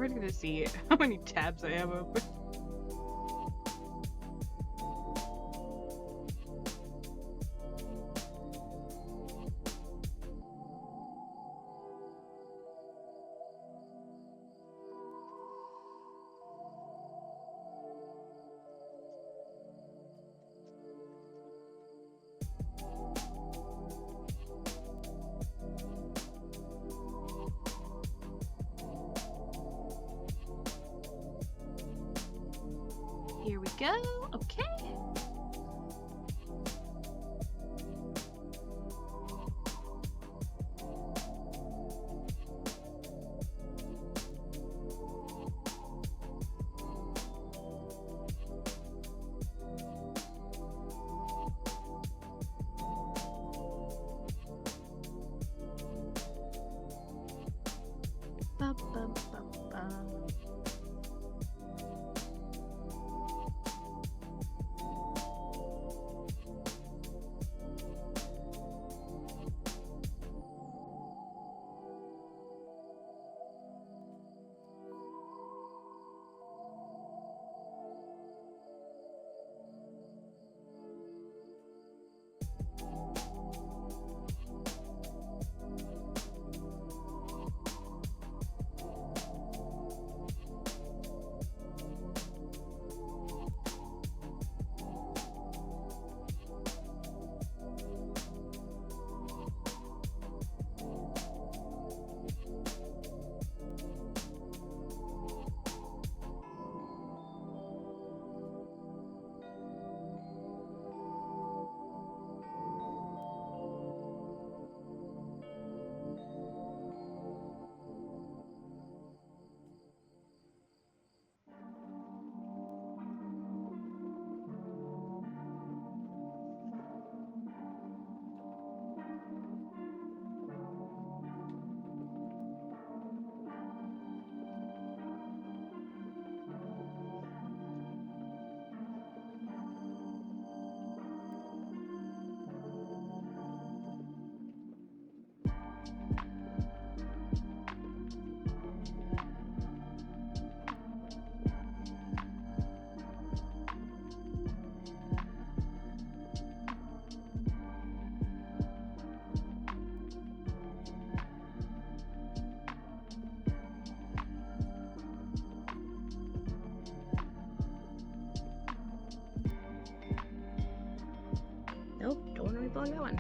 never gonna see how many tabs I have open. Here we go. Okay. Ba, ba, ba, ba. Nope, don't want to reload that one.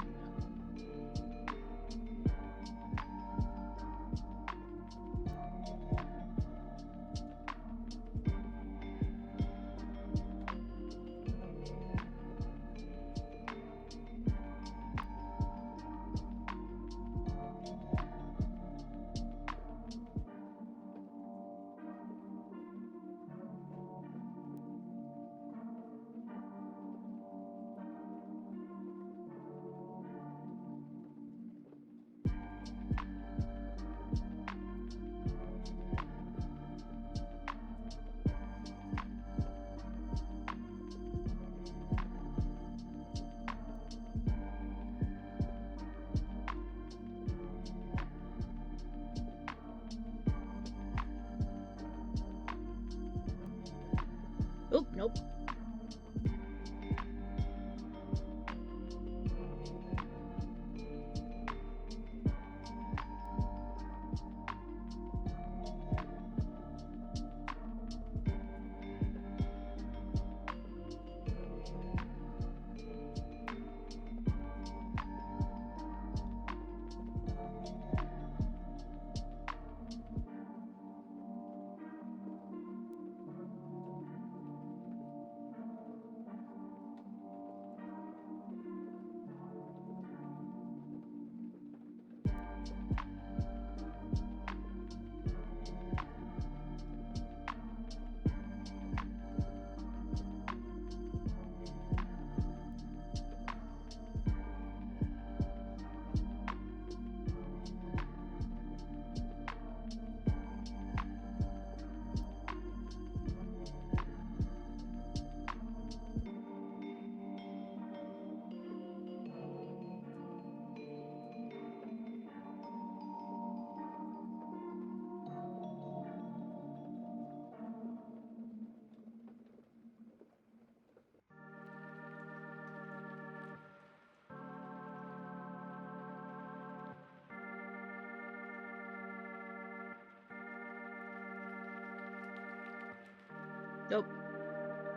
Nope.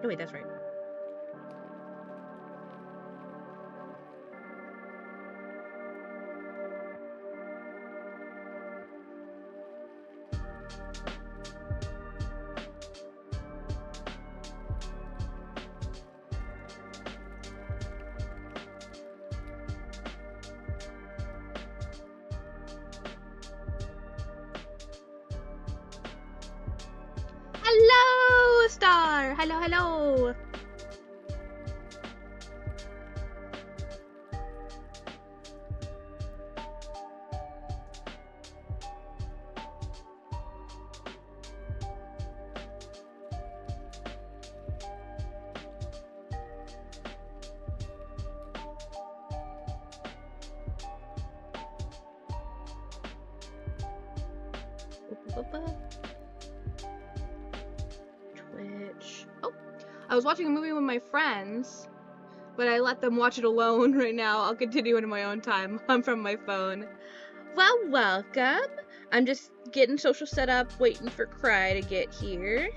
Oh wait, that's right. Hello, Star! Hello, hello! Twitch. Oh, I was watching a movie with my friends, but I let them watch it alone right now. I'll continue it in my own time. I'm from my phone. Well, welcome. I'm just getting social set up, waiting for Cry to get here.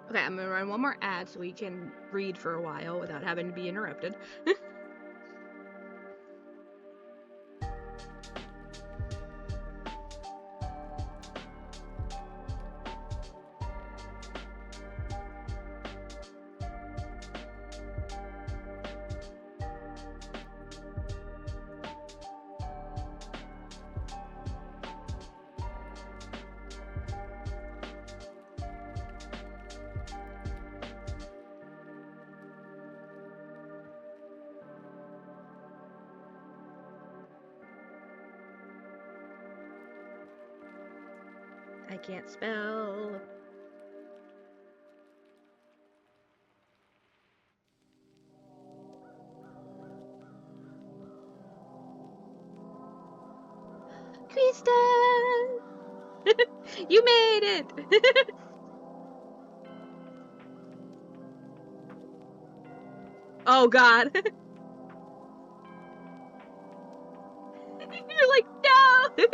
Okay, I'm gonna run one more ad so we can read for a while without having to be interrupted. I can't spell. Krista! You made it! Oh god. You're like, no!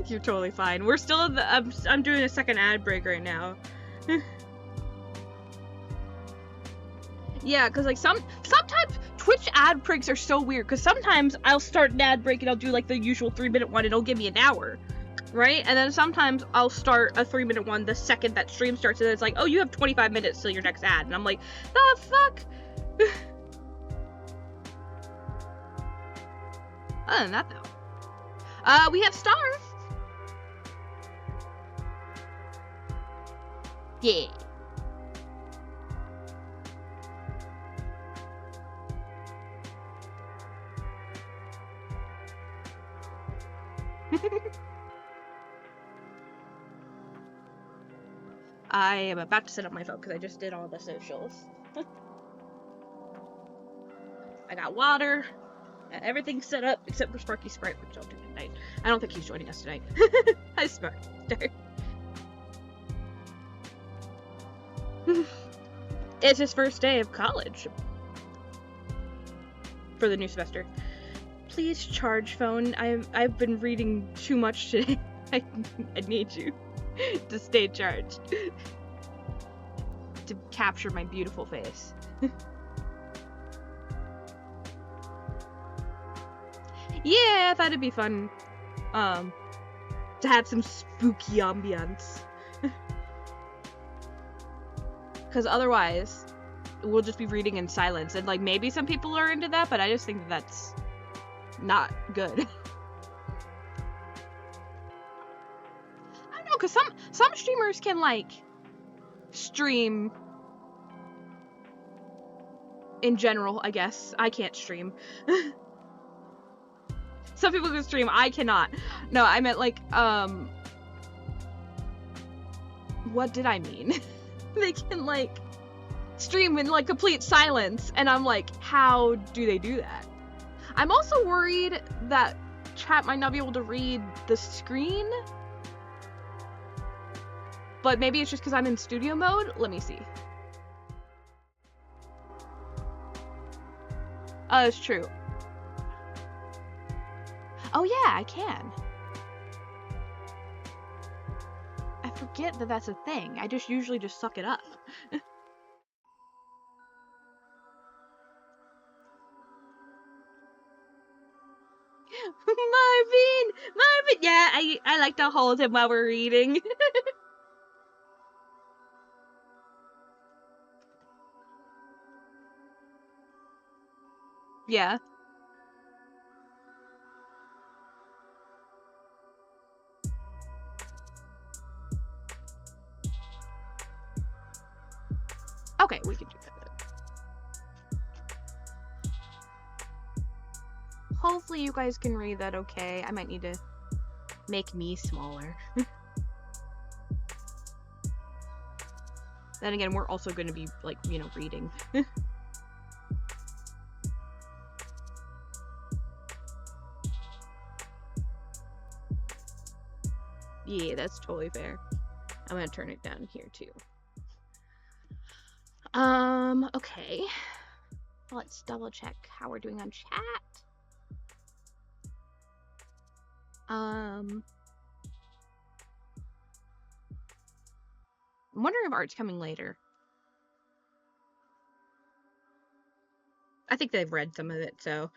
You're totally fine. We're still in the, I'm doing a second ad break right now. Yeah, because like sometimes Twitch ad breaks are so weird, because sometimes I'll start an ad break and I'll do like the usual 3-minute one and it'll give me an hour, right? And then sometimes I'll start a 3-minute one the second that stream starts and it's like, oh, you have 25 minutes till your next ad, and I'm like, the fuck? Other than that though, we have Star. Yeah. I am about to set up my phone because I just did all the socials. I got water, everything's set up except for Sparky Sprite, which I'll do tonight. I don't think he's joining us tonight. Hi, Smart. It's his first day of college for the new semester. Please charge phone. I've been reading too much today. I need you to stay charged to capture my beautiful face. Yeah, I thought it'd be fun to have some spooky ambiance. Because otherwise, we'll just be reading in silence. And, like, maybe some people are into that, but I just think that's not good. I don't know, because some streamers can, like, stream in general, I guess. I can't stream. Some people can stream, I cannot. No, I meant, like, what did I mean? They can, like, stream in, like, complete silence, and I'm like, how do they do that? I'm also worried that chat might not be able to read the screen, but maybe it's just because I'm in studio mode. Let me see. Oh, it's true. Oh yeah, I can. I forget that that's a thing. I just usually just suck it up. Marvin! Yeah, I like to hold him while we're reading. Yeah. Okay, we can do that. Hopefully you guys can read that okay. I might need to make me smaller. Then again, we're also going to be, like, you know, reading. Yeah, that's totally fair. I'm going to turn it down here, too. Okay. Let's double check how we're doing on chat. I'm wondering if art's coming later. I think they've read some of it, so.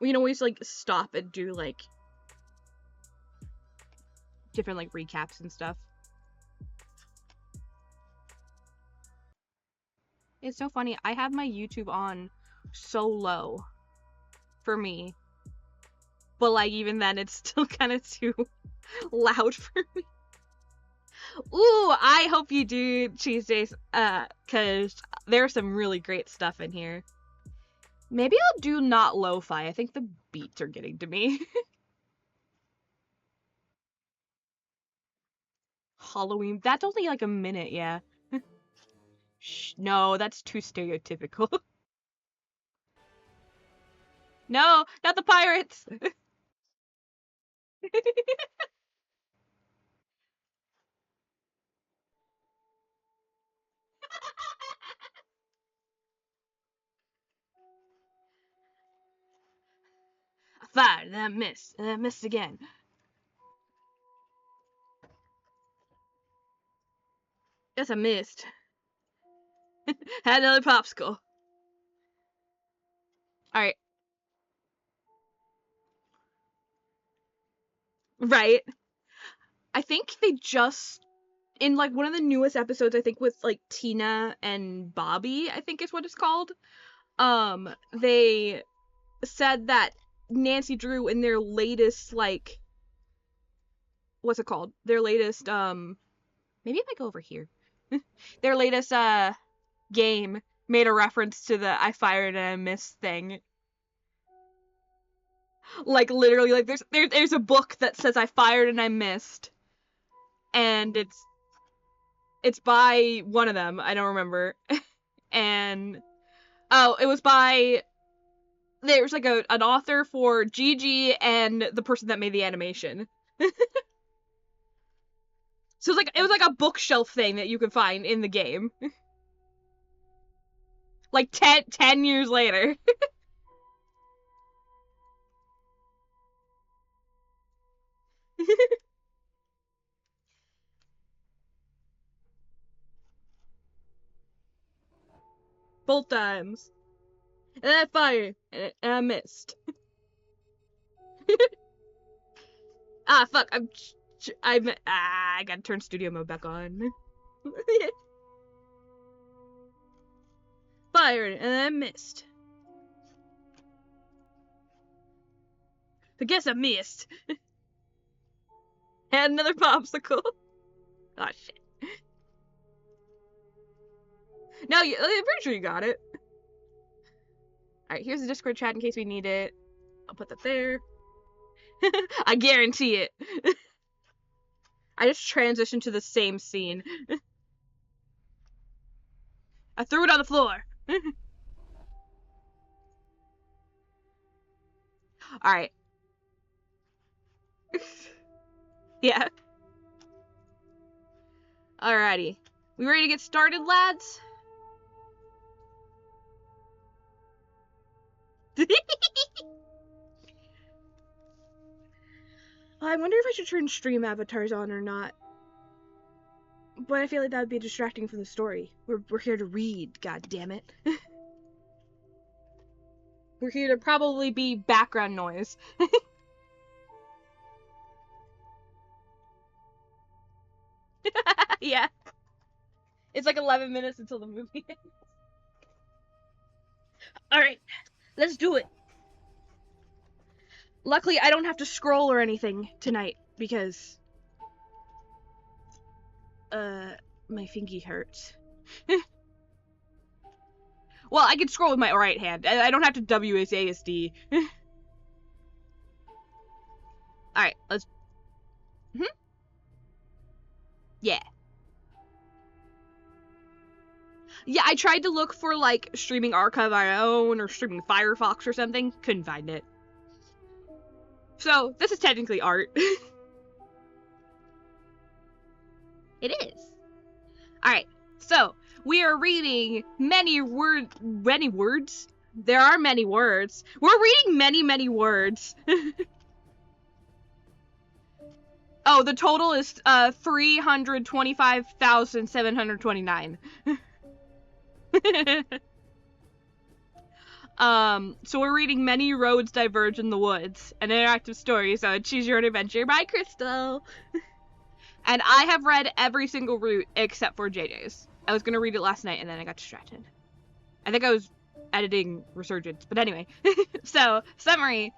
We can always, like, stop and do, like, different, like, recaps and stuff. It's so funny. I have my YouTube on so low for me. But, like, even then, it's still kind of too loud for me. Ooh, I hope you do, Cheese Days, because there's some really great stuff in here. Maybe I'll do not lo-fi. I think the beats are getting to me. Halloween. That's only like a minute, yeah. Shh, no, that's too stereotypical. No, not the pirates! I fired, and I missed, and I missed again. Yes, I missed. Had another popsicle. Alright. Right. I think they just, in, like, one of the newest episodes, I think with, like, Tina and Bobby, I think is what it's called, they said that Nancy Drew in their latest, like, what's it called? Their latest, maybe if I go over here. Their latest, game made a reference to the I fired and I missed thing. Like, literally, like, there's a book that says I fired and I missed. And it's by one of them, I don't remember. And, oh, it was by, there's, like, an author for Gigi and the person that made the animation. So it was like a bookshelf thing that you could find in the game. Like 10 years later. Both times. And I fired, and I missed. Ah, fuck, I gotta turn studio mode back on. Fired, and I missed. I guess I missed. And another popsicle. Oh, shit. No, I'm pretty sure you got it. Alright, here's the Discord chat in case we need it. I'll put that there. I guarantee it. I just transitioned to the same scene. I threw it on the floor. Alright. Yeah. Alrighty. We ready to get started, lads? I wonder if I should turn stream avatars on or not. But I feel like that would be distracting from the story. We're here to read, god damn it. We're here to probably be background noise. Yeah. It's like 11 minutes until the movie ends. Alright, let's do it. Luckily, I don't have to scroll or anything tonight because my fingy hurts. Well, I can scroll with my right hand. I don't have to WASD. Alright, let's... Yeah. Yeah, I tried to look for, like, Streaming Archive on my own or Streaming Firefox or something. Couldn't find it. So, this is technically art. It is. Alright, so, we are reading many words? There are many words. We're reading many words. Oh, the total is 325,729. So we're reading Many Roads Diverge in the Woods, an interactive story, so choose your own adventure by Crystal. And I have read every single route except for JJ's. I was gonna read it last night and then I got distracted. I think I was editing Resurgence, but anyway. So, summary.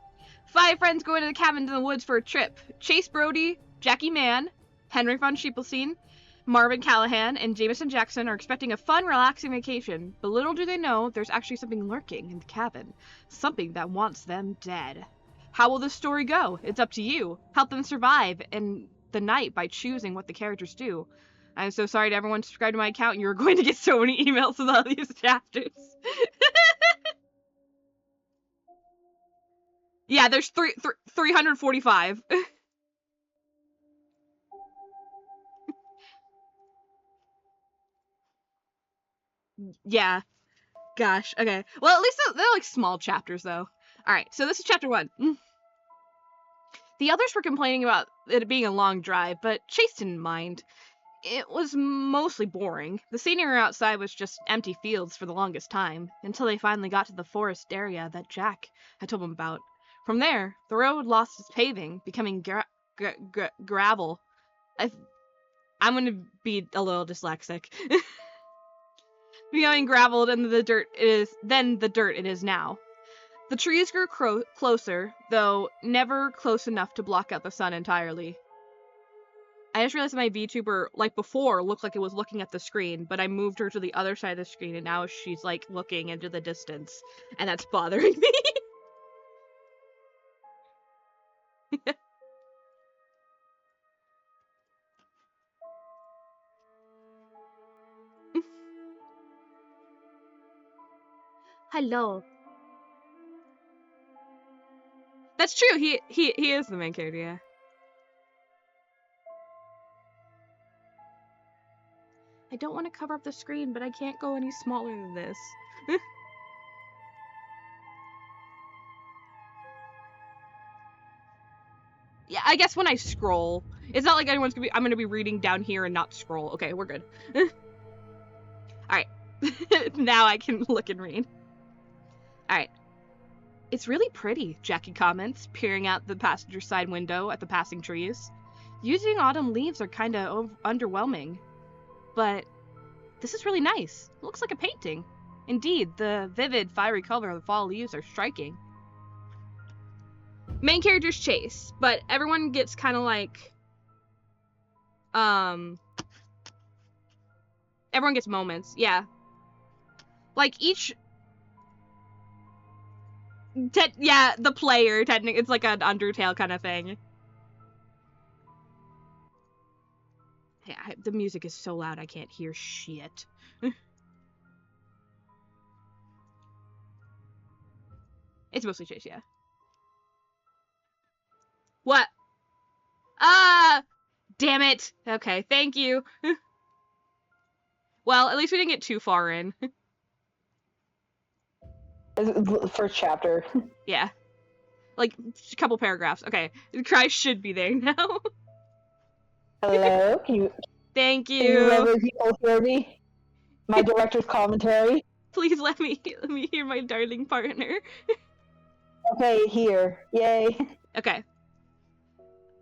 5 friends go into the cabin in the woods for a trip. Chase Brody, Jackie Mann, Henry von Schiepelstein, Marvin Callahan, and Jameson Jackson are expecting a fun, relaxing vacation, but little do they know there's actually something lurking in the cabin. Something that wants them dead. How will this story go? It's up to you. Help them survive in the night by choosing what the characters do. I'm so sorry to everyone subscribed to my account, and you're going to get so many emails with all these chapters. Yeah, there's 345. Yeah. Gosh, okay. Well, at least they're like small chapters, though. Alright, so this is chapter 1. The others were complaining about it being a long drive, but Chase didn't mind. It was mostly boring. The scenery outside was just empty fields for the longest time, until they finally got to the forest area that Jack had told them about. From there, the road lost its paving, becoming gravel. I'm gonna be a little dyslexic. Becoming graveled and the dirt it is now. The trees grew closer, though never close enough to block out the sun entirely. I just realized that my VTuber, like before, looked like it was looking at the screen, but I moved her to the other side of the screen, and now she's, like, looking into the distance, and that's bothering me. Hello. That's true, he is the main character, yeah. I don't want to cover up the screen, but I can't go any smaller than this. Yeah, I guess when I scroll. It's not like I'm gonna be reading down here and not scroll. Okay, we're good. Alright. Now I can look and read. Alright. It's really pretty, Jackie comments, peering out the passenger side window at the passing trees. Using autumn leaves are kinda underwhelming. But this is really nice. It looks like a painting. Indeed, the vivid, fiery color of the fall leaves are striking. Main character's Chase, but everyone gets kind of like, everyone gets moments, yeah. Like, each, yeah, the player, technically, it's like an Undertale kind of thing. Yeah, the music is so loud I can't hear shit. It's mostly Chase, yeah. What? Damn it. Okay, thank you. Well, at least we didn't get too far in. First chapter. Yeah. Like, a couple paragraphs. Okay, Cry should be there now. Hello? Can you Thank you. Can you let other people hear me? My director's commentary? Please let me hear my darling partner. Okay, here. Yay. Okay.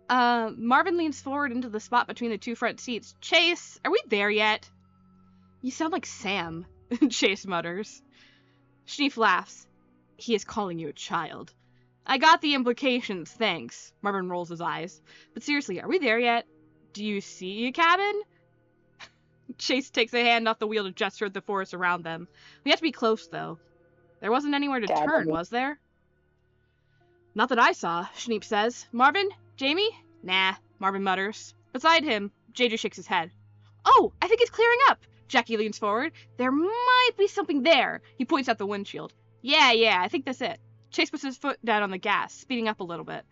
Marvin leans forward into the spot between the two front seats. Chase, are we there yet? You sound like Sam, Chase mutters. Schneep laughs. He is calling you a child. I got the implications, thanks. Marvin rolls his eyes. But seriously, are we there yet? Do you see a cabin? Chase takes a hand off the wheel to gesture at the forest around them. We have to be close, though. There wasn't anywhere to turn, was there? Not that I saw, Schneep says. Marvin? Jamie? Nah, Marvin mutters. Beside him, JJ shakes his head. Oh, I think it's clearing up. Jackie leans forward. There might be something there. He points out the windshield. Yeah, I think that's it. Chase puts his foot down on the gas, speeding up a little bit.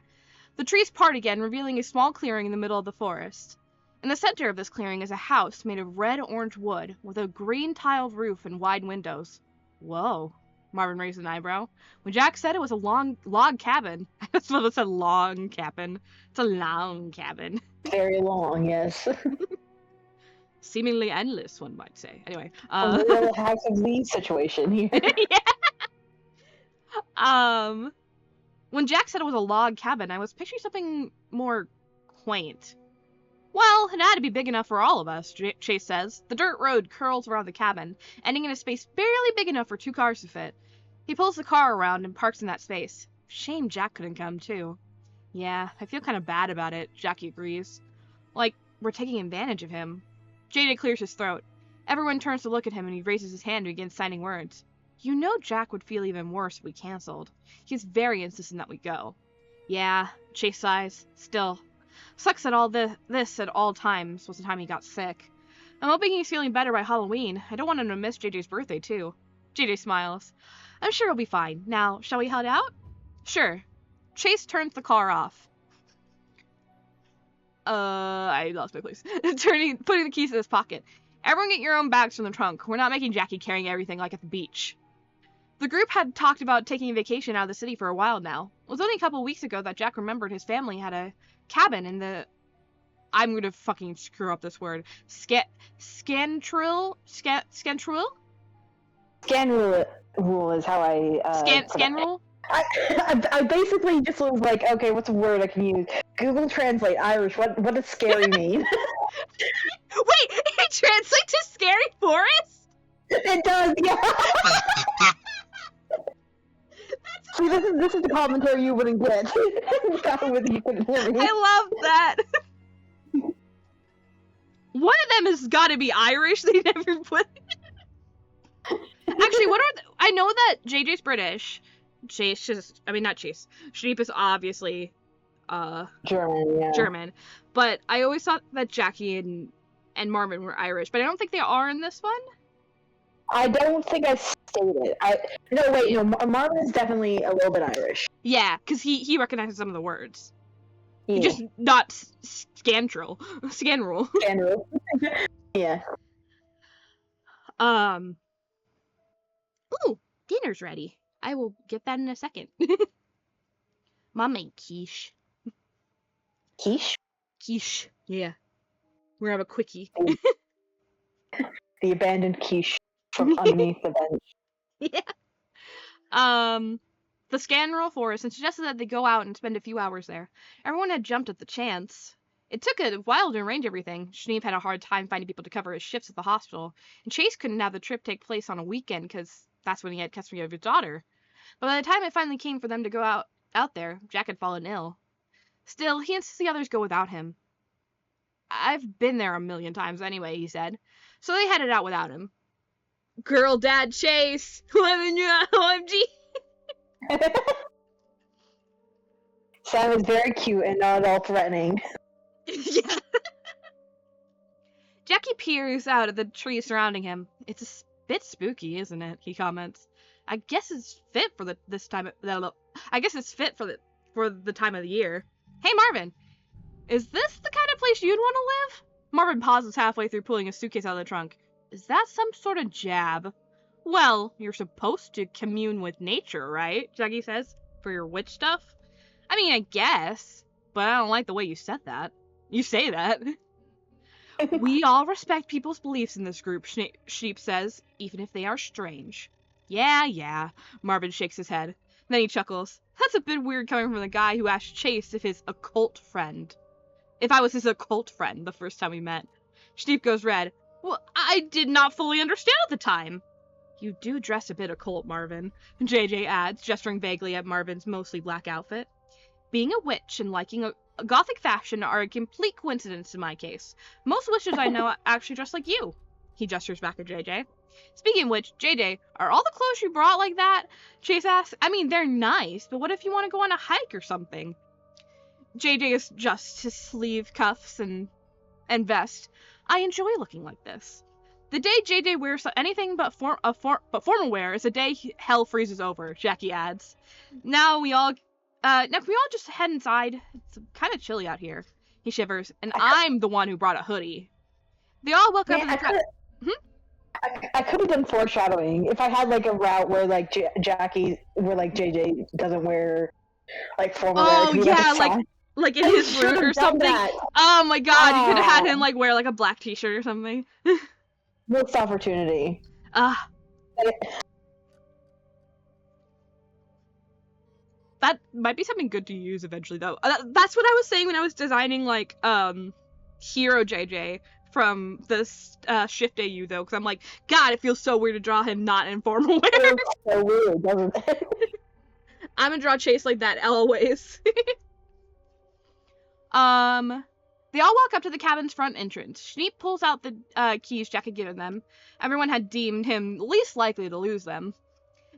The trees part again, revealing a small clearing in the middle of the forest. In the center of this clearing is a house made of red-orange wood, with a green tiled roof and wide windows. Whoa. Marvin raised an eyebrow. When Jack said it was a long log cabin, I was supposed to say long cabin. It's a long cabin. Very long, yes. Seemingly endless, one might say. Anyway. A real House of Leaves situation here. Yeah. When Jack said it was a log cabin, I was picturing something more quaint. Well, it had to be big enough for all of us, Chase says. The dirt road curls around the cabin, ending in a space barely big enough for 2 cars to fit. He pulls the car around and parks in that space. Shame Jack couldn't come, too. Yeah, I feel kind of bad about it, Jackie agrees. Like, we're taking advantage of him. JJ clears his throat. Everyone turns to look at him and he raises his hand to begin signing words. You know Jack would feel even worse if we canceled. He's very insistent that we go. Yeah, Chase sighs. Still. Sucks that all this at all times was the time he got sick. I'm hoping he's feeling better by Halloween. I don't want him to miss JJ's birthday, too. JJ smiles. I'm sure he'll be fine. Now, shall we head out? Sure. Chase turns the car off. I lost my place. Putting the keys in his pocket. Everyone get your own bags from the trunk. We're not making Jackie carrying everything like at the beach. The group had talked about taking a vacation out of the city for a while now. It was only a couple weeks ago that Jack remembered his family had a cabin in the... I'm gonna fucking screw up this word. Scantril? Rule is how I... Scanrule? I basically just was like, okay, what's a word I can use? Google Translate Irish. What does scary mean? Wait, it translates to scary forest? It does, yeah. See, this is the commentary you wouldn't get. You couldn't hear me. I love that. One of them has got to be Irish. They never put. Actually, what are I know that JJ's British. Not Chase. Schneep is obviously German, yeah. German. But I always thought that Jackie and Marvin were Irish, but I don't think they are in this one. I don't think I stated. No, Marvin is definitely a little bit Irish. Yeah, because he recognizes some of the words. Yeah. Just not Scanrule. Yeah. Ooh, dinner's ready. I will get that in a second. Mom made quiche. Quiche? Quiche, yeah. We're gonna have a quickie. The abandoned quiche from underneath the bench. Yeah. The Scanrule Forest and suggested that they go out and spend a few hours there. Everyone had jumped at the chance. It took a while to arrange everything. Schneep had a hard time finding people to cover his shifts at the hospital, and Chase couldn't have the trip take place on a weekend because that's when he had custody of his daughter. But by the time it finally came for them to go out Out there, Jack had fallen ill. Still, he insists the others go without him. I've been there a million times anyway, he said. So they headed out without him. Girl dad Chase! Living your OMG! Sam is very cute and not at all threatening. Yeah. Jackie peers out at the trees surrounding him. It's a bit spooky, isn't it? He comments. I guess it's fit for the time of the year. Hey Marvin, is this the kind of place you'd want to live? Marvin pauses halfway through pulling a suitcase out of the trunk. Is that some sort of jab? Well, you're supposed to commune with nature, right? Jackie says. For your witch stuff? I mean, I guess. But I don't like the way you said that. You say that. We all respect people's beliefs in this group, Schneep says, even if they are strange. Yeah, Marvin shakes his head. Then he chuckles. That's a bit weird coming from the guy who asked Chase if I was his occult friend the first time we met. Schneep goes red. Well, I did not fully understand at the time. You do dress a bit occult, Marvin, JJ adds, gesturing vaguely at Marvin's mostly black outfit. Being a witch and liking a gothic fashion are a complete coincidence in my case. Most witches I know actually dress like you. He gestures back at JJ. Speaking of which, JJ, are all the clothes you brought like that? Chase asks. I mean, they're nice, but what if you want to go on a hike or something? JJ adjusts his sleeve cuffs and vest. I enjoy looking like this. The day JJ wears anything but formal wear is the day hell freezes over, Jackie adds. Now can we all just head inside? It's kind of chilly out here. He shivers, and I'm the one who brought a hoodie. They all walk up to the I could have done foreshadowing if I had like a route where like JJ doesn't wear like formal wear. Oh yeah, like in his route or something. That. Oh my god, you could have had him like wear like a black t-shirt or something. Missed opportunity. That might be something good to use eventually, though. That's what I was saying when I was designing, like, Hero JJ from the Shift AU, though, because I'm like, God, it feels so weird to draw him not in formal wear. It's so weird, doesn't it? I'm gonna draw Chase like that always. They all walk up to the cabin's front entrance. Schneep pulls out the keys Jack had given them. Everyone had deemed him least likely to lose them.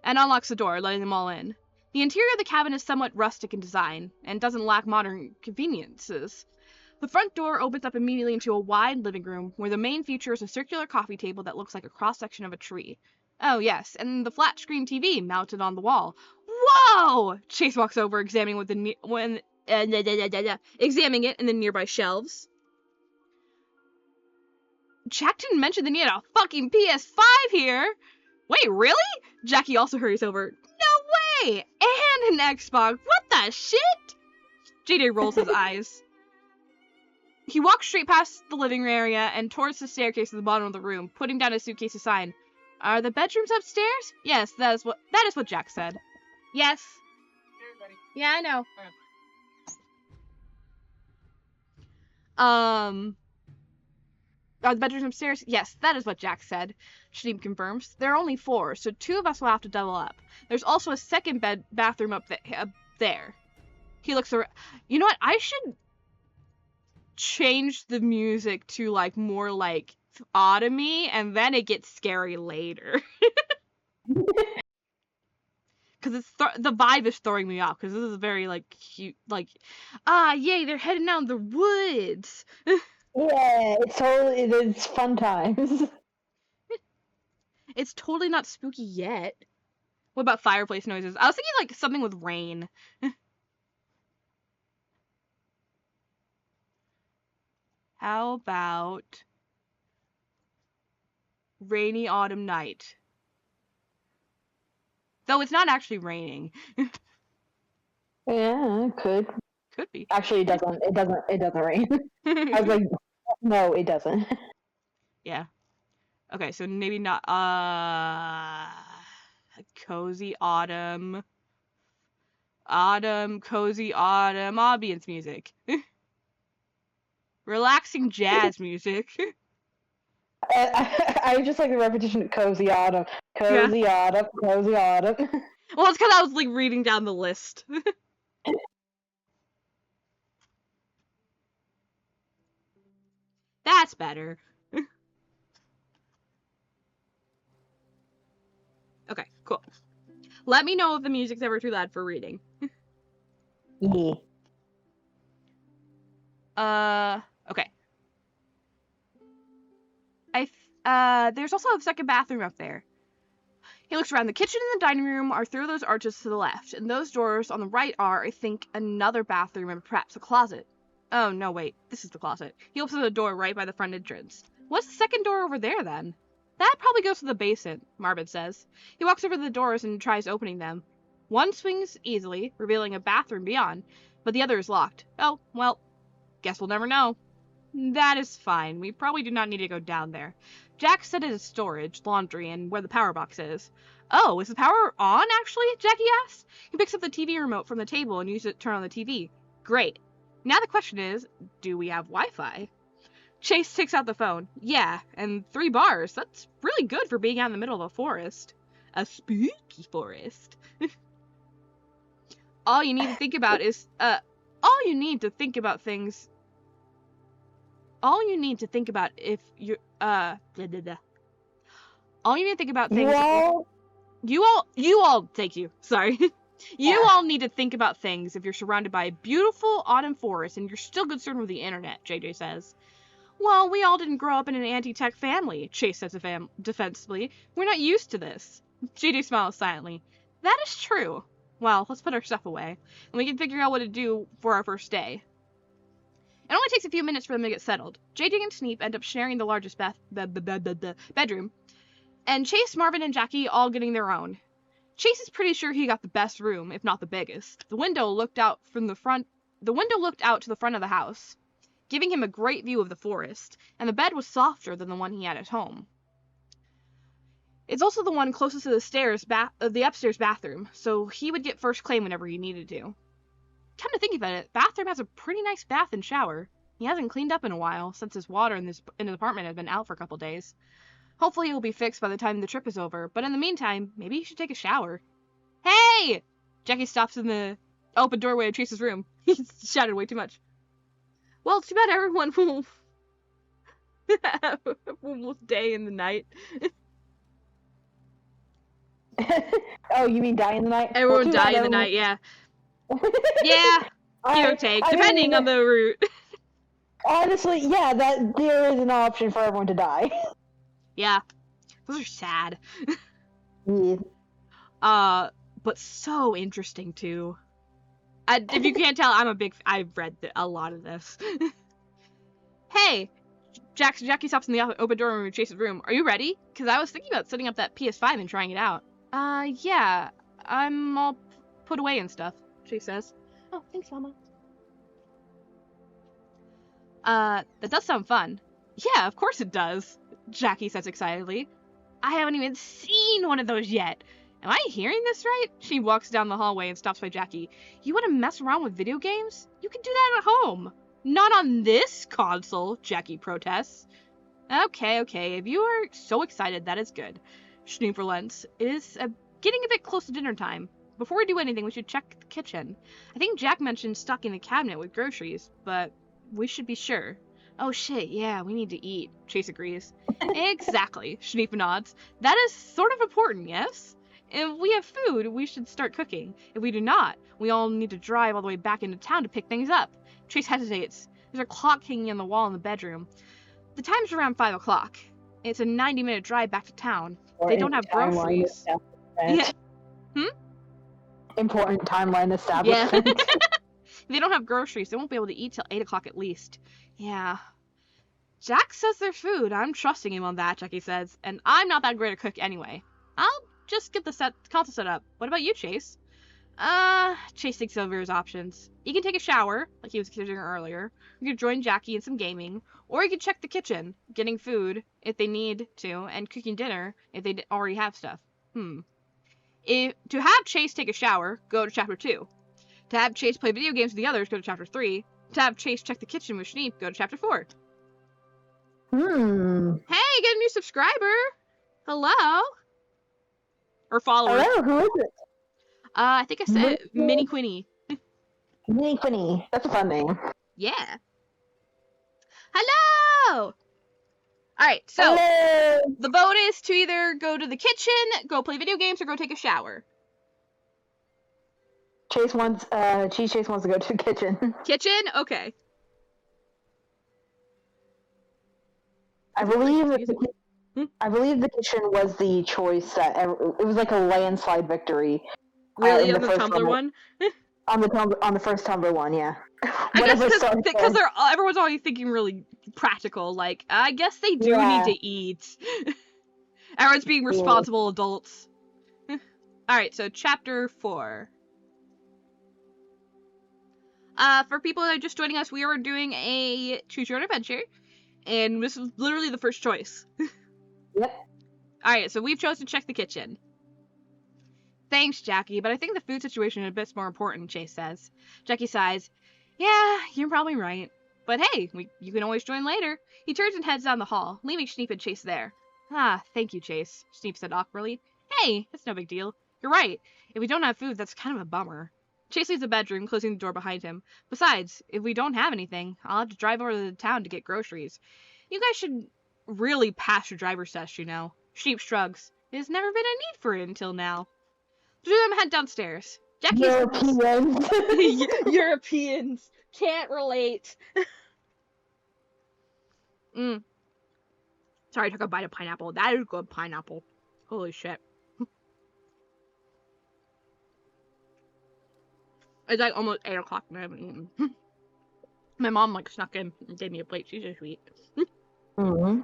And unlocks the door, letting them all in. The interior of the cabin is somewhat rustic in design, and doesn't lack modern conveniences. The front door opens up immediately into a wide living room, where the main feature is a circular coffee table that looks like a cross-section of a tree. Oh yes, and the flat-screen TV mounted on the wall. Whoa! Chase walks over, examining examining it in the nearby shelves. Jack didn't mention the need of a fucking PS5 here! Wait, really? Jackie also hurries over. No way! And an Xbox! What the shit? JJ rolls his eyes. He walks straight past the living room area and towards the staircase at the bottom of the room, putting down his suitcase to sign. Are the bedrooms upstairs? Yes, that is what Jack said. Yes. Everybody. Yeah, I know. Are the bedrooms upstairs? Yes, that is what Jack said. Schneep confirms. There are only 4, so 2 of us will have to double up. There's also a second bathroom up there. He looks around. You know what? I should change the music to like more like autumny, and then it gets scary later. Because it's the vibe is throwing me off. Because this is very like cute, like yay, they're heading out in the woods. Yeah, it's fun times. It's totally not spooky yet. What about fireplace noises? I was thinking like something with rain. How about rainy autumn night? Though it's not actually raining. Yeah, it could. Could be. Actually, it doesn't. It doesn't rain. I was like, no, it doesn't. Yeah. Okay, so maybe not. Cozy autumn. Cozy autumn ambience music. Relaxing jazz music. I just like the repetition of cozy autumn. Cozy autumn. Cozy autumn. Well, it's because I was like reading down the list. That's better. Okay, cool. Let me know if the music's ever too loud for reading. Yeah. Okay. There's also a second bathroom up there. He looks around. The kitchen and the dining room are through those arches to the left, and those doors on the right are, I think, another bathroom and perhaps a closet. Oh, no, wait. This is the closet. He opens the door right by the front entrance. What's the second door over there, then? That probably goes to the basement, Marvin says. He walks over to the doors and tries opening them. One swings easily, revealing a bathroom beyond, but the other is locked. Oh, well, guess we'll never know. That is fine. We probably do not need to go down there. Jack said it is storage, laundry, and where the power box is. Oh, is the power on, actually? Jackie asked. He picks up the TV remote from the table and uses it to turn on the TV. Great. Now the question is, do we have Wi-Fi? Chase takes out the phone. Yeah, and 3 bars. That's really good for being out in the middle of a forest. A spooky forest. All you need to think about is, all you need to think about things if you're, blah, blah, blah. All you need to think about things... You all, thank you, sorry. You all need to think about things if you're surrounded by a beautiful autumn forest and you're still concerned with the internet, JJ says. Well, we all didn't grow up in an anti-tech family, Chase says defensively. We're not used to this. JJ smiles silently. That is true. Well, let's put our stuff away, and we can figure out what to do for our first day. It only takes a few minutes for them to get settled. JJ and Schneep end up sharing the largest bedroom, and Chase, Marvin, and Jackie all getting their own. Chase is pretty sure he got the best room, if not the biggest. The window looked out to the front of the house, giving him a great view of the forest, and the bed was softer than the one he had at home. It's also the one closest to the upstairs bathroom, so he would get first claim whenever he needed to. Come to think about it, bathroom has a pretty nice bath and shower. He hasn't cleaned up in a while, since his water in his apartment had been out for a couple days. Hopefully it'll be fixed by the time the trip is over, but in the meantime, maybe he should take a shower. Hey! Jackie stops in the open doorway of Chase's room. He shouted way too much. Well, too bad everyone will almost day in the night. Oh, you mean die in the night? Everyone will die in the night, yeah. Yeah, give or take, depending on the route. Honestly, yeah, that there is an option for everyone to die. Yeah. Those are sad. Yeah. But so interesting too. If you can't tell, I've read a lot of this. Hey! Jackie stops in the open doorway of Chase's room. Are you ready? Because I was thinking about setting up that PS5 and trying it out. Yeah. I'm all put away and stuff, Chase says. Oh, thanks, Mama. That does sound fun. Yeah, of course it does, Jackie says excitedly. I haven't even seen one of those yet. Am I hearing this right? She walks down the hallway and stops by Jackie. You want to mess around with video games? You can do that at home. Not on this console, Jackie protests. Okay, if you are so excited, that is good. Schneep relents. It is getting a bit close to dinner time. Before we do anything, we should check the kitchen. I think Jack mentioned stocking the cabinet with groceries, but we should be sure. Oh shit, yeah, we need to eat, Chase agrees. Exactly, Schneep nods. That is sort of important, yes? If we have food, we should start cooking. If we do not, we all need to drive all the way back into town to pick things up. Chase hesitates. There's a clock hanging on the wall in the bedroom. The time's around 5 o'clock. It's a 90-minute drive back to town. They don't have groceries. Yeah. Important timeline establishment. Yeah. They don't have groceries. They won't be able to eat till 8 o'clock at least. Yeah. Jack says there's food. I'm trusting him on that, Jackie says. And I'm not that great a cook anyway. I'll just get the console set up. What about you, Chase? Chase thinks over his options. He can take a shower, like he was considering earlier. You could join Jackie in some gaming. Or you could check the kitchen, getting food if they need to, and cooking dinner if they already have stuff. To have Chase take a shower, go to Chapter 2. To have Chase play video games with the others, go to Chapter 3. To have Chase check the kitchen with Schneep, go to Chapter 4. Hey, get a new subscriber! Hello? Or follower. Hello, who is it? I think I said Mini Quinny. Funny. That's a fun name. Yeah. Hello! Alright, so, Hello! the vote is to either go to the kitchen, go play video games, or go take a shower. Chase wants to go to the kitchen. Kitchen? Okay. I believe the kitchen was the choice that it was like a landslide victory. Really? On the Tumblr one? On the first Tumblr one, yeah. I guess because everyone's always thinking really practical, like, I guess they do need to eat. Everyone's being responsible adults. Alright, so chapter 4. For people that are just joining us, we are doing a choose your own adventure, and this is literally the first choice. Yep. Alright, so we've chosen to check the kitchen. Thanks, Jackie, but I think the food situation is a bit more important, Chase says. Jackie sighs. Yeah, you're probably right. But hey, you can always join later. He turns and heads down the hall, leaving Schneep and Chase there. Ah, thank you, Chase, Schneep said awkwardly. Hey, it's no big deal. You're right. If we don't have food, that's kind of a bummer. Chase leaves the bedroom, closing the door behind him. Besides, if we don't have anything, I'll have to drive over to the town to get groceries. You guys should really pass your driver's test, you know. Schneep shrugs. There's never been a need for it until now. The two of them head downstairs. Europeans. Europeans. Can't relate. Sorry, I took a bite of pineapple. That is good pineapple. Holy shit. It's like almost 8 o'clock and I haven't eaten. My mom like snuck in and gave me a plate. She's so sweet. Mm-hmm.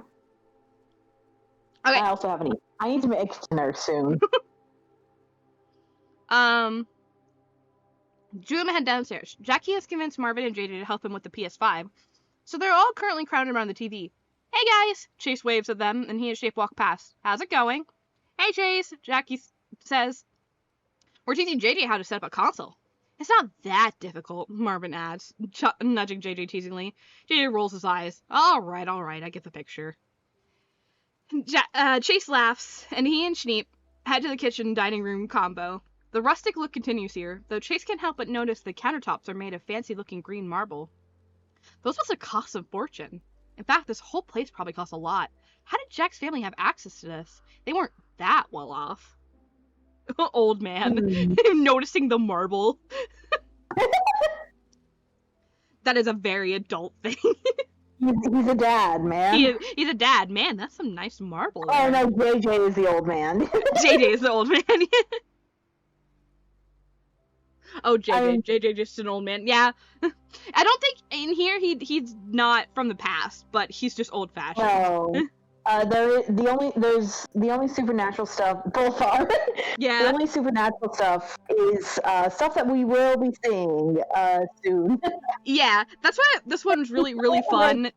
Okay. I also haven't eaten. I need to make dinner soon. Julian head downstairs. Jackie has convinced Marvin and JJ to help him with the PS5, so they're all currently crowded around the TV. Hey guys! Chase waves at them, and he and Schneep walk past. How's it going? Hey Chase! Jackie says. We're teaching JJ how to set up a console. It's not that difficult, Marvin adds, nudging JJ teasingly. JJ rolls his eyes. Alright, I get the picture. Chase laughs, and he and Schneep head to the kitchen dining room combo. The rustic look continues here, though Chase can't help but notice the countertops are made of fancy-looking green marble. Those must have cost a fortune. In fact, this whole place probably costs a lot. How did Jack's family have access to this? They weren't that well off. Old man. Noticing the marble. That is a very adult thing. He's a dad, man. He's a dad. Man, that's some nice marble. Oh no, JJ is the old man. JJ is the old man. Oh, JJ just an old man. Yeah. I don't think in here he's not from the past, but he's just old fashioned. No. The only supernatural stuff, both are. Yeah. The only supernatural stuff is stuff that we will be seeing soon. Yeah, that's why this one's really, really fun,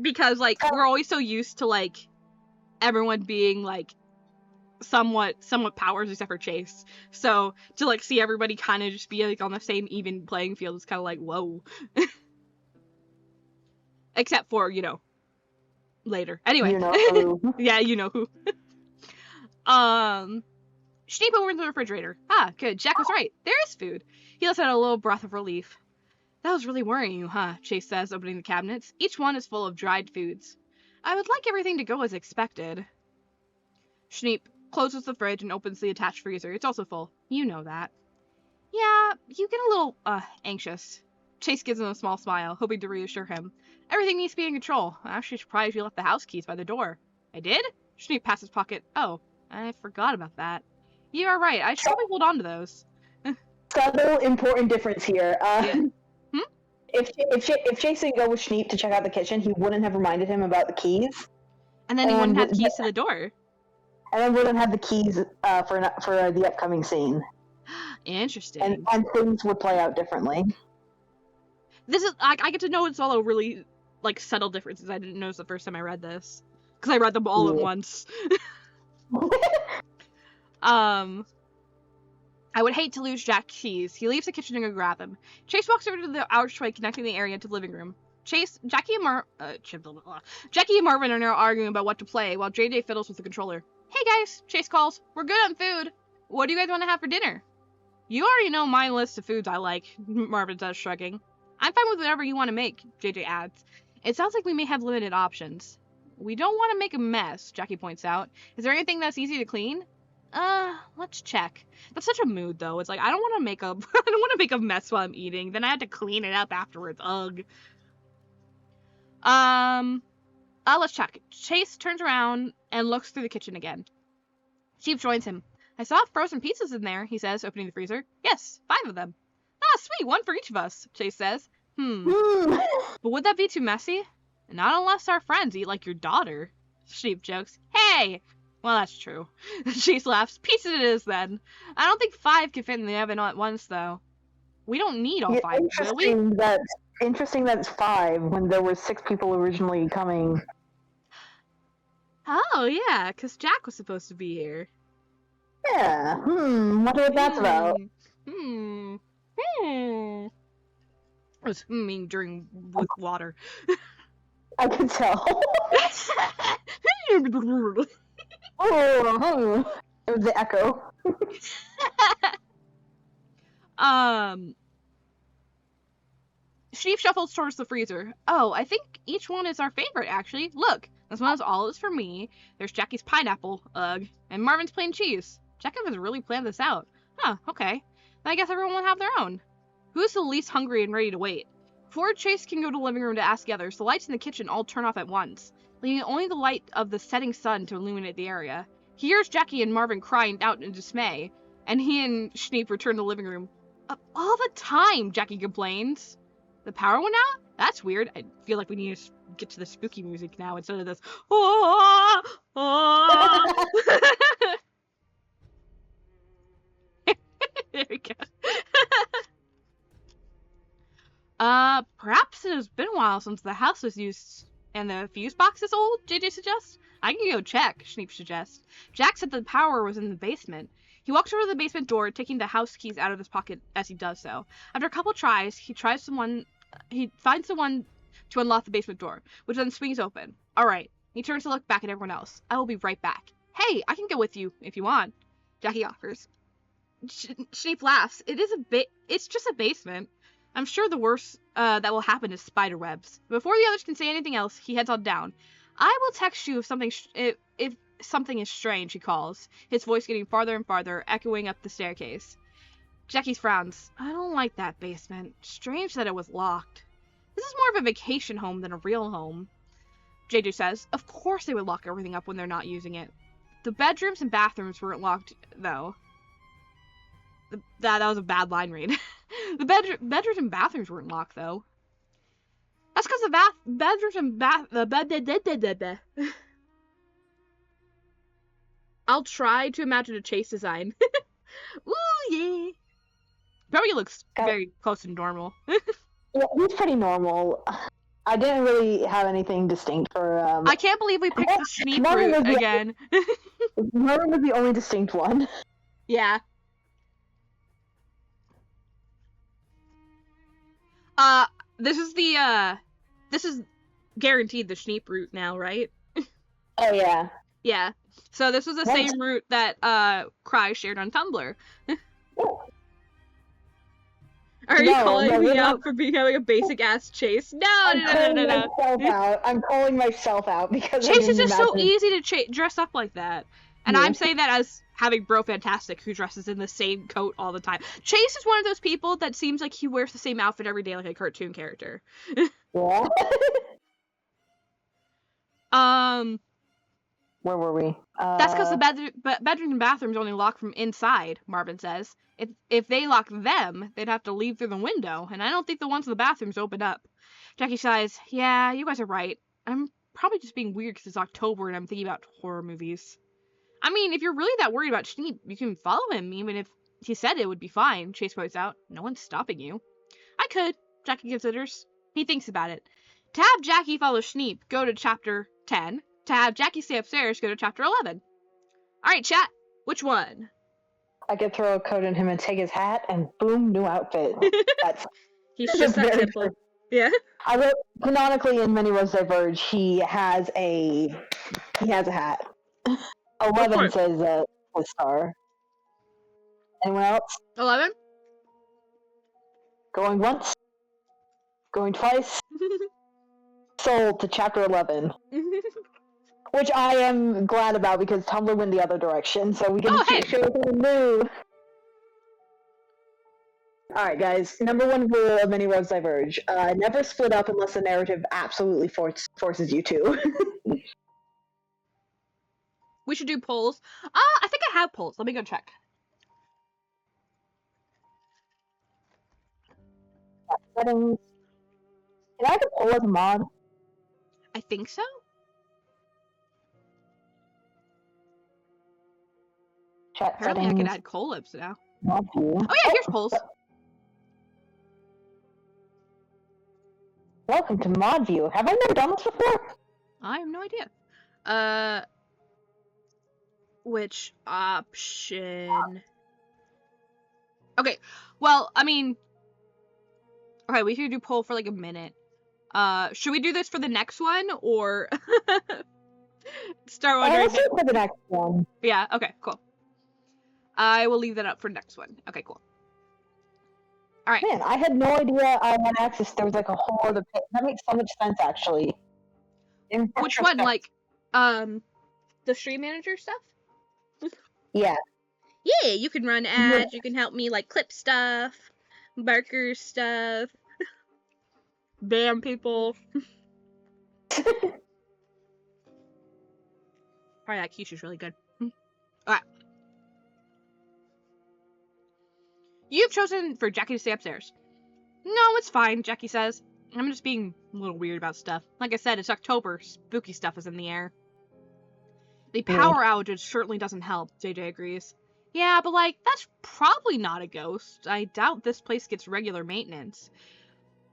because, like, we're always so used to, like, everyone being, like, somewhat powers except for Chase. So, to, like, see everybody kind of just be, like, on the same even playing field is kind of like, whoa. Except for, you know, later. Anyway. You know who. Yeah, you know who. Schneep opens the refrigerator. Ah, good. Jack was right. There is food. He lets out a little breath of relief. That was really worrying you, huh? Chase says, opening the cabinets. Each one is full of dried foods. I would like everything to go as expected. Schneep closes the fridge and opens the attached freezer. It's also full. You know that. Yeah, you get a little, anxious. Chase gives him a small smile, hoping to reassure him. Everything needs to be in control. I'm actually surprised you left the house keys by the door. I did? Schneep pats his pocket. Oh, I forgot about that. You are right. I should probably hold on to those. Subtle, important difference here. Yeah. If Chase didn't go with Schneep to check out the kitchen, he wouldn't have reminded him about the keys. And then he wouldn't have keys to the door. And then wouldn't have the keys for the upcoming scene. Interesting. And things would play out differently. This is I get to know it's all a really like subtle differences I didn't notice the first time I read this, because I read them all at once. I would hate to lose Jack's keys. He leaves the kitchen to go grab them. Chase walks over to the archway connecting the area to the living room. Jackie and Marvin are now arguing about what to play while JJ fiddles with the controller. Hey guys, Chase calls. We're good on food. What do you guys want to have for dinner? You already know my list of foods I like, Marvin says, shrugging. I'm fine with whatever you want to make, JJ adds. It sounds like we may have limited options. We don't want to make a mess, Jackie points out. Is there anything that's easy to clean? Let's check. That's such a mood, though. It's like, I don't want to make a, I don't want to make a mess while I'm eating. Then I have to clean it up afterwards. Ugh. Let's check. Chase turns around and looks through the kitchen again. Schneep joins him. I saw frozen pizzas in there, he says, opening the freezer. Yes, 5 of them. Ah, sweet, 1 for each of us, Chase says. But would that be too messy? Not unless our friends eat like your daughter, Schneep jokes. Hey! Well, that's true. Chase laughs. Pizza it is, then. I don't think 5 can fit in the oven all at once, though. We don't need all 5, will we? Interesting that it's 5 when there were 6 people originally coming. Oh, yeah, because Jack was supposed to be here. Yeah, wonder what that's about. I was during with water. I can tell. It was the echo. Schneep shuffles towards the freezer. Oh, I think each one is our favorite, actually. Look, this one has olives for me. There's Jackie's pineapple, and Marvin's plain cheese. Jacob has really planned this out. Huh, okay. Then I guess everyone will have their own. Who's the least hungry and ready to wait? Before Chase can go to the living room to ask the others, the lights in the kitchen all turn off at once, leaving only the light of the setting sun to illuminate the area. He hears Jackie and Marvin crying out in dismay, and he and Schneep return to the living room. All the time, Jackie complains. The power went out? That's weird. I feel like we need to get to the spooky music now instead of this. Oh, oh. There we go. Perhaps it has been a while since the house was used and the fuse box is old, JJ suggests. I can go check, Schneep suggests. Jack said the power was in the basement. He walks over to the basement door, taking the house keys out of his pocket as he does so. After a couple tries, he finds someone to unlock the basement door, which then swings open. Alright. He turns to look back at everyone else. I will be right back. Hey, I can go with you if you want, Jackie offers. Schneep laughs. It's just a basement. I'm sure the worst that will happen is spider webs. Before the others can say anything else, he heads on down. I will text you if something is strange, he calls, his voice getting farther and farther, echoing up the staircase. Jackie frowns. I don't like that basement. Strange that it was locked. This is more of a vacation home than a real home. JJ says, of course they would lock everything up when they're not using it. The bedrooms and bathrooms weren't locked, though. That was a bad line read. The bedrooms and bathrooms weren't locked, though. That's because the bedrooms and I'll try to imagine a Chase design. Ooh, yeah. Probably looks very close to normal. Yeah, he's pretty normal. I didn't really have anything distinct for, I can't believe we picked the Schneep route again. Marvin was the only distinct one. Yeah. This is guaranteed the Schneep route now, right? Oh, yeah. Yeah. So this was the same route that, Cry shared on Tumblr. Are you calling me out for having a basic-ass Chase? No. I'm calling myself out because Chase is just so easy to dress up like that. And I'm saying that as having Bro Fantastic, who dresses in the same coat all the time. Chase is one of those people that seems like he wears the same outfit every day like a cartoon character. Yeah. Where were we? That's because the bedrooms and bathrooms only lock from inside, Marvin says. If they lock them, they'd have to leave through the window, and I don't think the ones in the bathrooms open up. Jackie sighs. Yeah, you guys are right. I'm probably just being weird because it's October and I'm thinking about horror movies. I mean, if you're really that worried about Schneep, you can follow him, even if he said it would be fine, Chase points out. No one's stopping you. I could, Jackie considers. He thinks about it. To have Jackie follow Schneep, go to chapter 10. To have Jackie stay upstairs, go to chapter 11. Alright, chat. Which one? I could throw a code in him and take his hat, and boom, new outfit. He's just that simple. Yeah. I wrote, canonically in Many Roads Diverge, he has a hat. 11 says a star. Anyone else? 11? Going once. Going twice. Sold to chapter 11. Which I am glad about because Tumblr went the other direction, so we can show them new. Alright guys, number one rule of many roads diverge. Never split up unless the narrative absolutely forces you to. We should do polls. I think I have polls. Let me go check. Settings. Can I add a poll as a mod? I think so. Chat Apparently settings. I can add collabs now. Mod view. Oh yeah, here's polls. Welcome to mod view. Have I never done this before? I have no idea. Which option? Okay, well, I mean, okay, we could do poll for like a minute. Should we do this for the next one, or start wondering? Let's do it for the next one. Yeah, okay, cool. I will leave that up for next one. Okay, cool. Alright. Man, I had no idea I had access. There was like a whole other page. That makes so much sense, actually. Which one? Like, the stream manager stuff? Yeah. Yeah, you can run ads, you can help me, like, clip stuff, marker stuff, ban people. Alright, that quiche is really good. Alright. You've chosen for Jackie to stay upstairs. No, it's fine, Jackie says. I'm just being a little weird about stuff. Like I said, it's October. Spooky stuff is in the air. The power outage certainly doesn't help, JJ agrees. Yeah, but like, that's probably not a ghost. I doubt this place gets regular maintenance.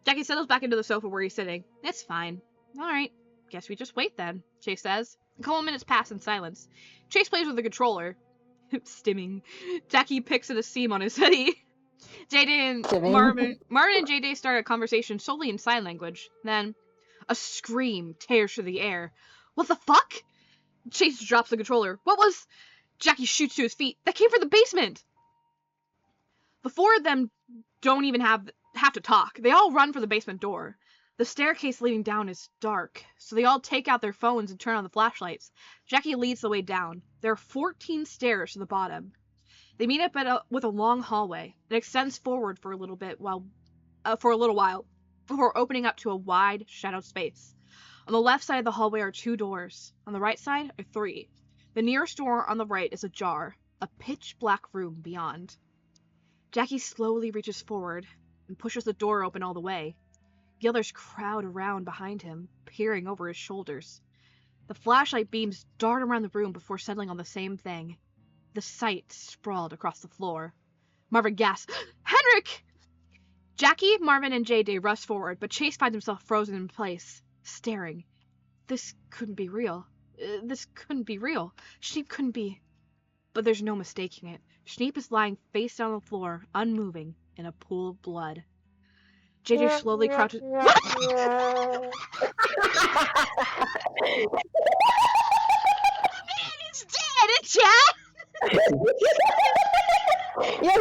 Jackie settles back into the sofa where he's sitting. It's fine. Alright, guess we just wait then, Chase says. A couple minutes pass in silence. Chase plays with the controller. Stimming. Jackie picks at a seam on his hoodie. JJ and Marvin and JJ start a conversation solely in sign language. Then, a scream tears through the air. What the fuck? Chase drops the controller. What was... Jackie shoots to his feet. That came from the basement! The four of them don't even have to talk. They all run for the basement door. The staircase leading down is dark, so they all take out their phones and turn on the flashlights. Jackie leads the way down. There are 14 stairs to the bottom. They meet up with a long hallway. It extends forward for a little while, before opening up to a wide, shadowed space. On the left side of the hallway are 2 doors. On the right side are 3. The nearest door on the right is ajar, a pitch-black room beyond. Jackie slowly reaches forward and pushes the door open all the way. The others crowd around behind him, peering over his shoulders. The flashlight beams dart around the room before settling on the same thing. The sight sprawled across the floor. Marvin gasps, Henrik! Jackie, Marvin, and JD rush forward, but Chase finds himself frozen in place, staring. This couldn't be real. This couldn't be real. Schneep couldn't be. But there's no mistaking it. Schneep is lying face down on the floor, unmoving, in a pool of blood. JJ slowly crouches. Man, he's dead in chat! Yeah,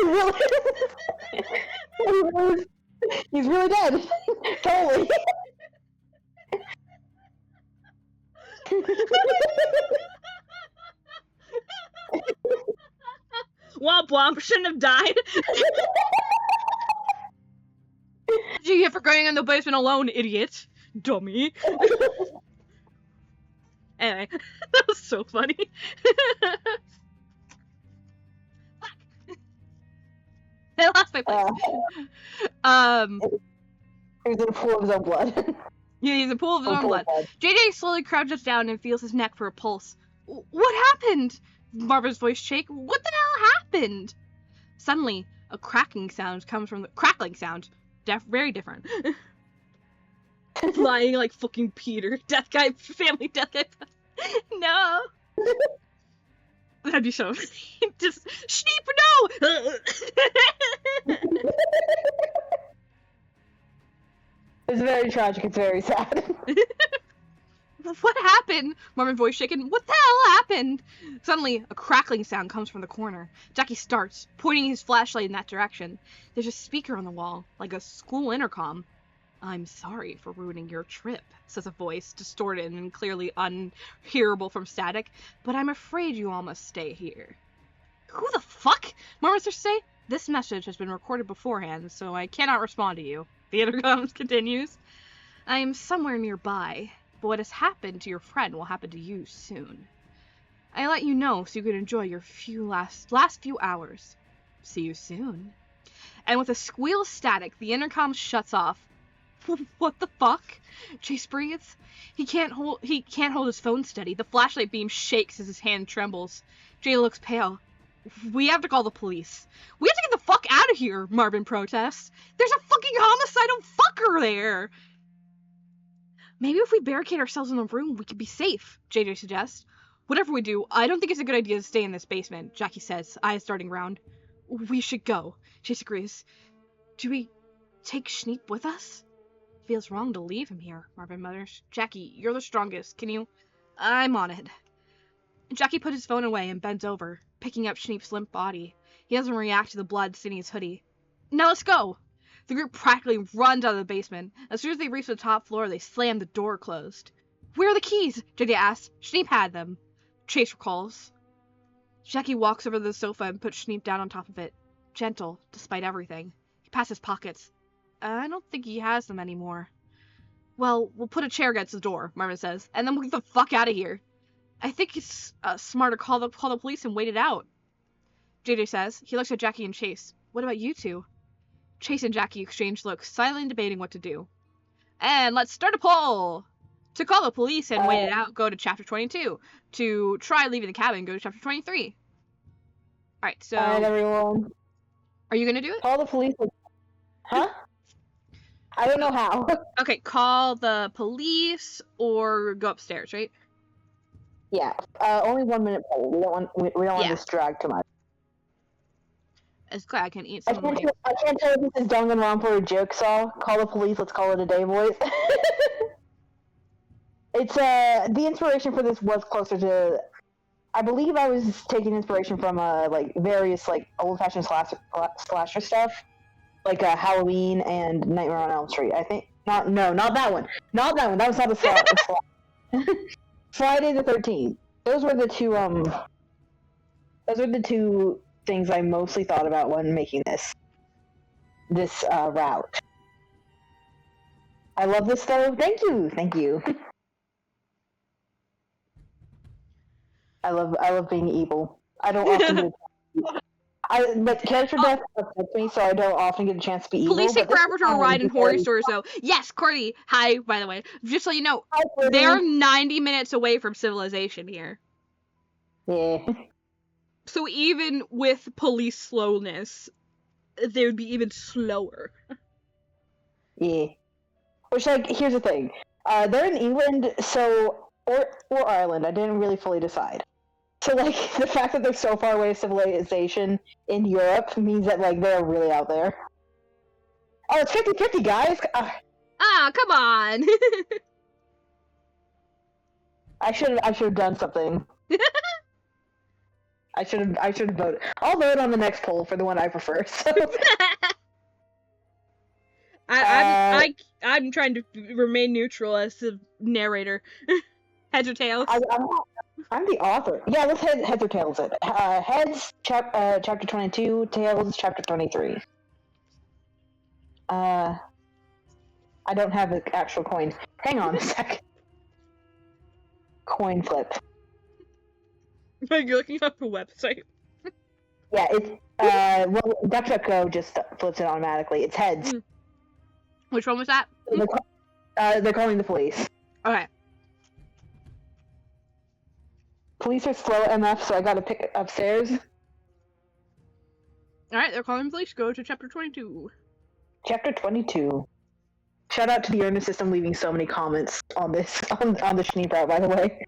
he's really dead. Totally. Womp womp, shouldn't have died. Did you get for going in the basement alone, idiot? Dummy. Anyway, that was so funny. I lost my place. He's in a pool of his own blood. Yeah, he's in a pool of his own blood. JJ slowly crouches down and feels his neck for a pulse. What happened? Marvin's voice shakes. What the hell happened? Suddenly, a cracking sound comes from the crackling sound. Very different. Flying like fucking Peter. Death guy, family death guy. No. That'd be so funny. Just, Schneep, no! It's very tragic, it's very sad. What happened? Marvin's voice shaken. What the hell happened? Suddenly, a crackling sound comes from the corner. Jackie starts, pointing his flashlight in that direction. There's a speaker on the wall, like a school intercom. I'm sorry for ruining your trip, says a voice, distorted and clearly unhearable from static, but I'm afraid you all must stay here. Who the fuck? Marvin starts to say, this message has been recorded beforehand, so I cannot respond to you. The intercom continues. I am somewhere nearby, but what has happened to your friend will happen to you soon. I let you know so you can enjoy your last few hours. See you soon. And with a squeal of static, the intercom shuts off. What the fuck? Chase breathes. He can't hold his phone steady. The flashlight beam shakes as his hand trembles. Jay looks pale. We have to call the police. We have to get the fuck out of here, Marvin protests. There's a fucking homicidal fucker there. Maybe if we barricade ourselves in the room, we could be safe, JJ suggests. Whatever we do, I don't think it's a good idea to stay in this basement, Jackie says, eyes darting round. We should go, Chase agrees. Do we take Schneep with us? Feels wrong to leave him here, Marvin mutters. Jackie, you're the strongest. Can you? I'm on it. Jackie puts his phone away and bends over, picking up Schneep's limp body. He doesn't react to the blood staining his hoodie. Now let's go! The group practically runs out of the basement. As soon as they reach the top floor, they slam the door closed. Where are the keys? JD asks. Schneep had them. Chase recalls. Jackie walks over to the sofa and puts Schneep down on top of it. Gentle, despite everything. He pats his pockets. I don't think he has them anymore. Well, we'll put a chair against the door, Marvin says, and then we'll get the fuck out of here. I think it's smarter to call the police and wait it out. JJ says. He looks at Jackie and Chase. What about you two? Chase and Jackie exchange looks, silently debating what to do. And let's start a poll! To call the police and wait it out, go to chapter 22. To try leaving the cabin, go to chapter 23. Alright, so... Alright, everyone. Are you gonna do it? Call the police. Huh? I don't know how. Okay, call the police or go upstairs, right? Yeah. Only 1 minute poll. We don't want this drag too much. It's glad I can eat I some can't tell if this is Danganronpa or Jigsaw. Call the police, let's call it a day, boys. It's, the inspiration for this was closer to... I believe I was taking inspiration from, like, various, like, old-fashioned slasher stuff. Like, Halloween and Nightmare on Elm Street, I think. Not that one. Not that one. That was not the slash. Friday the 13th. Those were the two things I mostly thought about when making this route. I love this though. Thank you. I love being evil. I don't often get but character death affects me, so I don't often get a chance to be evil. Police take forever to arrive in horror stores, though. Yes, Courtney. Hi, by the way. Just so you know, they're 90 minutes away from civilization here. Yeah. So even with police slowness, they would be even slower. Yeah. Which, like, here's the thing. They're in England, so... Or Ireland. I didn't really fully decide. So, like, the fact that they're so far away from civilization in Europe means that, like, they're really out there. Oh, it's 50-50, guys! Come on! I should have done something. I should have voted. I'll vote on the next poll for the one I prefer, so... I'm trying to remain neutral as the narrator. Heads or tails? I'm the author. Yeah, let's heads or tails it. Heads, chapter 22, tails, chapter 23. I don't have the actual coin. Hang on a sec. Coin flip. You're looking up a website. Yeah, it's, well, DuckDuckGo just flips it automatically. It's heads. Which one was that? They're calling the police. Okay. Police are slow MF, so I gotta pick it upstairs. Alright, they're calling police. Go to chapter 22. Chapter 22. Shout out to the Earnest System leaving so many comments on this, on the Schneep route, by the way.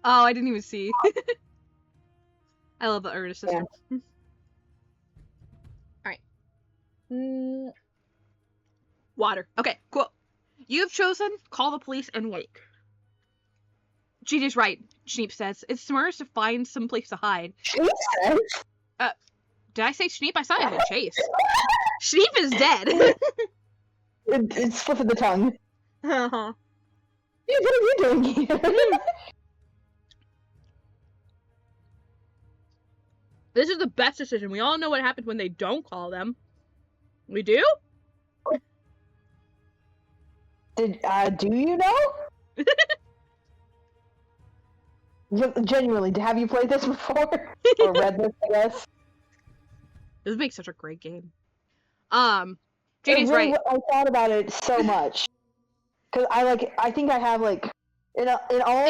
Oh, I didn't even see. I love the Earnest System. Yeah. Alright. Water. Okay, cool. You have chosen call the police and wait. JJ's right, Schneep says. It's smartest to find some place to hide. She says? Did I say Schneep? I thought I said Chase. Schneep is dead. It's slip of the tongue. Uh-huh. Dude, what are you doing here? This is the best decision. We all know what happens when they don't call them. We do? Do you know? Genuinely, have you played this before? Or read this, I guess? This makes such a great game. JD's really, right. I thought about it so much. Cause I think I have in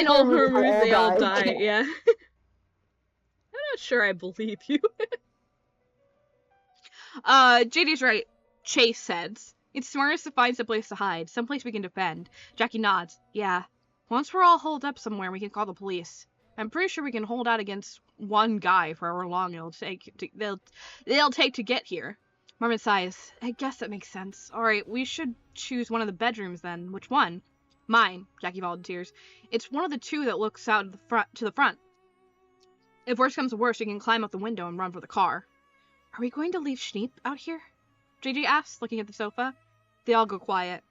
all movies they all die, yeah. I'm not sure I believe you. JD's right. Chase says. It's smartest to find some place to hide, someplace we can defend. Jackie nods. Yeah. Once we're all holed up somewhere, we can call the police. I'm pretty sure we can hold out against one guy for however long they'll take to get here. Marvin sighs. I guess that makes sense. Alright, we should choose one of the bedrooms then. Which one? Mine, Jackie volunteers. It's one of the two that looks out to the front. If worse comes to worse, you can climb out the window and run for the car. Are we going to leave Schneep out here? JJ asks, looking at the sofa. They all go quiet.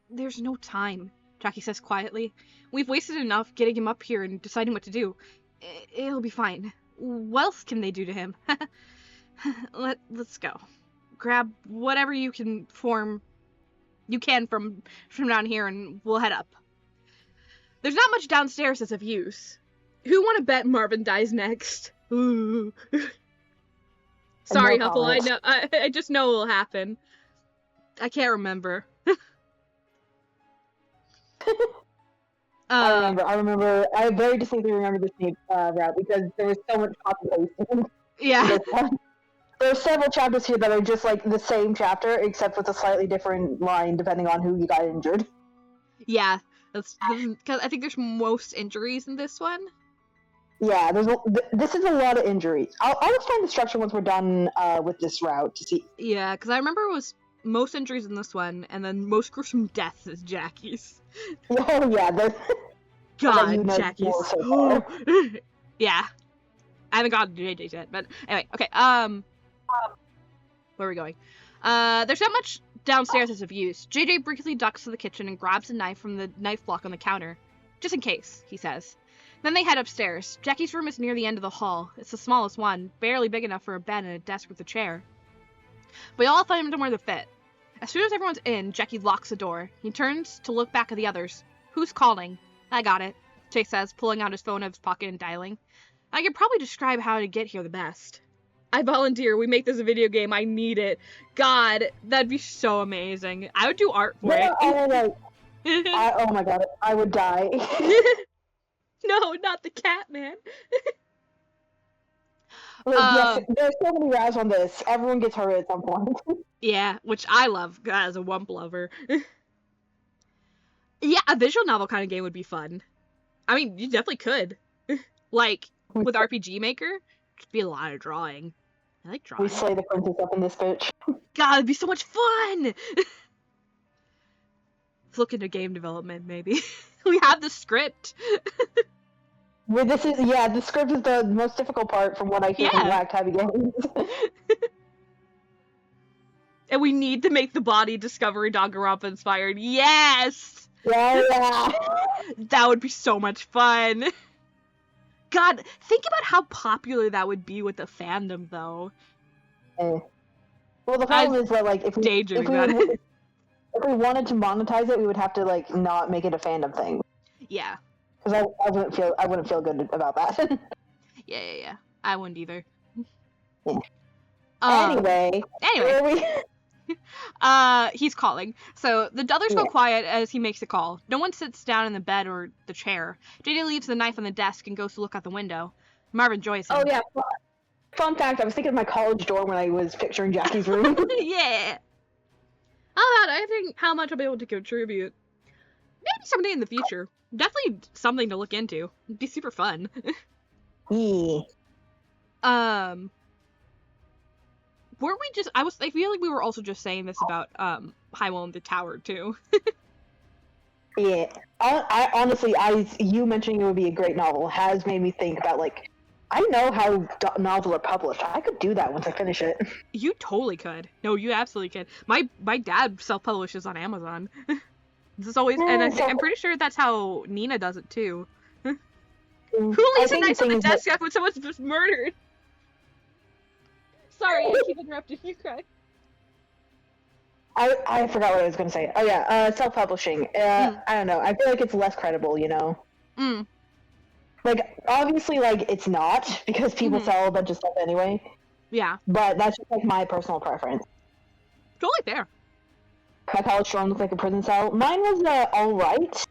There's no time, Jackie says quietly. We've wasted enough getting him up here and deciding what to do. It'll be fine. What else can they do to him? Let's go. Grab whatever you can from down here and we'll head up. There's not much downstairs that's of use. Who want to bet Marvin dies next? Ooh. Sorry, Huffle. I know. I just know it'll happen. I can't remember. I remember. I very distinctly remember the Schneep route because there was so much population. Yeah. There are several chapters here that are just like the same chapter, except with a slightly different line depending on who you got injured. Yeah, because I think there's most injuries in this one. Yeah, this is a lot of injuries. I'll explain the structure once we're done with this route to see. Yeah, because I remember it was most injuries in this one, and then most gruesome deaths is Jackie's. Oh yeah, God, Jackie's. So yeah, I haven't gotten to JJ's yet, but anyway, okay. Where are we going? There's not much downstairs as of use. JJ briefly ducks to the kitchen and grabs a knife from the knife block on the counter, just in case, he says. Then they head upstairs. Jackie's room is near the end of the hall. It's the smallest one, barely big enough for a bed and a desk with a chair. But they all find somewhere to fit. As soon as everyone's in, Jackie locks the door. He turns to look back at the others. Who's calling? I got it, Chase says, pulling out his phone out of his pocket and dialing. I could probably describe how to get here the best. I volunteer. We make this a video game. I need it. God, that'd be so amazing. I would do art for it. Oh my god, I would die. No, not the cat, man. Yes, there's so many routes on this. Everyone gets hurt at some point. Yeah, which I love as a Wump lover. Yeah, a visual novel kind of game would be fun. I mean, you definitely could. Like, with RPG Maker, it'd be a lot of drawing. I like drawing. We slay the princess up in this bitch. God, it'd be so much fun! Let's look into game development, maybe. We have the script. Well, the script is the most difficult part from what I hear from Black Tabby games. And we need to make the body Discovery Danganronpa inspired. Yes! Yeah. That would be so much fun. God, think about how popular that would be with the fandom, though. Well, the problem is that, like, if we wanted to monetize it, we would have to, like, not make it a fandom thing. Yeah. Because I wouldn't feel good about that. Yeah. I wouldn't either. Yeah. Anyway. Where are we? He's calling. So the others go quiet as he makes the call. No one sits down in the bed or the chair. JJ leaves the knife on the desk and goes to look out the window. Marvin joins him. Oh yeah. Fun fact, I was thinking of my college dorm when I was picturing Jackie's room. Yeah. I think how much I'll be able to contribute. Maybe someday in the future. Definitely something to look into. It'd be super fun. Yeah. Weren't we just... I feel like we were also just saying this about, Highwell and the Tower, too. Yeah. Honestly, you mentioning it would be a great novel has made me think about, like, I know how novels are published. I could do that once I finish it. You totally could. No, you absolutely could. My dad self-publishes on Amazon. This is always, and I'm pretty sure that's how Nina does it too. Who leaves a knife on the desk when someone's just murdered? Sorry, I keep interrupting you, Craig. I forgot what I was going to say. Oh yeah, self-publishing. I don't know. I feel like it's less credible, you know? Like, obviously, like, it's not, because people sell a bunch of stuff anyway. Yeah. But that's just, like, my personal preference. Totally fair. My college dorm looked like a prison cell. Mine was, alright.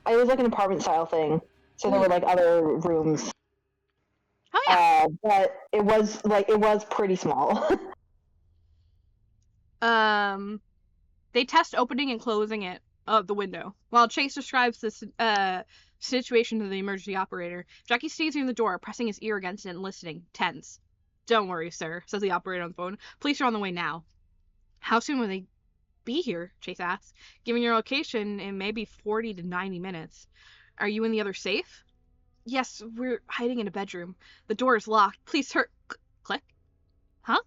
It was, like, an apartment-style thing. So there were, like, other rooms. Oh, yeah. But it was pretty small. They test opening and closing it of the window. While Chase describes this situation to the emergency operator, Jackie stays near the door, pressing his ear against it and listening, tense. Don't worry, sir, says the operator on the phone. Police are on the way now. How soon will they be here? Chase asks. Given your location, in maybe 40 to 90 minutes. Are you in the other safe? Yes, we're hiding in a bedroom. The door is locked. Please hurry. Click. Huh?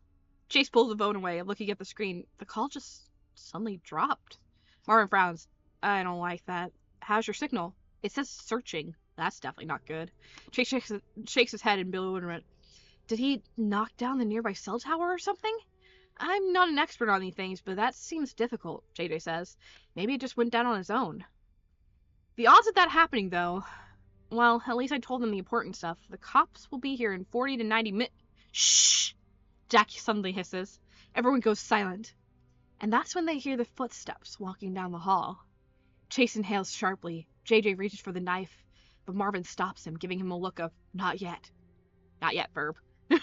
Chase pulls the phone away, looking at the screen. The call just suddenly dropped. Marvin frowns. I don't like that. How's your signal? It says searching. That's definitely not good. Chase shakes his head in bewilderment. Did he knock down the nearby cell tower or something? I'm not an expert on these things, but that seems difficult, JJ says. Maybe it just went down on its own. The odds of that happening, though, well, at least I told them the important stuff. The cops will be here in 40 to 90 minutes. Shh! Jackie suddenly hisses. Everyone goes silent. And that's when they hear the footsteps walking down the hall. Chase inhales sharply. JJ reaches for the knife, but Marvin stops him, giving him a look of, not yet. Not yet, verb. I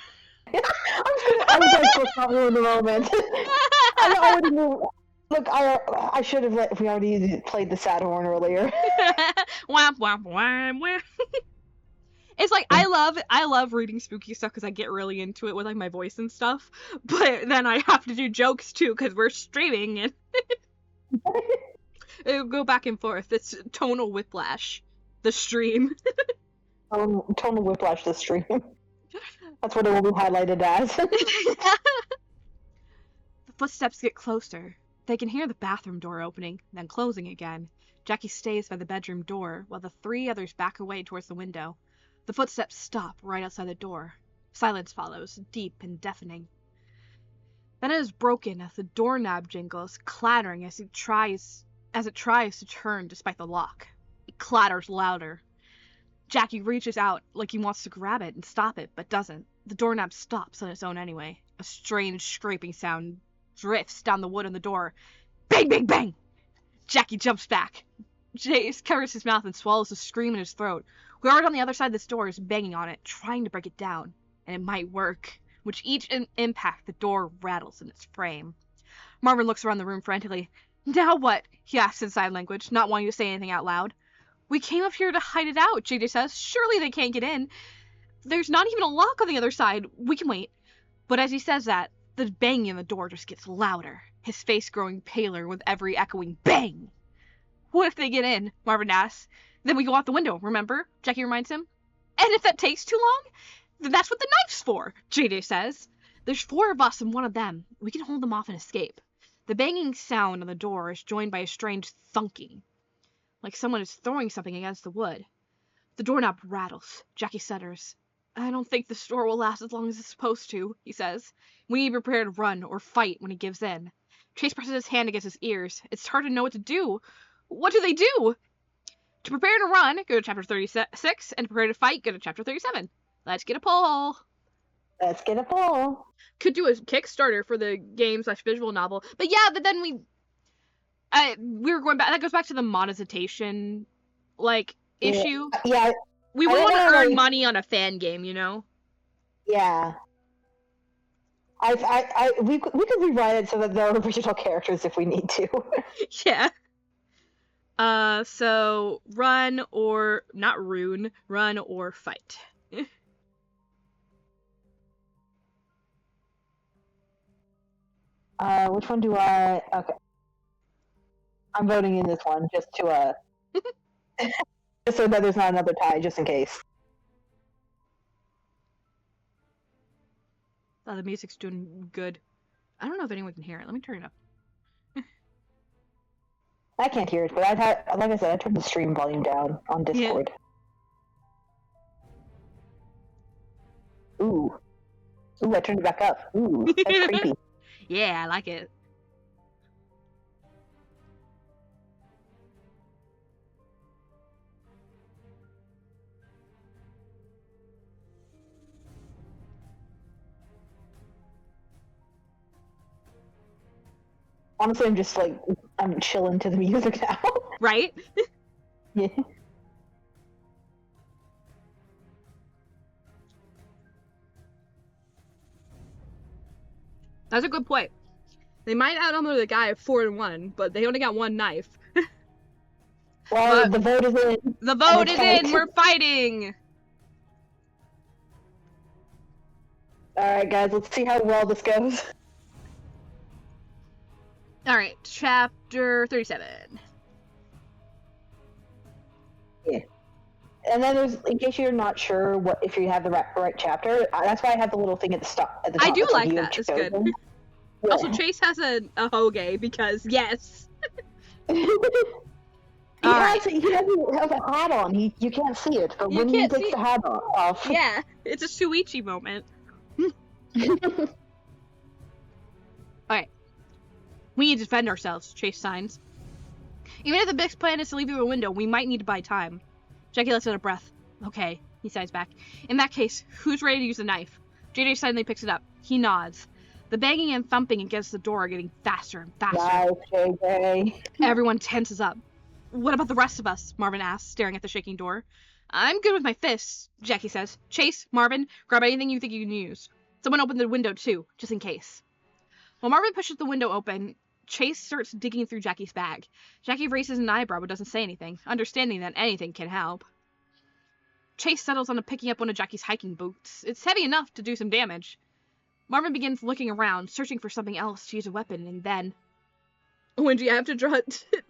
was like, so probably in the moment. I already knew. Look, I should have we already played the sad horn earlier. Wham, wham, wham, wham. It's like, I love reading spooky stuff because I get really into it with, like, my voice and stuff, but then I have to do jokes too because we're streaming and it'll go back and forth. It's tonal whiplash, the stream. Tonal whiplash, the stream. That's what it will be highlighted as. The footsteps get closer. They can hear the bathroom door opening, then closing again. Jackie stays by the bedroom door while the three others back away towards the window. The footsteps stop right outside the door. Silence follows, deep and deafening. Then it is broken as the doorknob jingles, clattering as it tries to turn despite the lock. It clatters louder. Jackie reaches out like he wants to grab it and stop it, but doesn't. The doorknob stops on its own anyway. A strange scraping sound drifts down the wood on the door. Bang, bang, bang! Jackie jumps back. Chase covers his mouth and swallows a scream in his throat. Guard on the other side of this door is banging on it, trying to break it down. And it might work. With each impact, the door rattles in its frame. Marvin looks around the room frantically. Now what? He asks in sign language, not wanting to say anything out loud. We came up here to hide it out, JJ says. Surely they can't get in. There's not even a lock on the other side. We can wait. But as he says that, the banging on the door just gets louder, his face growing paler with every echoing bang. What if they get in? Marvin asks. Then we go out the window, remember? Jackie reminds him. And if that takes too long, then that's what the knife's for, JJ says. There's 4 of us and 1 of them. We can hold them off and escape. The banging sound on the door is joined by a strange thunking, like someone is throwing something against the wood. The doorknob rattles. Jackie stutters. I don't think this door will last as long as it's supposed to, he says. We need to prepare to run or fight when he gives in. Chase presses his hand against his ears. It's hard to know what to do. What do they do? To prepare to run, go to chapter 36, and to prepare to fight, go to chapter 37. Let's get a poll. Let's get a poll. Could do a Kickstarter for the game/visual novel. But yeah, but then we were going back. That goes back to the monetization, like, issue. Yeah. We would want to earn money on a fan game, you know? Yeah. We could rewrite it so that there are original characters if we need to. Yeah. So run or not rune, run or fight. Which one do I? Okay. I'm voting in this one just to just so that there's not another tie, just in case. Oh, the music's doing good. I don't know if anyone can hear it. Let me turn it up. I can't hear it, but like I said, I turned the stream volume down on Discord. Yeah. Ooh, I turned it back up. Ooh, that's creepy. Yeah, I like it. Honestly, I'm just like, I'm chilling to the music now. Right? Yeah. That's a good point. They might outnumber the guy 4-1, but they only got one knife. Well, but the vote is in. The vote is in! We're fighting! Alright, guys, let's see how well this goes. Alright, chapter 37. Yeah. And then there's, in case you're not sure if you have the right chapter, that's why I have the little thing at the top. I do like that. It's good. Yeah. Also, Chase has a hoge because yes. He has a hat on. You can't see it, but when he takes the hat off. Yeah, it's a Shuichi moment. Alright. We need to defend ourselves, Chase signs. Even if the big plan is to leave through the window, we might need to buy time. Jackie lets out a breath. Okay, he sighs back. In that case, who's ready to use the knife? JJ suddenly picks it up. He nods. The banging and thumping against the door are getting faster and faster. Nice, JJ. Everyone tenses up. What about the rest of us? Marvin asks, staring at the shaking door. I'm good with my fists, Jackie says. Chase, Marvin, grab anything you think you can use. Someone open the window too, just in case. While Marvin pushes the window open, Chase starts digging through Jackie's bag. Jackie raises an eyebrow but doesn't say anything, understanding that anything can help. Chase settles on picking up one of Jackie's hiking boots. It's heavy enough to do some damage. Marvin begins looking around, searching for something else to use a weapon, and then... When do you have to draw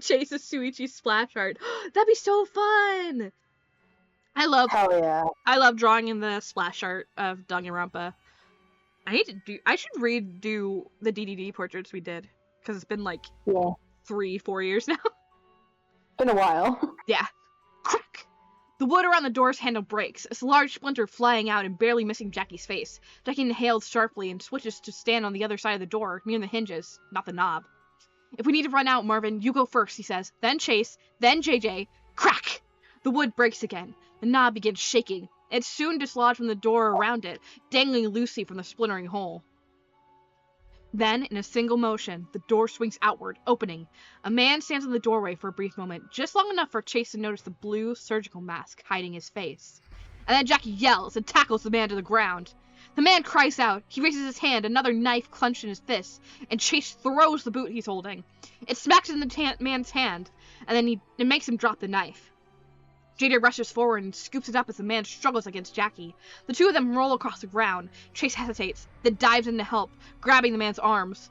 Chase's Shuichi splash art? That'd be so fun! I love drawing in the splash art of Danganronpa. I should redo the DDD portraits we did. Because it's been like 3-4 years now. Been a while. Yeah. Crack! The wood around the door's handle breaks, a large splinter flying out and barely missing Jackie's face. Jackie inhales sharply and switches to stand on the other side of the door, near the hinges, not the knob. If we need to run out, Marvin, you go first, he says. Then Chase, then JJ. Crack! The wood breaks again. The knob begins shaking. It's soon dislodged from the door around it, dangling loosely from the splintering hole. Then, in a single motion, the door swings outward, opening. A man stands in the doorway for a brief moment, just long enough for Chase to notice the blue surgical mask hiding his face. And then Jackie yells and tackles the man to the ground. The man cries out. He raises his hand, another knife clenched in his fist, and Chase throws the boot he's holding. It smacks in the man's hand, and then it makes him drop the knife. JJ rushes forward and scoops it up as the man struggles against Jackie. The two of them roll across the ground. Chase hesitates, then dives in to help, grabbing the man's arms.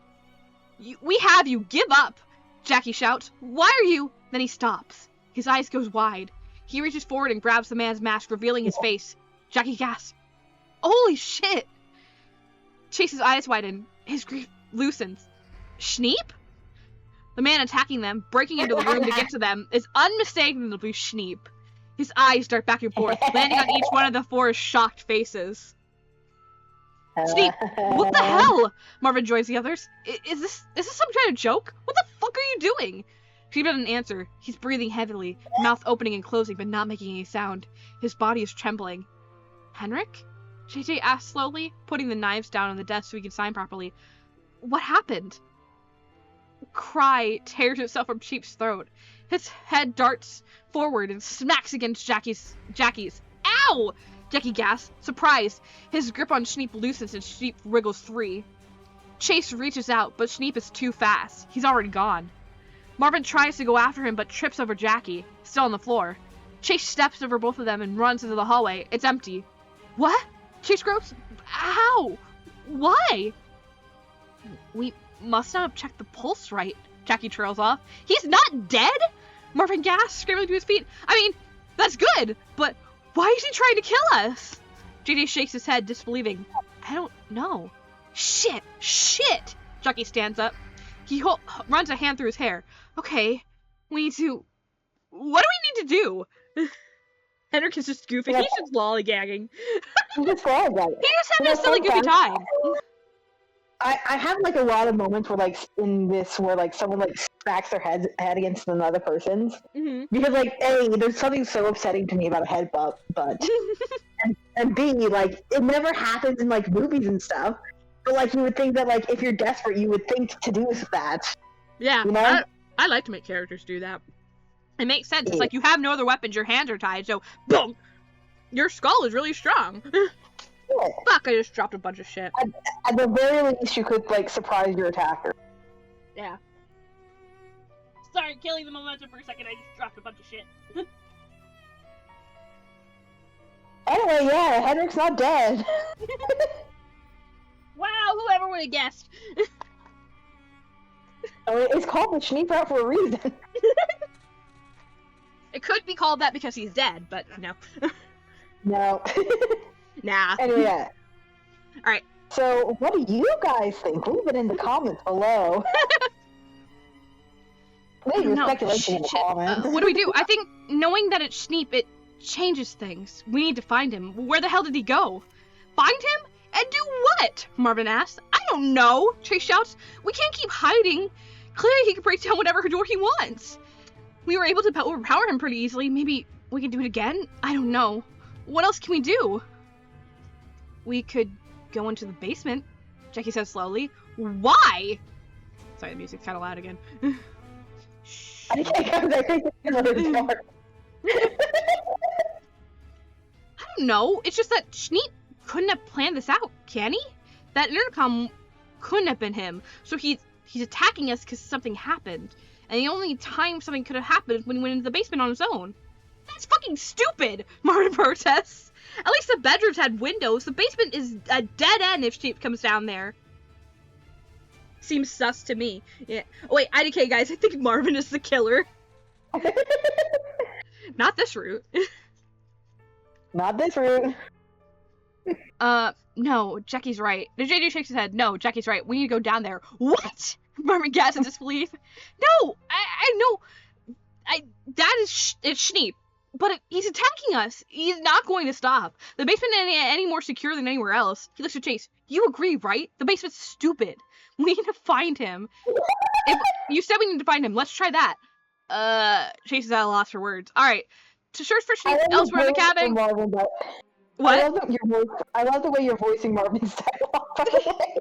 We have you! Give up! Jackie shouts. Why are you? Then he stops. His eyes go wide. He reaches forward and grabs the man's mask, revealing his face. Jackie gasps. Holy shit! Chase's eyes widen. His grief loosens. Schneep? The man attacking them, breaking into the room to get to them, is unmistakably Schneep. His eyes dart back and forth, landing on each one of the four shocked faces. Schneep, what the hell? Marvin joins the others. Is this some kind of joke? What the fuck are you doing? Schneep doesn't answer. He's breathing heavily, mouth opening and closing but not making any sound. His body is trembling. Henrik? JJ asks slowly, putting the knives down on the desk so he can sign properly. What happened? A cry tears itself from Schneep's throat. His head darts forward and smacks against Jackie's. Ow! Jackie gasps, surprised. His grip on Schneep loosens and Schneep wriggles free. Chase reaches out, but Schneep is too fast. He's already gone. Marvin tries to go after him, but trips over Jackie, still on the floor. Chase steps over both of them and runs into the hallway. It's empty. What? Chase gropes? How? Why? We must not have checked the pulse right, Jackie trails off. He's not dead? Marvin gasps, scrambling to his feet. I mean, that's good, but why is he trying to kill us? JD shakes his head, disbelieving. I don't know. Shit! Jackie stands up. He runs a hand through his hair. Okay, we need to... What do we need to do? Henrik is just goofing. He's just lollygagging. He's just lollygagging. He's just having a silly goofy time. I have like a lot of moments where like in this where like someone like smacks their head against another person's because like A, there's something so upsetting to me about a head butt, and B, like it never happens in like movies and stuff, but like you would think that like if you're desperate you would think to do that. Yeah, you know? I like to make characters do that. It makes sense. It's like you have no other weapons, your hands are tied, so boom, your skull is really strong. Yeah. Fuck, I just dropped a bunch of shit. At the very least, you could, like, surprise your attacker. Yeah. Sorry, killing the momentum for a second, I just dropped a bunch of shit. Anyway, yeah, Henrik's not dead. Wow, whoever would have guessed. It's called the Schneep route for a reason. It could be called that because he's dead, but no. No. Nah. Anyway, yeah. Alright. So, what do you guys think? Leave it in the comments below. Leave your speculation in the comments. What do we do? I think knowing that it's Schneep, it changes things. We need to find him. Where the hell did he go? Find him? And do what? Marvin asks. I don't know, Chase shouts. We can't keep hiding. Clearly he can break down whatever door he wants. We were able to overpower him pretty easily. Maybe we can do it again? I don't know. What else can we do? We could go into the basement, Jackie says slowly. Why? Sorry, the music's kind of loud again. I don't know. It's just that Schneep couldn't have planned this out, can he? That intercom couldn't have been him. So he's attacking us because something happened. And the only time something could have happened is when he went into the basement on his own. That's fucking stupid, Martin protests. At least the bedrooms had windows. The basement is a dead end if Schneep comes down there. Seems sus to me. Yeah. Oh, wait, IDK guys, I think Marvin is the killer. Not this route. Not this route. No, Jackie's right. The JD shakes his head. No, Jackie's right. We need to go down there. What? Marvin gasps in disbelief. No, I know. That is it's Schneep. But he's attacking us. He's not going to stop. The basement isn't any more secure than anywhere else. He looks at Chase. You agree, right? The basement's stupid. We need to find him. You said we need to find him. Let's try that. Chase is at a loss for words. Alright. To search for Schneep elsewhere in the cabin. Marvin, what? I love the way you're voicing Marvin's dialogue, by the way.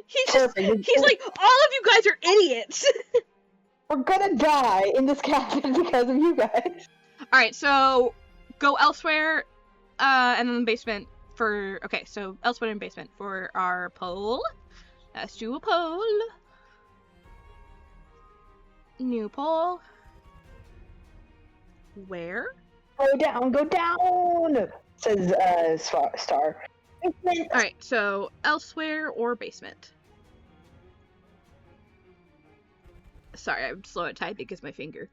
He's like, all of you guys are idiots. We're gonna die in this cabin because of you guys. Alright, so go elsewhere, and then the basement for... Okay, so elsewhere in basement for our poll. Let's do a poll. New poll. Where? Go down, says Star. Alright, so elsewhere or basement. Sorry, I'm slow at typing because my finger.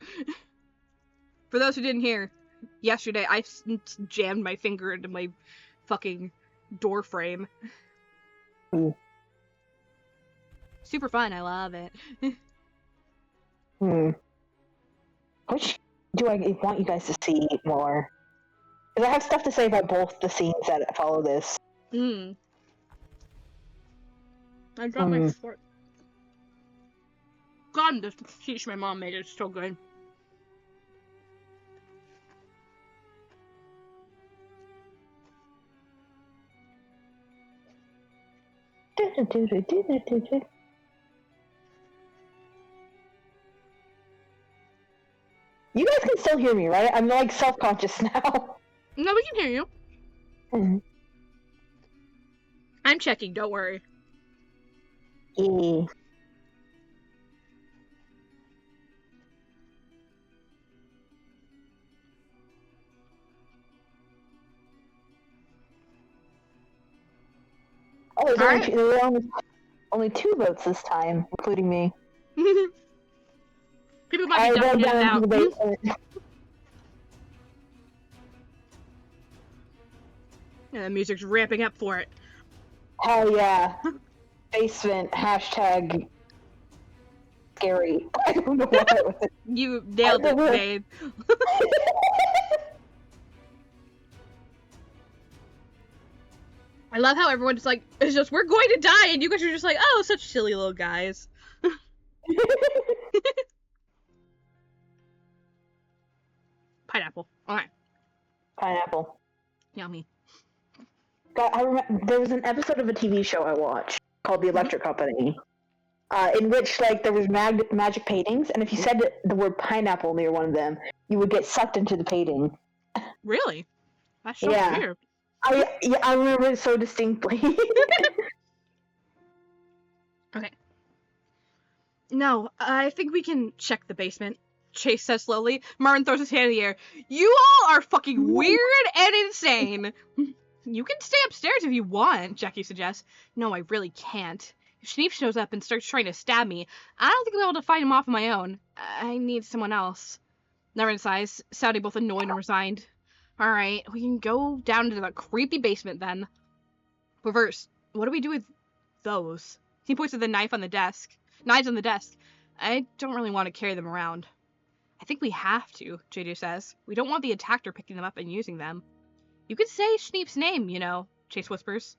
For those who didn't hear, yesterday I jammed my finger into my fucking door frame. Ooh. Super fun, I love it. Which do I want you guys to see more? Because I have stuff to say about both the scenes that follow this. I dropped my fork. God, this quiche my mom made is so good. You guys can still hear me, right? I'm like self-conscious now. No, we can hear you. I'm checking, don't worry. Yeah. Oh, there's only 2 votes this time, including me. People might be dumping it out. And the music's ramping up for it. Hell yeah. Basement, hashtag scary. I don't know what that was. You nailed it, babe. I love how everyone's like, it's just, we're going to die, and you guys are just like, oh, such silly little guys. Pineapple. Alright. Pineapple. Yummy. God, I remember there was an episode of a TV show I watched called The Electric Company, in which like there was magic paintings, and if you said the word pineapple near one of them, you would get sucked into the painting. Really? That's so weird. I remember it so distinctly. Okay. No, I think we can check the basement, Chase says slowly. Marvin throws his hand in the air. You all are fucking weird and insane. You can stay upstairs if you want, Jackie suggests. No, I really can't. If Schneep shows up and starts trying to stab me, I don't think I'll be able to fight him off on my own. I need someone else. Marvin sighs, sounding both annoyed and resigned. Alright, we can go down into the creepy basement then. But first, what do we do with those? He points at the knives on the desk. I don't really want to carry them around. I think we have to, JJ says. We don't want the attacker picking them up and using them. You could say Schneep's name, you know, Chase whispers.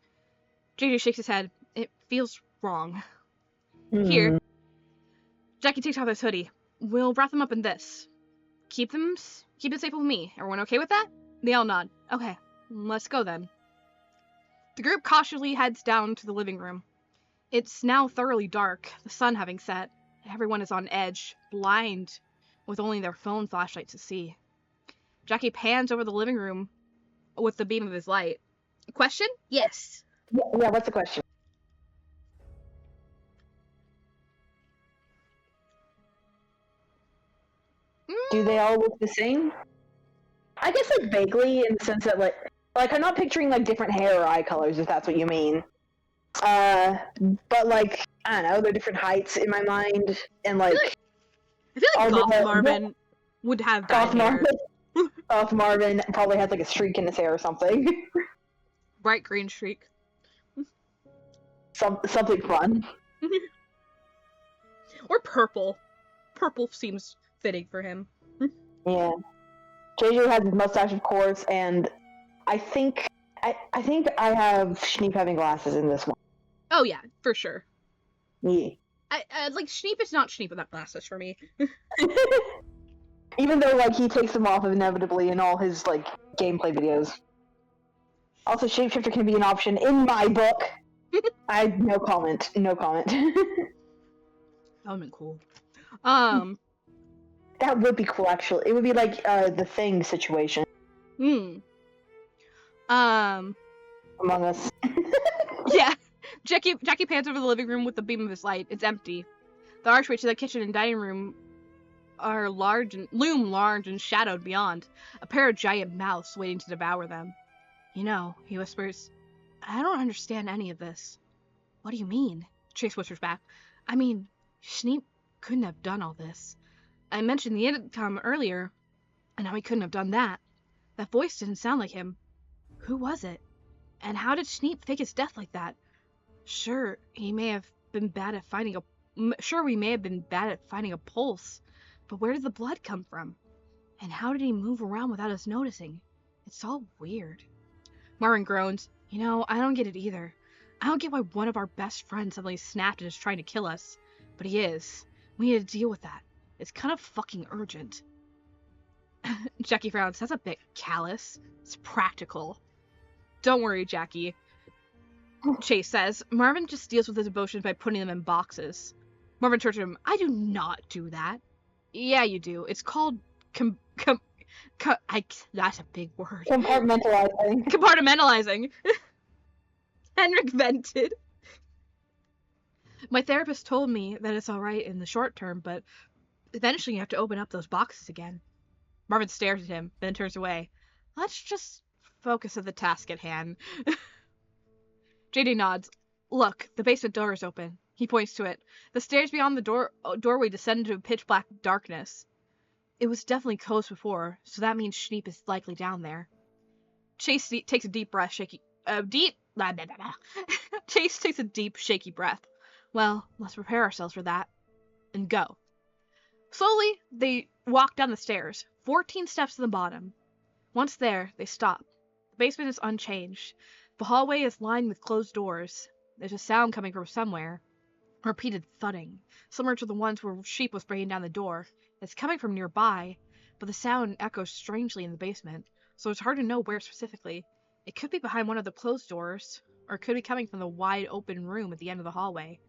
JJ shakes his head. It feels wrong. Here. Jackie takes off his hoodie. We'll wrap them up in this. Keep it safe with me. Everyone okay with that? They all nod. Okay, let's go then. The group cautiously heads down to the living room. It's now thoroughly dark, the sun having set. Everyone is on edge, blind, with only their phone flashlights to see. Jackie pans over the living room with the beam of his light. Question? Yes. Yeah, what's the question? Do they all look the same? I guess like vaguely in the sense that like I'm not picturing like different hair or eye colors if that's what you mean. But like I don't know, they're different heights in my mind, and like I feel like Goth Marvin would have that hair. Goth Marvin probably has like a streak in his hair or something. Bright green streak. Something fun. Or purple. Purple seems fitting for him. Yeah. JJ has his mustache, of course, and I think I have Schneep having glasses in this one. Oh yeah, for sure. Yeah. I like Schneep is not Schneep without glasses for me. Even though like he takes them off inevitably in all his like gameplay videos. Also, shapeshifter can be an option in my book. No comment. That would've been cool. That would be cool, actually. It would be like the Thing situation. Among Us. Yeah. Jackie pans over the living room with the beam of his light. It's empty. The archway to the kitchen and dining room loom large and shadowed beyond. A pair of giant mouths waiting to devour them. You know, he whispers, I don't understand any of this. What do you mean? Chase whispers back. I mean, Schneep couldn't have done all this. I mentioned the intercom earlier, and how he couldn't have done that. That voice didn't sound like him. Who was it? And how did Schneep fake his death like that? Sure, we may have been bad at finding a pulse, but where did the blood come from? And how did he move around without us noticing? It's all weird. Marvin groans. You know, I don't get it either. I don't get why one of our best friends suddenly snapped and is trying to kill us. But he is. We need to deal with that. It's kind of fucking urgent. Jackie frowns. That's a bit callous. It's practical. Don't worry, Jackie. Chase says. Marvin just deals with his emotions by putting them in boxes. Marvin turns to him. I do not do that. Yeah, you do. It's called that's a big word. Compartmentalizing. Henrik vented. My therapist told me that it's alright in the short term, but eventually you have to open up those boxes again. Marvin stares at him, then turns away. Let's just focus on the task at hand. JD nods. Look, the basement door is open. He points to it. The stairs beyond the doorway descend into pitch black darkness. It was definitely closed before, so that means Schneep is likely down there. Chase takes a deep breath, Chase takes a deep, shaky breath. Well, let's prepare ourselves for that. And go. Slowly, they walk down the stairs, 14 steps to the bottom. Once there, they stop. The basement is unchanged. The hallway is lined with closed doors. There's a sound coming from somewhere. Repeated thudding, similar to the ones where Schneep was breaking down the door. It's coming from nearby, but the sound echoes strangely in the basement, so it's hard to know where specifically. It could be behind one of the closed doors, or it could be coming from the wide open room at the end of the hallway.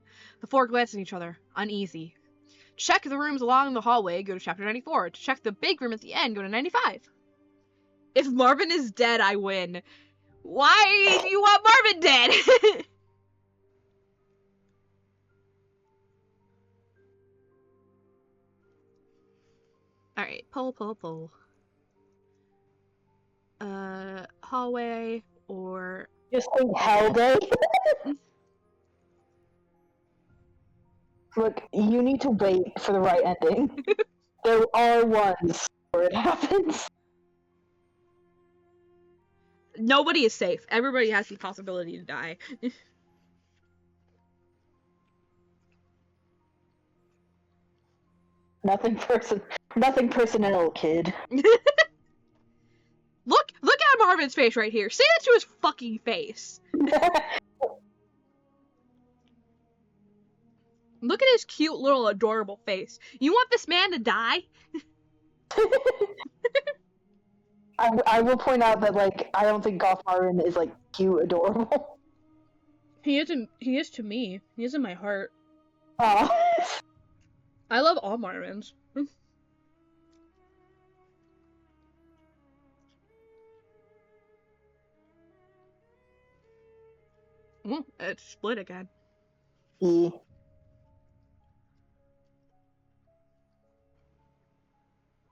The four glance at each other, uneasy. Check the rooms along the hallway, go to chapter 94. To check the big room at the end, go to 95. If Marvin is dead, I win. Why do you want Marvin dead? Alright, pull. Hallway, or... Just think Hell Day. Look, you need to wait for the right ending. There are ones where it happens. Nobody is safe. Everybody has the possibility to die. Nothing personnel, kid. Look at Marvin's face right here. Say that to his fucking face. Look at his cute little adorable face. You want this man to die? I will point out that, like, I don't think Goth Marvin is, like, cute adorable. He is to me. He is in my heart. Aw. I love all Marvins. It's split again. Yeah.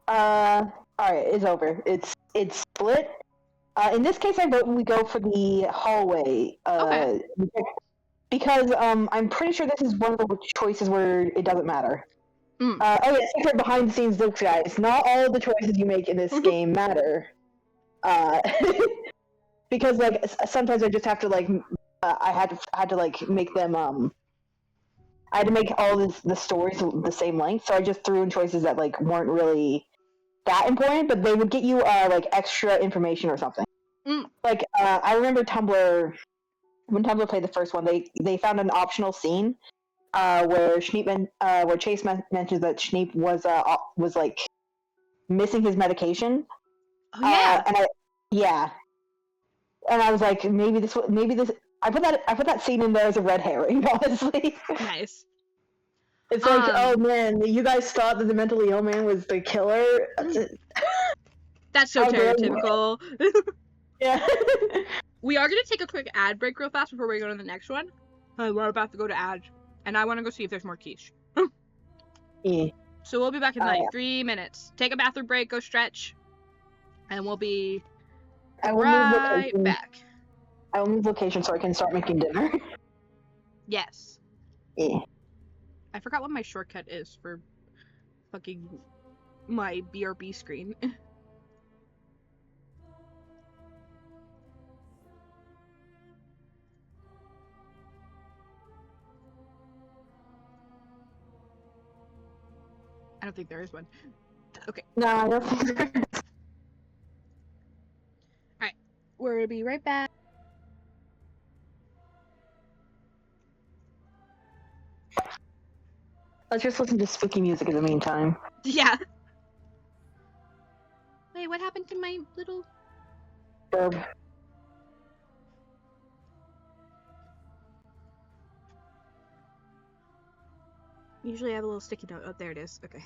Alright, it's over. It's split. In this case, I vote we go for the hallway. Okay. Because, I'm pretty sure this is one of the choices where it doesn't matter. Mm. Oh yeah, secret behind the scenes looks, guys. Not all of the choices you make in this game matter. Because, like, sometimes I just have to, like, I had to like make them, I had to make all the stories the same length, so I just threw in choices that, like, weren't really that important, but they would get you, like, extra information or something. Mm. Like, I remember Tumblr, when Tumblr played the first one, they found an optional scene, where where Chase mentions that Schneep was, like, missing his medication. Oh yeah. And I was like, maybe this. I put that scene in there as a red herring, honestly. Nice. It's like, oh man, you guys thought that the mentally ill man was the killer? That's so stereotypical. Yeah. We are going to take a quick ad break real fast before we go to the next one. We're about to go to ad, and I want to go see if there's more quiche. Yeah. So we'll be back in 3 minutes. Take a bathroom break, go stretch, and we'll be right back. I will move location so I can start making dinner. Yes. Yeah. I forgot what my shortcut is for fucking my BRB screen. I don't think there is one. Okay. No, I don't think there is. Alright. We're gonna be right back. Let's just listen to spooky music in the meantime. Yeah. Wait, what happened to my little... Herb. Usually I have a little sticky note. Oh, there it is. Okay.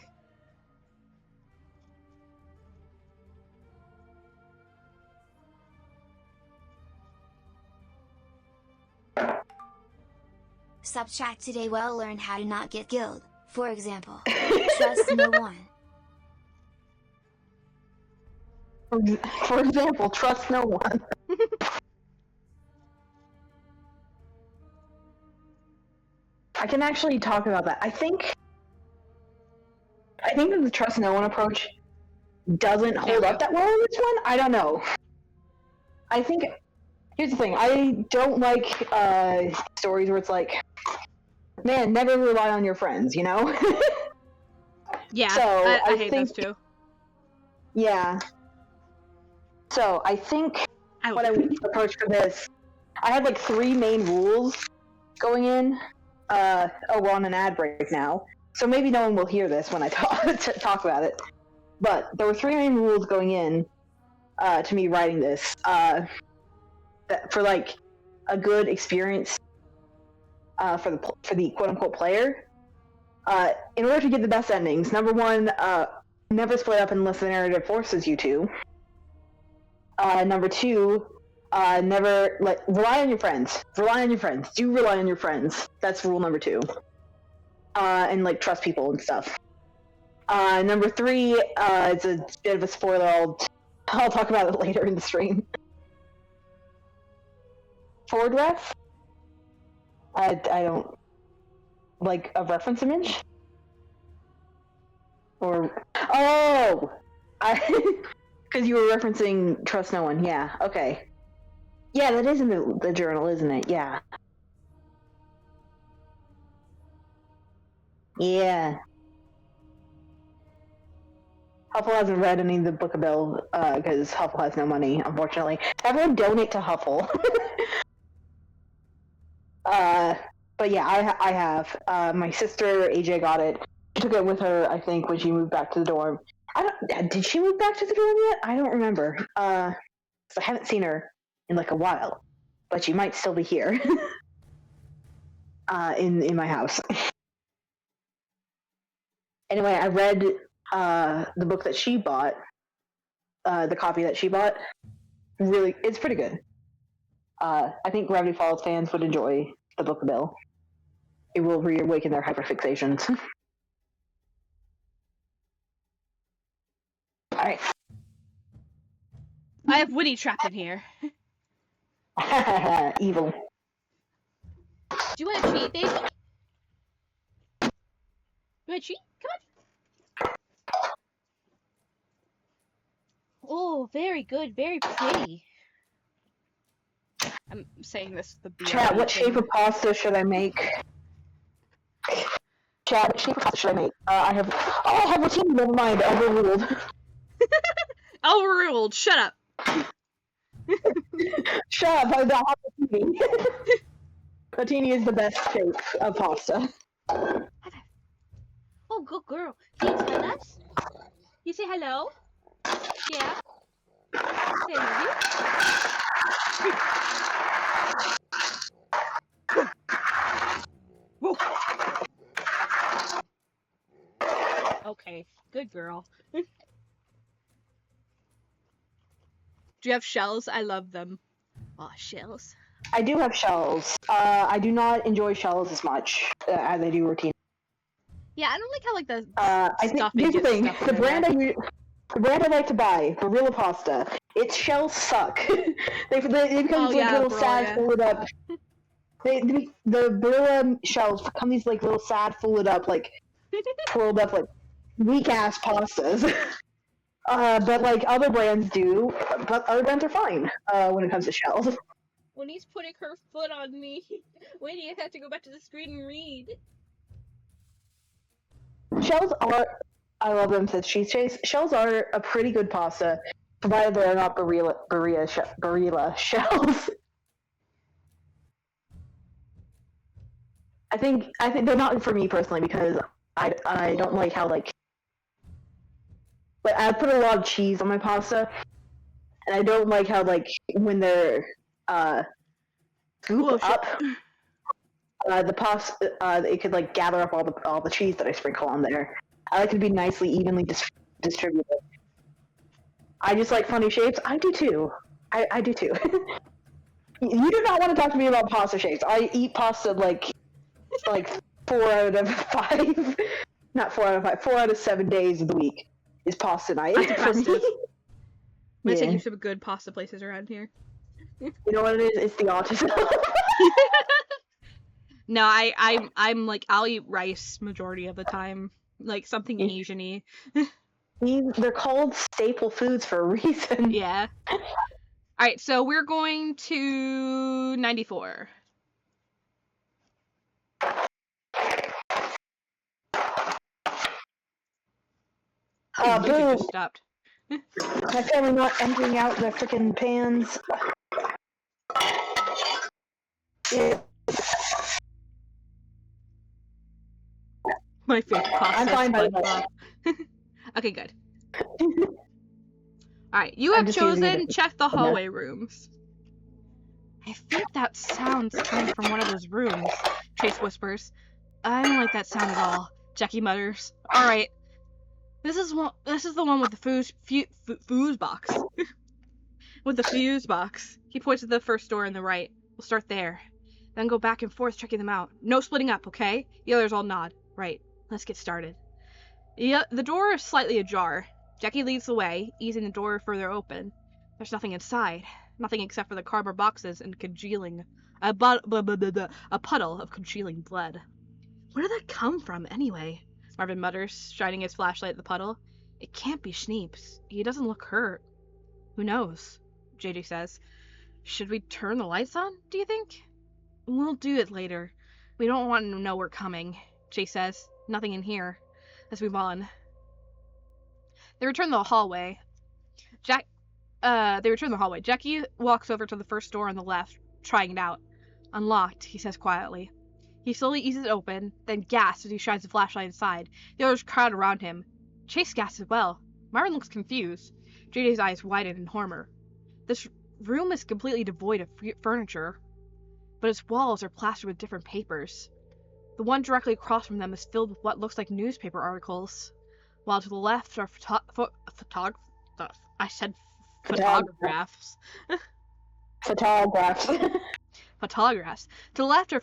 Subtract today will learn how to not get killed. For example, trust no one. For example, trust no one. I can actually talk about that. I think that the trust no one approach doesn't hold up that well in this one. I don't know. I think here's the thing. I don't like stories where it's like, man, never rely on your friends, you know? Yeah, so I hate those too. Yeah. So I think what I would approach for this, I had like 3 main rules going in. Oh, we're on an ad break now, so maybe no one will hear this when I talk about it. But there were 3 main rules going in to me writing this. That for like a good experience for the quote unquote player. In order to get the best endings, number 1, never split up unless the narrative forces you to. Number 2, never rely on your friends. Rely on your friends. Do rely on your friends. That's rule number 2. And like trust people and stuff. Number 3, it's a bit of a spoiler. I'll talk about it later in the stream. Forward ref. I don't like a reference image. Or because you were referencing trust no one. Yeah. Okay. Yeah, that is in the journal, isn't it? Yeah. Yeah. Huffle hasn't read any of the Book of Bill because Huffle has no money, unfortunately. Everyone donate to Huffle. But yeah, I have. My sister AJ got it. She took it with her, I think, when she moved back to the dorm. Did she move back to the dorm yet? I don't remember. I haven't seen her in like a while, but she might still be here. in my house. Anyway, I read the book that she bought, the copy that she bought. Really, it's pretty good. I think Gravity Falls fans would enjoy the Book of Bill. It will reawaken their hyperfixations. Alright. I have Winnie trapped in here. Evil. Do you want to cheat, baby? You want to cheat? Come on. Oh, very good. Very pretty. I'm saying this the BRB Chat, what shape of pasta should I make? Chat, what shape of pasta should I make? I have rotini, never mind, overruled. Overruled, shut up. Shut up, I don't have rotini. Rotini is the best shape of pasta. Oh, good girl. Can you tell us? You say hello? Yeah. Say I love you. Whoa. Okay, good girl. Do you have shells? I love them. Aw, shells. I do have shells. I do not enjoy shells as much as I do rotini. Yeah, I don't like how like the I think here's the thing. The brand I like to buy, Barilla pasta, its shells suck. they become these little sad folded up. The Barilla shells become these like little sad folded up, like twirled up like weak ass pastas. But like other brands do, but other brands are fine when it comes to shells. Winnie's putting her foot on me. Winnie, I have to go back to the screen and read. Shells are, I love them, says Cheese Chase. Shells are a pretty good pasta, provided they're not Barilla shells. I think they're not for me personally because I don't like how like I put a lot of cheese on my pasta, and I don't like how like when they're scoop up the pasta, it could like gather up all the cheese that I sprinkle on there. I like it to be nicely evenly distributed. I just like funny shapes. I do too. I do too. You do not want to talk to me about pasta shapes. I eat pasta like 4 out of 5. Not 4 out of 5. 4 out of 7 days of the week is pasta night for me. I'm gonna take you to some good pasta places around here. You know what it is? It's the autism. No, I'm like, I'll eat rice majority of the time. Like, something Asian-y. They're called staple foods for a reason. Yeah. Alright, so we're going to 94. The music just stopped. My family not emptying out their freaking pans. Yeah. My favorite pasta. I'm fine by the way. Okay, good. Alright, you have chosen check the hallway rooms. I think that sound's coming from one of those rooms, Chase whispers. I don't like that sound at all, Jackie mutters. Alright. This is the one with the fuse box. With the fuse box. He points to the first door on the right. We'll start there. Then go back and forth checking them out. No splitting up, okay? The others all nod. Right. Let's get started. Yeah, the door is slightly ajar. Jackie leads the way, easing the door further open. There's nothing inside. Nothing except for the cardboard boxes and a puddle of congealing blood. Where did that come from, anyway? Marvin mutters, shining his flashlight at the puddle. It can't be Schneep's. He doesn't look hurt. Who knows? JJ says. Should we turn the lights on, do you think? We'll do it later. We don't want him to know we're coming, Jay says. Nothing in here. Let's move on. They return to the hallway. Jackie walks over to the first door on the left, trying it out. Unlocked, he says quietly. He slowly eases it open, then gasps as he shines the flashlight inside. The others crowd around him. Chase gasps as well. Marvin looks confused. JJ's eyes widen in horror. This room is completely devoid of furniture, but its walls are plastered with different papers. The one directly across from them is filled with what looks like newspaper articles, while to the left are photographs. Photographs. To the left are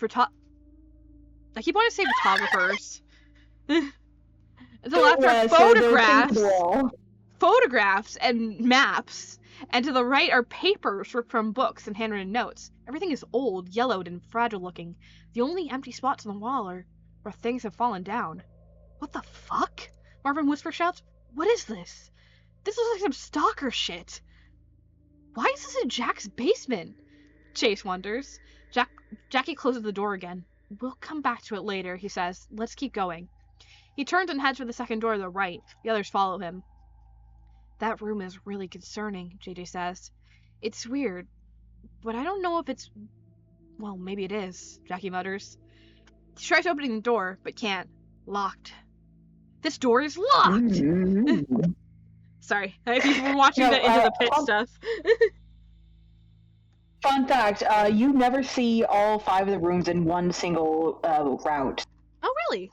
I keep wanting to say photographers. To the left are photographs and maps, and to the right are papers ripped from books and handwritten notes. Everything is old, yellowed, and fragile looking. The only empty spots on the wall are where things have fallen down. What the fuck? Marvin Whisper shouts. What is this? This looks like some stalker shit. Why is this in Jack's basement? Chase wonders. Jackie closes the door again. We'll come back to it later, he says. Let's keep going. He turns and heads for the second door to the right. The others follow him. That room is really concerning, JJ says. It's weird, but I don't know if it's... Well, maybe it is, Jackie mutters. She tries opening the door, but can't. Locked. This door is locked! Sorry, if you've been watching the Into the Pit stuff. Fun fact, you never see all 5 of the rooms in one single route. Oh, really?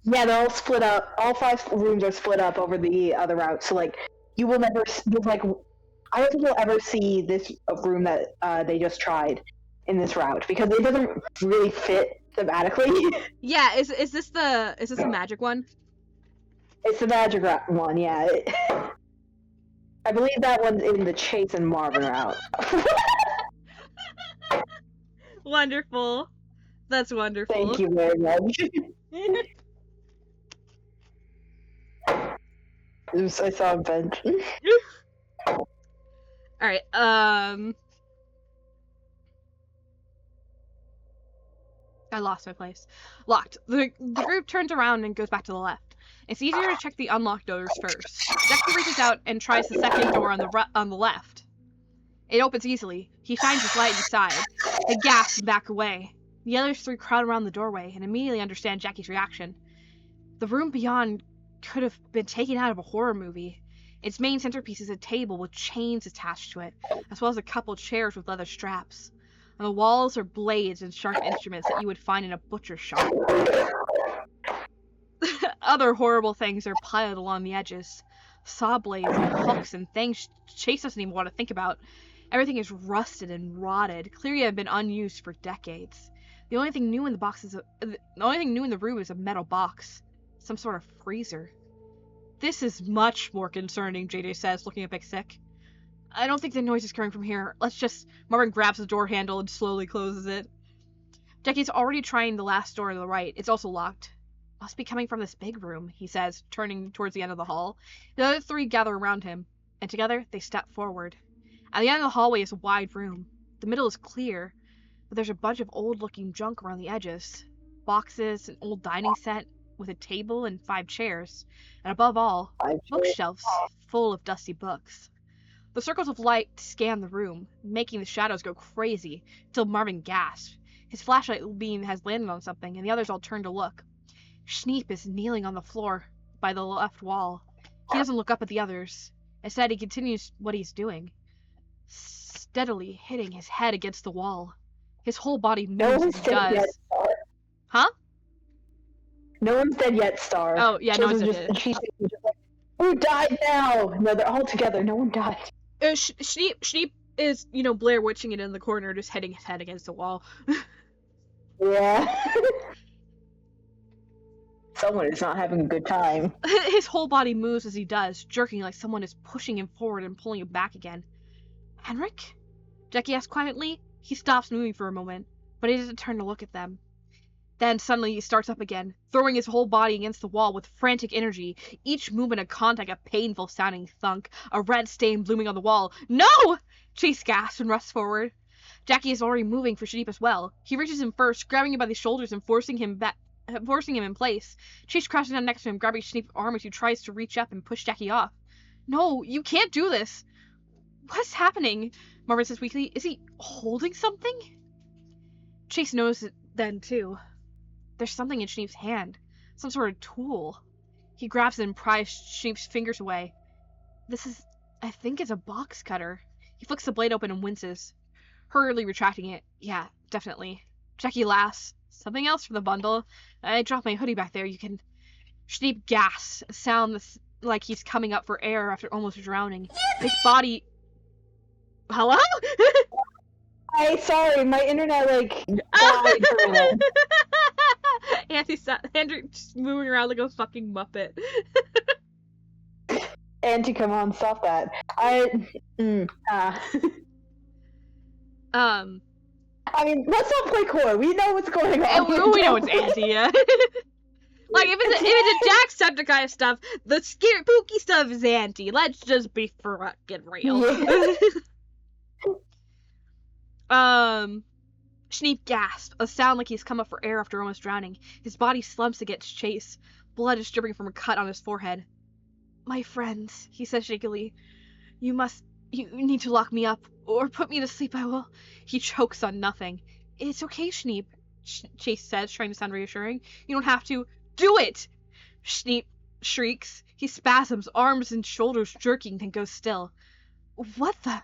Yeah, they're all split up. All 5 rooms are split up over the other route. So, like, you will never, I don't think you'll ever see this room that they just tried in this route because it doesn't really fit thematically. Yeah, is this the magic one? It's the magic one, yeah. I believe that one's in the Chase and Marvin route. Wonderful. That's wonderful. Thank you very much. I saw a bench. Alright, I lost my place. Locked. The group turns around and goes back to the left. It's easier to check the unlocked doors first. Jackie reaches out and tries the second door on the left. It opens easily. He shines his light inside. They gasp and back away. The other 3 crowd around the doorway and immediately understand Jackie's reaction. The room beyond could have been taken out of a horror movie. Its main centerpiece is a table with chains attached to it, as well as a couple chairs with leather straps. On the walls are blades and sharp instruments that you would find in a butcher's shop. Other horrible things are piled along the edges. Saw blades and hooks and things Chase doesn't even want to think about. Everything is rusted and rotted, clearly have been unused for decades. The only thing new in the room is a metal box. Some sort of freezer. This is much more concerning, JJ says, looking a bit sick. I don't think the noise is coming from here. Let's just... Marvin grabs the door handle and slowly closes it. Jackie's already trying the last door to the right. It's also locked. Must be coming from this big room, he says, turning towards the end of the hall. The other three gather around him, and together they step forward. At the end of the hallway is a wide room. The middle is clear, but there's a bunch of old-looking junk around the edges. Boxes, an old dining set with a table and 5 chairs, and above all, bookshelves full of dusty books. The circles of light scan the room, making the shadows go crazy, until Marvin gasps. His flashlight beam has landed on something, and the others all turn to look. Schneep is kneeling on the floor by the left wall. He doesn't look up at the others. Instead, he continues what he's doing, steadily hitting his head against the wall. His whole body moves as he does. Huh? No one's dead yet, Star. Oh, yeah, no one's dead yet. She's just like, who died now? No, they're all together. No one died. Schneep is, Blair Witching it in the corner, just hitting his head against the wall. Yeah. Someone is not having a good time. His whole body moves as he does, jerking like someone is pushing him forward and pulling him back again. Henrik? Jackie asks quietly. He stops moving for a moment, but he doesn't turn to look at them. Then suddenly he starts up again, throwing his whole body against the wall with frantic energy, each movement of contact a painful sounding thunk, a red stain blooming on the wall. No! Chase gasps and rushes forward. Jackie is already moving for Schneep as well. He reaches him first, grabbing him by the shoulders and forcing him in place. Chase crashes down next to him, grabbing Schneep's arm as he tries to reach up and push Jackie off. No, you can't do this. What's happening? Marvin says weakly. Is he holding something? Chase knows it then too. There's something in Schneep's hand. Some sort of tool. He grabs it and pries Schneep's fingers away. I think it's a box cutter. He flicks the blade open and winces, hurriedly retracting it. Yeah, definitely. Jackie laughs. Something else for the bundle. I dropped my hoodie back there. You can... Schneep gasps, a sound like he's coming up for air after almost drowning. His body... Hello? Sorry, my internet, died for a minute. Andrew's moving around like a fucking Muppet. Auntie, come on, stop that. I mean, let's not play core. We know what's going on. We know it's Auntie, yeah. Like, if it's Jacksepticeye stuff, the spooky stuff is Auntie. Let's just be fucking real. Yeah. Schneep gasped, a sound like he's come up for air after almost drowning. His body slumps against Chase. Blood is dripping from a cut on his forehead. My friends, he says shakily. You need to lock me up, or put me to sleep, I will. He chokes on nothing. It's okay, Schneep, Chase says, trying to sound reassuring. You don't have to. Do it! Schneep shrieks. He spasms, arms and shoulders jerking, then goes still. What the...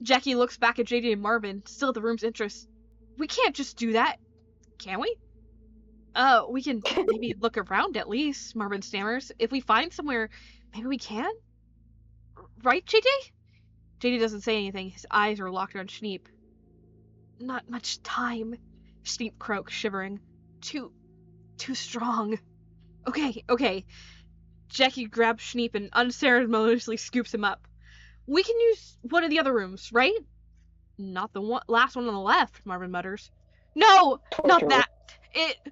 Jackie looks back at JJ and Marvin, still at the room's interest. We can't just do that, can we? We can maybe look around at least, Marvin stammers. If we find somewhere, maybe we can? Right, JJ? JJ doesn't say anything. His eyes are locked on Schneep. Not much time, Schneep croaks, shivering. Too strong. Okay. Jackie grabs Schneep and unceremoniously scoops him up. We can use one of the other rooms, right? Not the last one on the left, Marvin mutters. No, not that.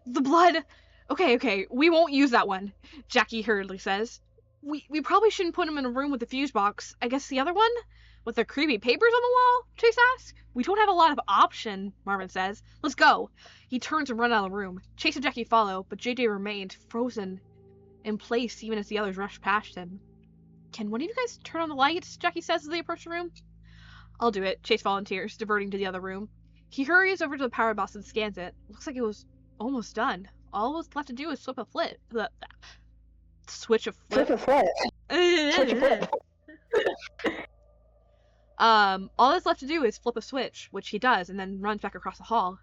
The blood. Okay, we won't use that one, Jackie hurriedly says. We probably shouldn't put him in a room with the fuse box. I guess the other one? With the creepy papers on the wall? Chase asks. We don't have a lot of option, Marvin says. Let's go. He turns and runs out of the room. Chase and Jackie follow, but JJ remained frozen in place even as the others rushed past him. Can one of you guys turn on the lights? Jackie says as they approach the room. I'll do it, Chase volunteers, diverting to the other room. He hurries over to the power box and scans it. Looks like it was almost done. All was left to do is switch a flip. Switch a flip. All that's left to do is flip a switch, which he does, and then runs back across the hall.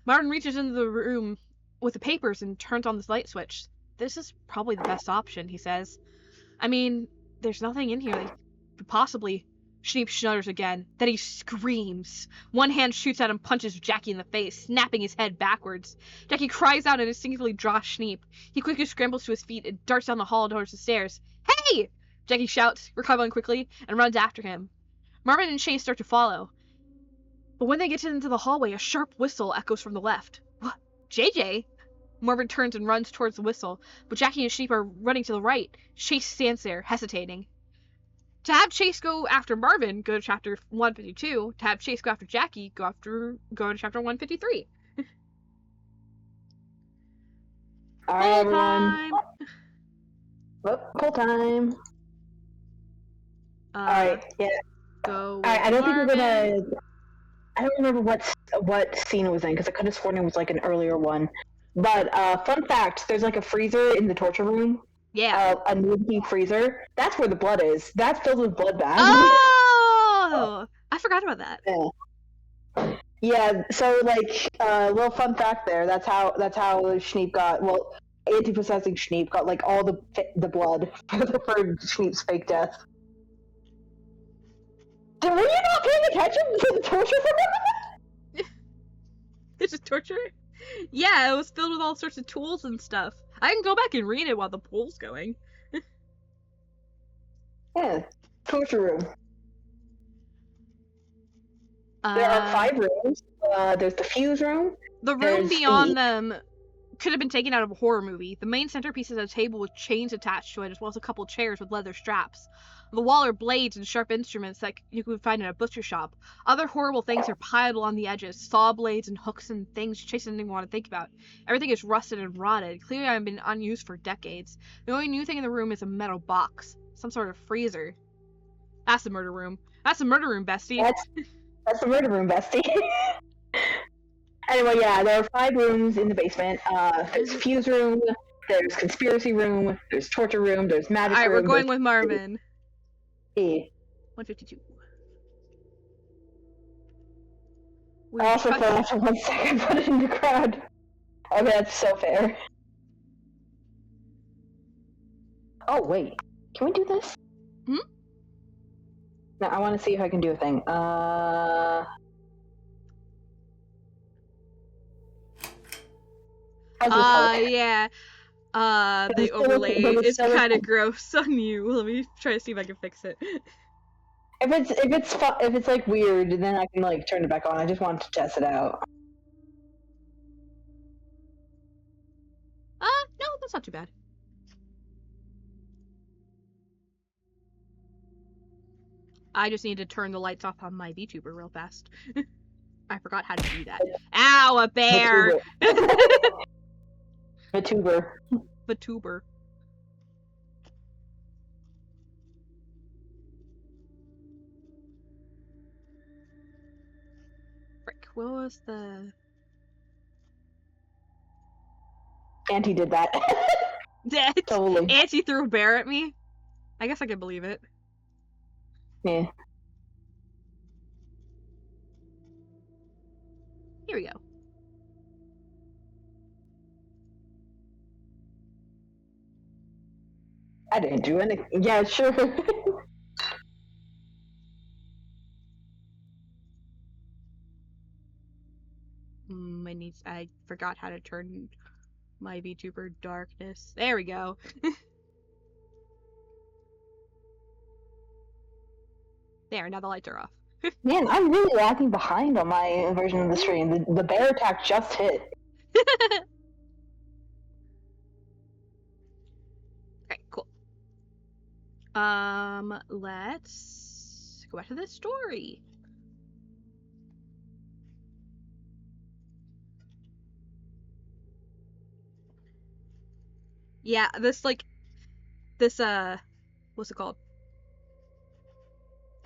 Martin reaches into the room with the papers and turns on the light switch. This is probably the best option, he says. I mean, there's nothing in here that could possibly... Schneep shudders again. Then he screams. One hand shoots out and punches Jackie in the face, snapping his head backwards. Jackie cries out and instinctively draws Schneep. He quickly scrambles to his feet and darts down the hall towards the stairs. Hey! Jackie shouts, recovering quickly, and runs after him. Marvin and Chase start to follow. But when they get into the hallway, a sharp whistle echoes from the left. JJ? Marvin turns and runs towards the whistle, but Jackie and Schneep are running to the right. Chase stands there, hesitating. To have Chase go after Marvin, go to chapter 152. To have Chase go after Jackie, go to chapter 153. Alright, everyone. Full time. Alright, yeah. Go. I don't think we're gonna. I don't remember what scene it was in because I could have sworn it was like an earlier one. But fun fact: there's like a freezer in the torture room. Yeah. A new freezer. That's where the blood is. That's filled with blood bags. Oh! I forgot about that. Yeah. Yeah. So like, little fun fact there. That's how Schneep got. Well, anti-possessing Schneep got like all the blood for Schneep's fake death. Were you not paying attention to the torture room? It's just torture? Yeah, it was filled with all sorts of tools and stuff. I can go back and read it while the poll's going. Yeah, torture room. There are 5 rooms. There's the fuse room. The room beyond them could have been taken out of a horror movie. The main centerpiece is a table with chains attached to it, as well as a couple chairs with leather straps. The wall are blades and sharp instruments that you could find in a butcher shop. Other horrible things are piled along the edges, saw blades and hooks and things Chase didn't even want to think about. Everything is rusted and rotted, clearly have been unused for decades. The only new thing in the room is a metal box, some sort of freezer. That's the murder room. That's the murder room, bestie. That's the murder room, bestie. Anyway, yeah, there are 5 rooms in the basement. There's fuse room, there's conspiracy room, there's torture room, there's magic room. Alright, we're going with Marvin. 152. I also thought after 1 second, put it in the crowd. Okay, that's so fair. Oh, wait. Can we do this? Hmm? No, I want to see if I can do a thing. Yeah. The overlay is kind of gross on you. Let me try to see if I can fix it. If it's like weird, then I can like turn it back on. I just wanted to test it out. No, that's not too bad. I just need to turn the lights off on my VTuber real fast. I forgot how to do that. Ow, a bear! VTuber. VTuber. Frick, what was the... Auntie did that. Totally. Auntie threw a bear at me? I guess I can believe it. Yeah. Here we go. I didn't do anything. Yeah, sure. I forgot how to turn my VTuber darkness. There we go. There, now the lights are off. Man, I'm really lagging behind on my version of the stream. The bear attack just hit. Okay, cool. Let's go back to the story. Yeah, this what's it called?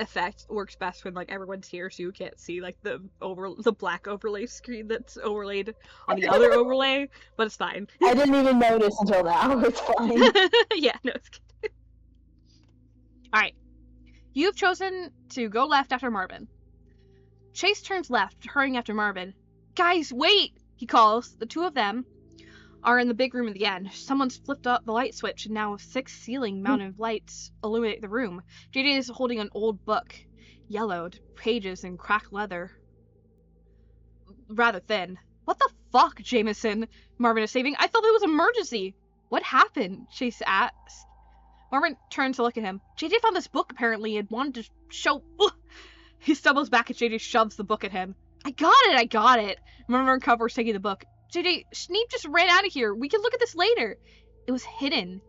Effect works best when like everyone's here, so you can't see like the black overlay screen that's overlaid on the other overlay, but it's fine. I didn't even notice until now. It's fine. Yeah, no, it's good. Alright. You've chosen to go left after Marvin. Chase turns left, hurrying after Marvin. Guys, wait! He calls. The 2 of them are in the big room at the end. Someone's flipped up the light switch, and now 6 ceiling mounted lights illuminate the room. JJ is holding an old book, yellowed, pages and cracked leather. Rather thin. What the fuck, Jameson? Marvin is saving. I thought it was an emergency. What happened? Chase asks. Marvin turns to look at him. JJ found this book apparently and wanted to show. Ugh. He stumbles back as JJ shoves the book at him. I got it. Marvin recovers, taking the book. JJ, Schneep just ran out of here. We can look at this later. It was hidden,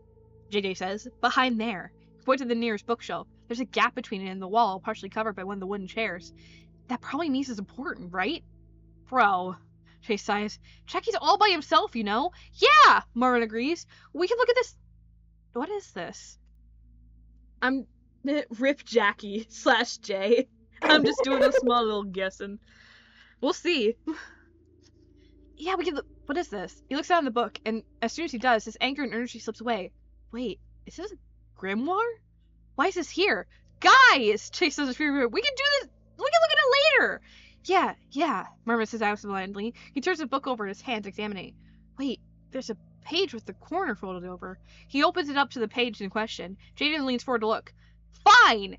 JJ says. Behind there. He points to the nearest bookshelf. There's a gap between it and the wall, partially covered by one of the wooden chairs. That probably means it's important, right? Bro. Chase sighs. Jackie's all by himself, you know? Yeah! Marvin agrees. We can look at this. What is this? I'm Rip Jackie / J. I'm just doing a small little guessing. We'll see. Yeah, we can look. What is this? He looks down in the book, and as soon as he does, his anger and energy slips away. Wait, is this a grimoire? Why is this here? Guys! Chase says, we can do this. We can look at it later. Yeah, Marvin says absentmindedly. He turns the book over in his hands, examining it. Wait, there's a page with the corner folded over. He opens it up to the page in question. Jaden leans forward to look. Fine!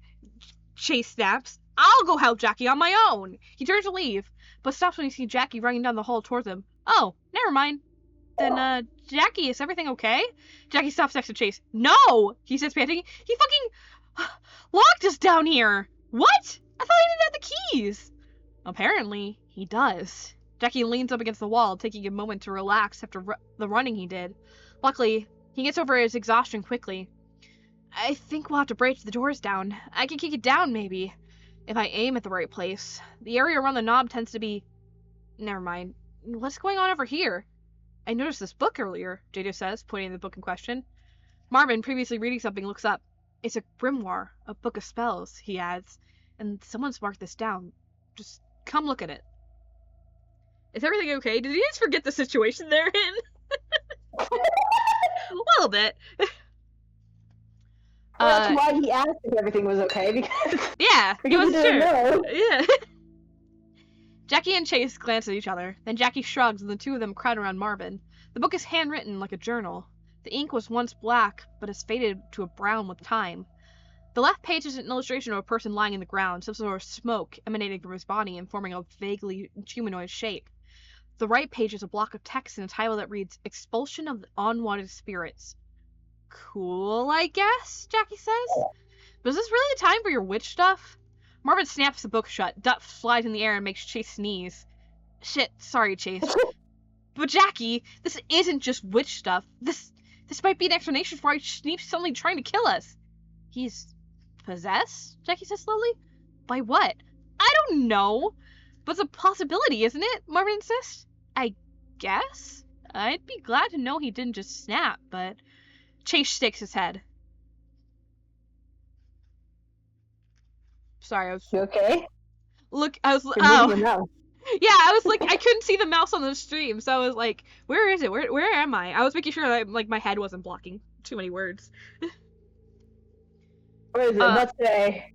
Chase snaps. I'll go help Jackie on my own. He turns to leave, but stops when he sees Jackie running down the hall towards him. Oh, never mind. Then, Jackie, is everything okay? Jackie stops next to Chase. No! He says, panting. He fucking locked us down here. What? I thought he didn't have the keys. Apparently, he does. Jackie leans up against the wall, taking a moment to relax after the running he did. Luckily, he gets over his exhaustion quickly. I think we'll have to break the doors down. I can kick it down, maybe, if I aim at the right place. The area around the knob tends to be... Never mind. What's going on over here? I noticed this book earlier, Jada says, pointing at the book in question. Marvin, previously reading something, looks up. It's a grimoire, a book of spells, he adds. And someone's marked this down. Just come look at it. Is everything okay? Did you just forget the situation they're in? A little bit. That's why he asked if everything was okay, because... Yeah, he wasn't sure. Know. Yeah. Jackie and Chase glance at each other. Then Jackie shrugs and the two of them crowd around Marvin. The book is handwritten like a journal. The ink was once black, but has faded to a brown with time. The left page is an illustration of a person lying in the ground, some sort of smoke emanating from his body and forming a vaguely humanoid shape. The right page is a block of text and a title that reads, Expulsion of Unwanted Spirits. Cool, I guess, Jackie says. But is this really the time for your witch stuff? Marvin snaps the book shut, duck flies in the air and makes Chase sneeze. Shit, sorry, Chase. But Jackie, this isn't just witch stuff. This might be an explanation for why Schneep's suddenly trying to kill us. He's possessed? Jackie says slowly. By what? I don't know. But it's a possibility, isn't it? Marvin insists. I guess? I'd be glad to know he didn't just snap, but... Chase shakes his head. Sorry, I was... You okay? Look, I was... You're oh. Yeah, I was like, I couldn't see the mouse on the stream, so I was like, where is it? Where am I? I was making sure that, like, my head wasn't blocking too many words. Where is it? Let's say.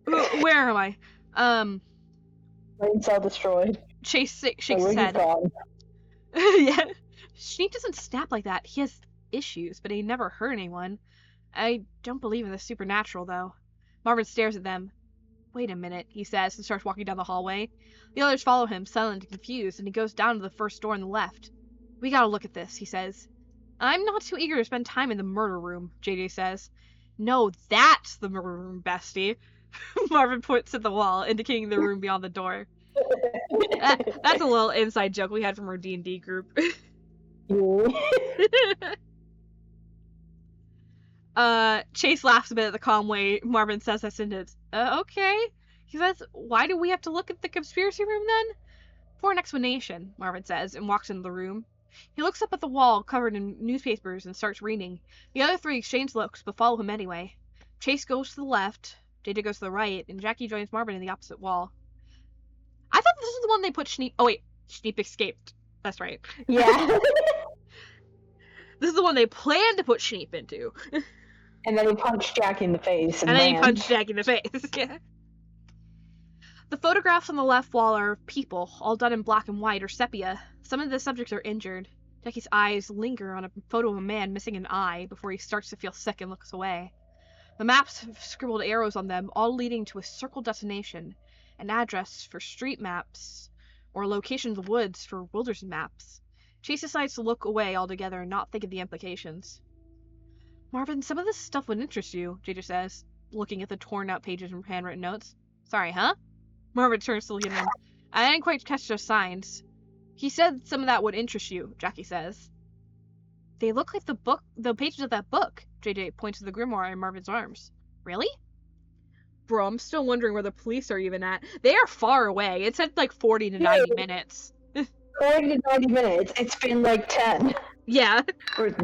Where am I? Brain cell destroyed. Chase shakes his head. Yeah. Schneep doesn't snap like that. He has issues, but he never hurt anyone. I don't believe in the supernatural, though. Marvin stares at them. Wait a minute, he says, and starts walking down the hallway. The others follow him, silent and confused, and he goes down to the first door on the left. We gotta look at this, he says. I'm not too eager to spend time in the murder room, JJ says. No, that's the murder room, bestie. Marvin points at the wall, indicating the room beyond the door. That's a little inside joke we had from our D&D group. Chase laughs a bit at the calm way Marvin says that sentence. Okay. He says, why do we have to look at the conspiracy room then? For an explanation, Marvin says, and walks into the room. He looks up at the wall covered in newspapers and starts reading. The other three exchange looks, but follow him anyway. Chase goes to the left, Jada goes to the right, and Jackie joins Marvin in the opposite wall. I thought this was the one they put Schneep... Oh wait, Schneep escaped. That's right. Yeah. This is the one they planned to put Schneep into. And then he punched Jack in the face. And then he punched Jack in the face. Yeah. The photographs on the left wall are of people, all done in black and white or sepia. Some of the subjects are injured. Jackie's eyes linger on a photo of a man missing an eye before he starts to feel sick and looks away. The maps have scribbled arrows on them, all leading to a circle destination, an address for street maps, or locations of woods for wilderness maps. Chase decides to look away altogether and not think of the implications. Marvin, some of this stuff would interest you, Jada says, looking at the torn out pages and handwritten notes. Sorry, huh? Marvin turns to look at him. I didn't quite catch those signs. He said some of that would interest you, Jackie says. They look like the pages of that book. JJ points to the grimoire in Marvin's arms. Really? Bro, I'm still wondering where the police are even at. They are far away. It said like 40 to 90 minutes. 40 to 90 minutes. It's been like 10. Yeah. Or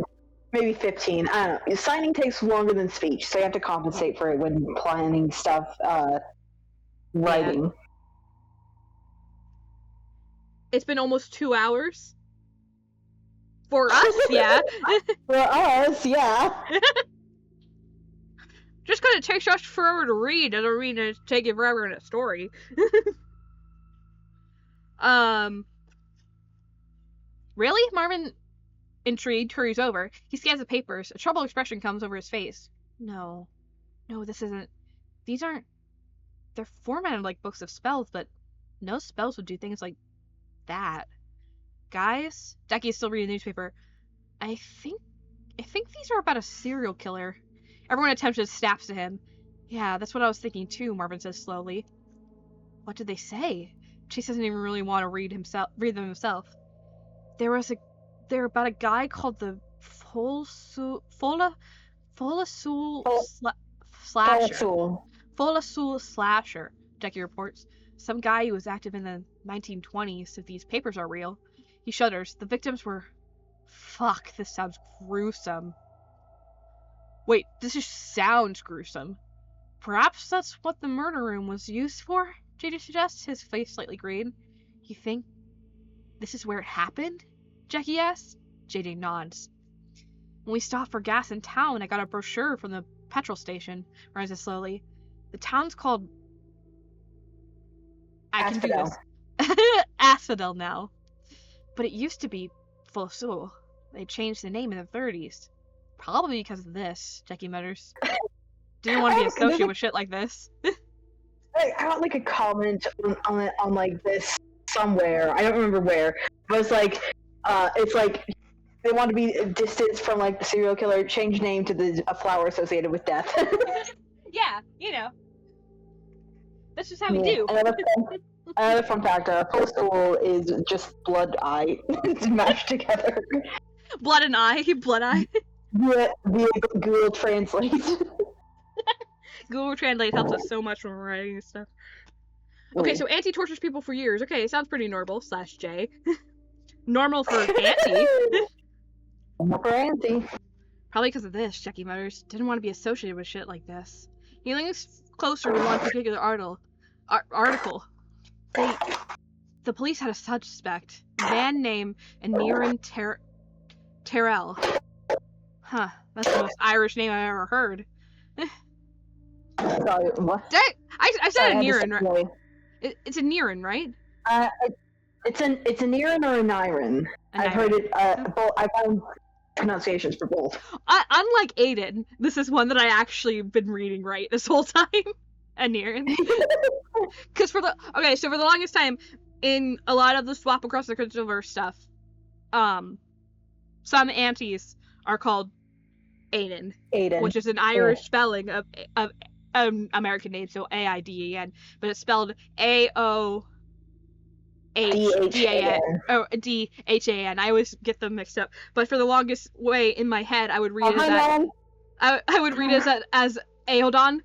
maybe 15. I don't know. Signing takes longer than speech, so you have to compensate for it when planning stuff, writing. Yeah. It's been almost 2 hours. For us, yeah. For us, yeah. Just because it takes us forever to read doesn't mean it's taking forever in a story. Really? Marvin, intrigued, hurries over. He scans the papers. A troubled expression comes over his face. No, this isn't. These aren't. They're formatted like books of spells, but no spells would do things like that. Guys, Jackie is still reading the newspaper. I think these are about a serial killer. Everyone attempted snaps to him. Yeah, that's what I was thinking too, Marvin says slowly. What did they say? Chase doesn't even really want to read them himself. They're about a guy called the Folasul Slasher, Jackie reports. Some guy who was active in the 1920s, if these papers are real. He shudders. The victims were... Fuck, this sounds gruesome. Wait, this just sounds gruesome. Perhaps that's what the murder room was used for? JJ suggests, his face slightly green. You think this is where it happened? Jackie asks. JJ nods. When we stopped for gas in town, I got a brochure from the petrol station, rises slowly. The town's called... I can do this. Asphodel now. But it used to be Folasul. They changed the name in the 30s. Probably because of this, Jackie mutters. Didn't want to be associated with shit like this. I got like a comment on like this somewhere. I don't remember where. But it's like they want to be distanced from like the serial killer, change name to a flower associated with death. Yeah, you know. That's just how we do. Another fun fact, Folasul is just blood eye. It's mashed together. Blood and eye. Yeah, Google Translate. Google Translate helps us so much when we're writing this stuff. Okay, so Auntie tortures people for years. Okay, sounds pretty normal, /J. Normal for Auntie. Normal for Auntie. Probably because of this, Jackie mutters. Didn't want to be associated with shit like this. He leans closer to one particular article. The police had a suspect. A man named Anirin Terrell. Huh, that's the most Irish name I've ever heard. Sorry, what? I said Anirin, right? It's a Anirin, right? It's a Anirin or an Iron. I've heard it. I found pronunciations for both. Unlike Aiden, this is one that I actually been reading right this whole time. Anirin. Because for the longest time, in a lot of the swap across the Crystalverse stuff, some aunties are called Aiden, which is an Irish spelling of American name, so A-I-D-E-N, but it's spelled A-O-H-D-A-N, or D-H-A-N. I always get them mixed up, but for the longest way in my head, I would read it I would read it as Aodon,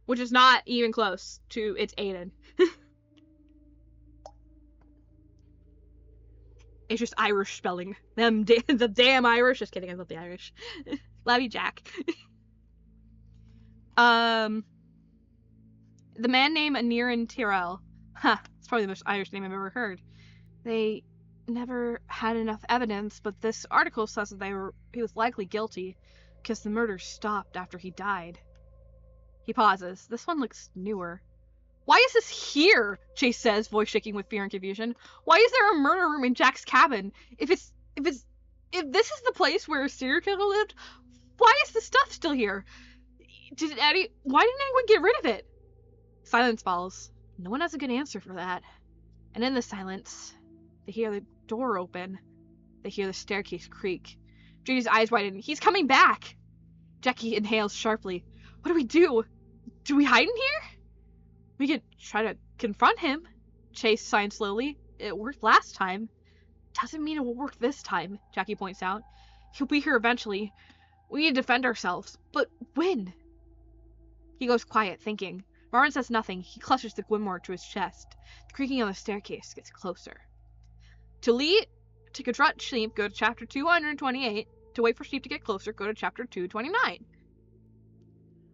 which is not even close to it's Aiden. It's just Irish spelling. The damn Irish. Just kidding, I love the Irish. Love you, Jack. The man named Anirin Tyrell. Huh, it's probably the most Irish name I've ever heard. They never had enough evidence, but this article says that he was likely guilty because the murder stopped after he died. He pauses. This one looks newer. Why is this here? Chase says, voice shaking with fear and confusion. Why is there a murder room in Jack's cabin? If this is the place where a serial killer lived, why is the stuff still here? Why didn't anyone get rid of it? Silence falls. No one has a good answer for that. And in the silence, they hear the door open. They hear the staircase creak. Judy's eyes widen. He's coming back! Jackie inhales sharply. What do we do? Do we hide in here? We could try to confront him. Chase sighed slowly. It worked last time. Doesn't mean it will work this time, Jackie points out. He'll be here eventually. We need to defend ourselves. But when? He goes quiet, thinking. Marvin says nothing. He clutches the Gwynmore to his chest. The creaking on the staircase gets closer. To confront Schneep, go to chapter 228. To wait for Schneep to get closer, go to chapter 229.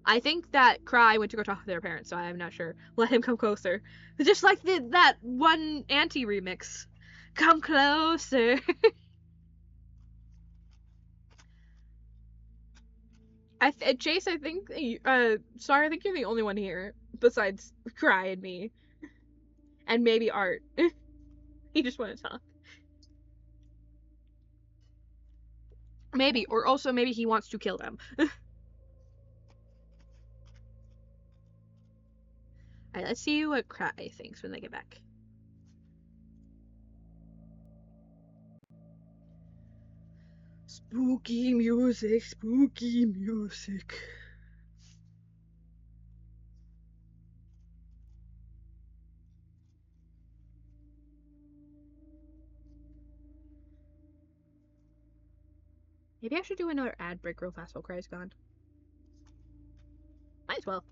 I think that Cry went to go talk to their parents, so I'm not sure. Let him come closer. It's just like that one Auntie remix. Come closer. Chase, I think, sorry, I think you're the only one here, besides Cry and me. And maybe Art. He just wanted to talk. Maybe, or also maybe he wants to kill them. Alright, let's see what Cry thinks when they get back. Spooky music, spooky music. Maybe I should do another ad break real fast while Cry's gone. Might as well.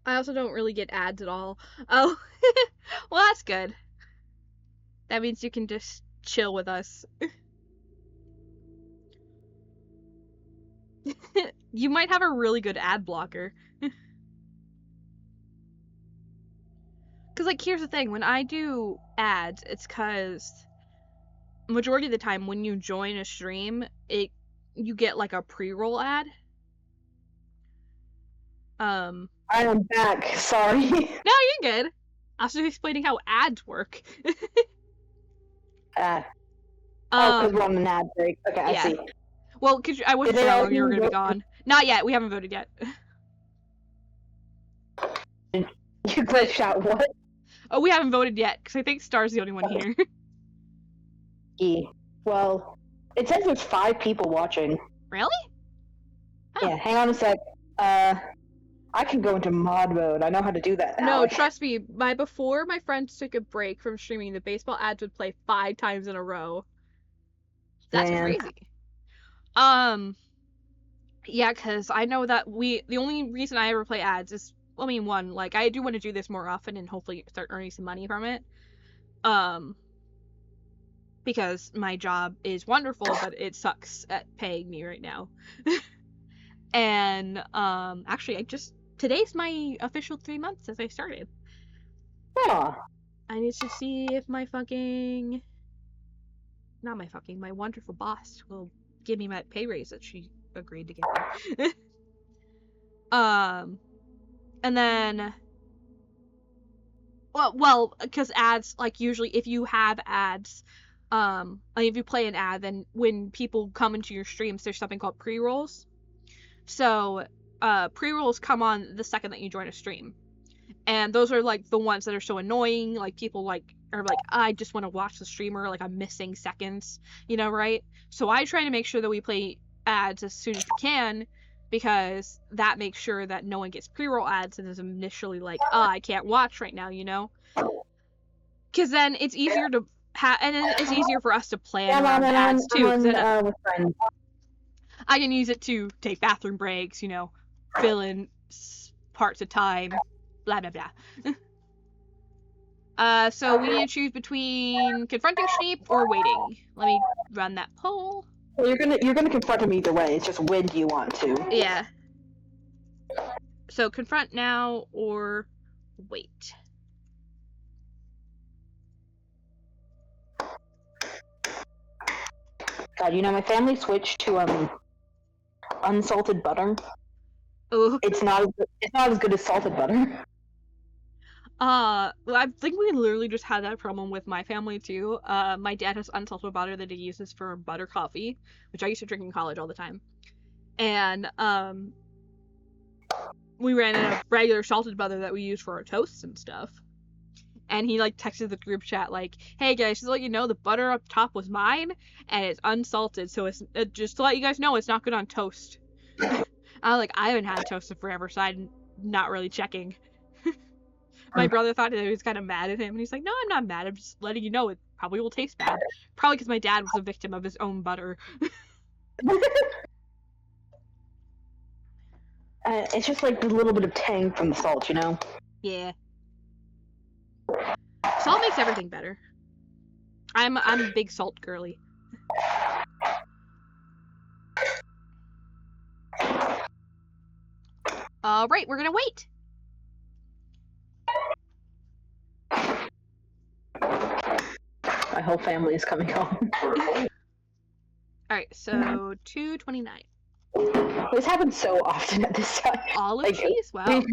I also don't really get ads at all. Oh, well, that's good. That means you can just chill with us. You might have a really good ad blocker. Because, like, here's the thing. When I do ads, it's because majority of the time when you join a stream, you get, like, a pre-roll ad. I am back. Sorry. No, you're good. I was just explaining how ads work. Because we're on an ad break. Okay, yeah. I see. Well, because I wasn't sure how long you were going to be gone. Not yet. We haven't voted yet. You glitched out what? Oh, we haven't voted yet, because I think Star's the only one here. Well, it says there's 5 people watching. Really? Oh. Yeah, hang on a sec. I can go into mod mode. I know how to do that now. No, trust me. Before my friends took a break from streaming, the baseball ads would play 5 times in a row. That's crazy. Yeah, because I know that the only reason I ever play ads is, I mean, one, like, I do want to do this more often and hopefully start earning some money from it. Because my job is wonderful, but it sucks at paying me right now. And, actually, today's my official 3 months since I started. Huh. I need to see if my wonderful boss will give me my pay raise that she agreed to give me. And then, well, because ads, like, usually if you have ads, like if you play an ad, then when people come into your streams, there's something called pre-rolls. So, pre-rolls come on the second that you join a stream. And those are, like, the ones that are so annoying, like, people, like, are like, I just want to watch the streamer, like, I'm missing seconds, you know, right? So I try to make sure that we play ads as soon as we can, because that makes sure that no one gets pre-roll ads and is initially like, I can't watch right now, you know? Because then it's easier to and then it's easier for us to plan around ads, too. Then I can use it to take bathroom breaks, you know, fill in parts of time, blah, blah, blah. So we need to choose between confronting Schneep or waiting. Let me run that poll. Well, you're gonna confront him either way. It's just when do you want to? Yeah. So confront now or wait. God, you know, my family switched to unsalted butter. Oh. It's not as good as salted butter. Well, I think we literally just had that problem with my family too. My dad has unsalted butter that he uses for butter coffee, which I used to drink in college all the time. And we ran out of regular salted butter that we use for our toasts and stuff. And he like texted the group chat like, "Hey guys, just to let you know, the butter up top was mine, and it's unsalted, so it's just to let you guys know it's not good on toast." I was like, I haven't had toast in forever, so I'm not really checking. My brother thought that he was kind of mad at him, and he's like, "No, I'm not mad. I'm just letting you know it probably will taste bad. Probably because my dad was a victim of his own butter." It's just like the little bit of tang from the salt, you know? Yeah. Salt makes everything better. I'm a big salt girly. Right, we're gonna wait. My whole family is coming home. Alright, so 2:29. This happens so often at this time. Olive cheese? Wow.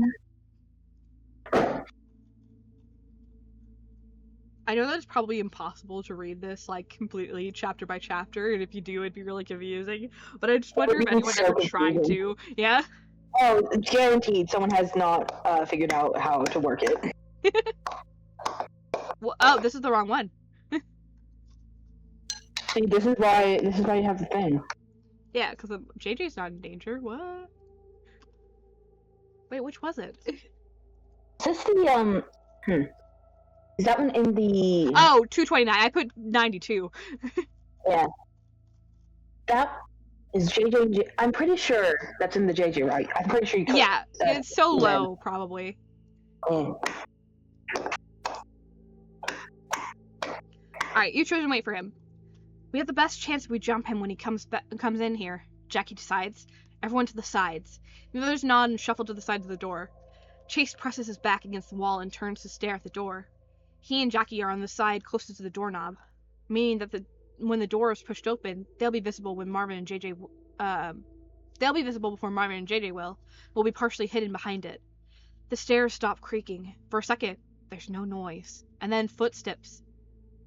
I know that it's probably impossible to read this like completely chapter by chapter, and if you do, it'd be really confusing. But I just wonder if anyone's ever tried to. Yeah? Oh, guaranteed someone has not figured out how to work it. Well, oh, this is the wrong one. See, this is why you have the thing. Yeah, because JJ's not in danger. What? Wait, which was it? Is this the Is that one in the? Oh, 229. I put 92. Yeah. That is JJ. I'm pretty sure that's in the JJ, right? I'm pretty sure you. Yeah, it's so low, probably. Oh. Alright, you chose to wait for him. We have the best chance if we jump him when he comes in here, Jackie decides. Everyone to the sides. The others nod and shuffle to the sides of the door. Chase presses his back against the wall and turns to stare at the door. He and Jackie are on the side closest to the doorknob, meaning that when the door is pushed open, they'll be visible when Marvin and JJ they'll be visible before Marvin and JJ will be partially hidden behind it. The stairs stop creaking. For a second, there's no noise. And then footsteps.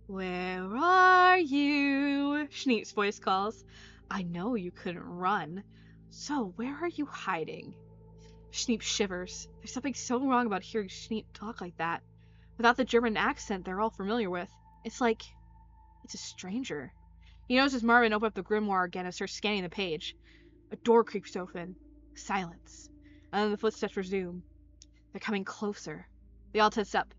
"Where are you?" Schneep's voice calls. "I know you couldn't run. So where are you hiding?" Schneep shivers. There's something so wrong about hearing Schneep talk like that. Without the German accent they're all familiar with. It's like it's a stranger. He notices Marvin open up the grimoire again and starts scanning the page. A door creaks open. Silence. And then the footsteps resume. They're coming closer. They all tense up.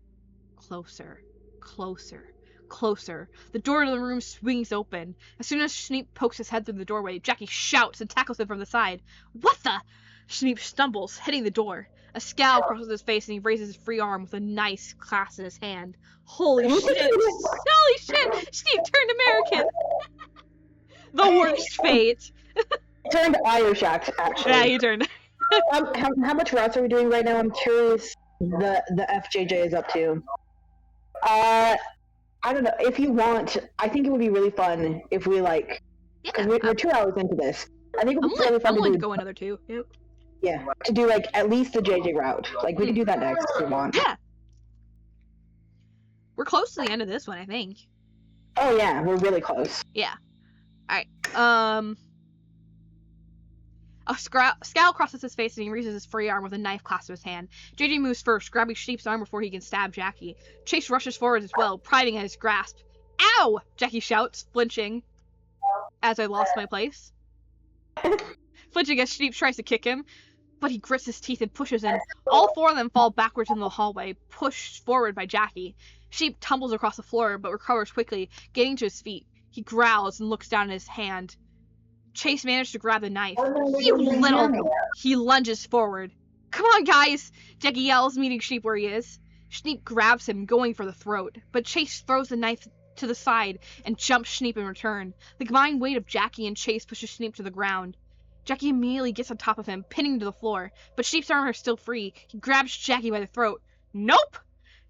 Closer. Closer. Closer. The door to the room swings open. As soon as Schneep pokes his head through the doorway, Jackie shouts and tackles him from the side. "What the?" Schneep stumbles, hitting the door. A scowl crosses his face and he raises his free arm with a knife clasped in his hand. Holy shit! Holy shit! Schneep turned American! The worst fate! Turned Irish, actually. Yeah, he turned. How much routes are we doing right now? I'm curious the FJJ is up to. I don't know. If you want, I think it would be really fun if we like, because we're 2 hours into this. I think it would be really fun to go another 2. Yep. Yeah, to do like at least the JJ route. Like we can do that next if you want. Yeah. We're close to the end of this one, I think. Oh yeah, we're really close. Yeah. Alright. A scowl crosses his face and he raises his free arm with a knife clasped in his hand. JJ moves first, grabbing Schneep's arm before he can stab Jackie. Chase rushes forward as well, priding at his grasp. "Ow!" Jackie shouts, flinching. As I lost my place. Flinching as Schneep tries to kick him, but he grits his teeth and pushes him. All 4 of them fall backwards in the hallway, pushed forward by Jackie. Schneep tumbles across the floor, but recovers quickly, getting to his feet. He growls and looks down at his hand. Chase managed to grab the knife. "You little..." He lunges forward. "Come on, guys!" Jackie yells, meeting Schneep where he is. Schneep grabs him, going for the throat, but Chase throws the knife to the side and jumps Schneep in return. The combined weight of Jackie and Chase pushes Schneep to the ground. Jackie immediately gets on top of him, pinning him to the floor, but Schneep's arms are still free. He grabs Jackie by the throat. "Nope!"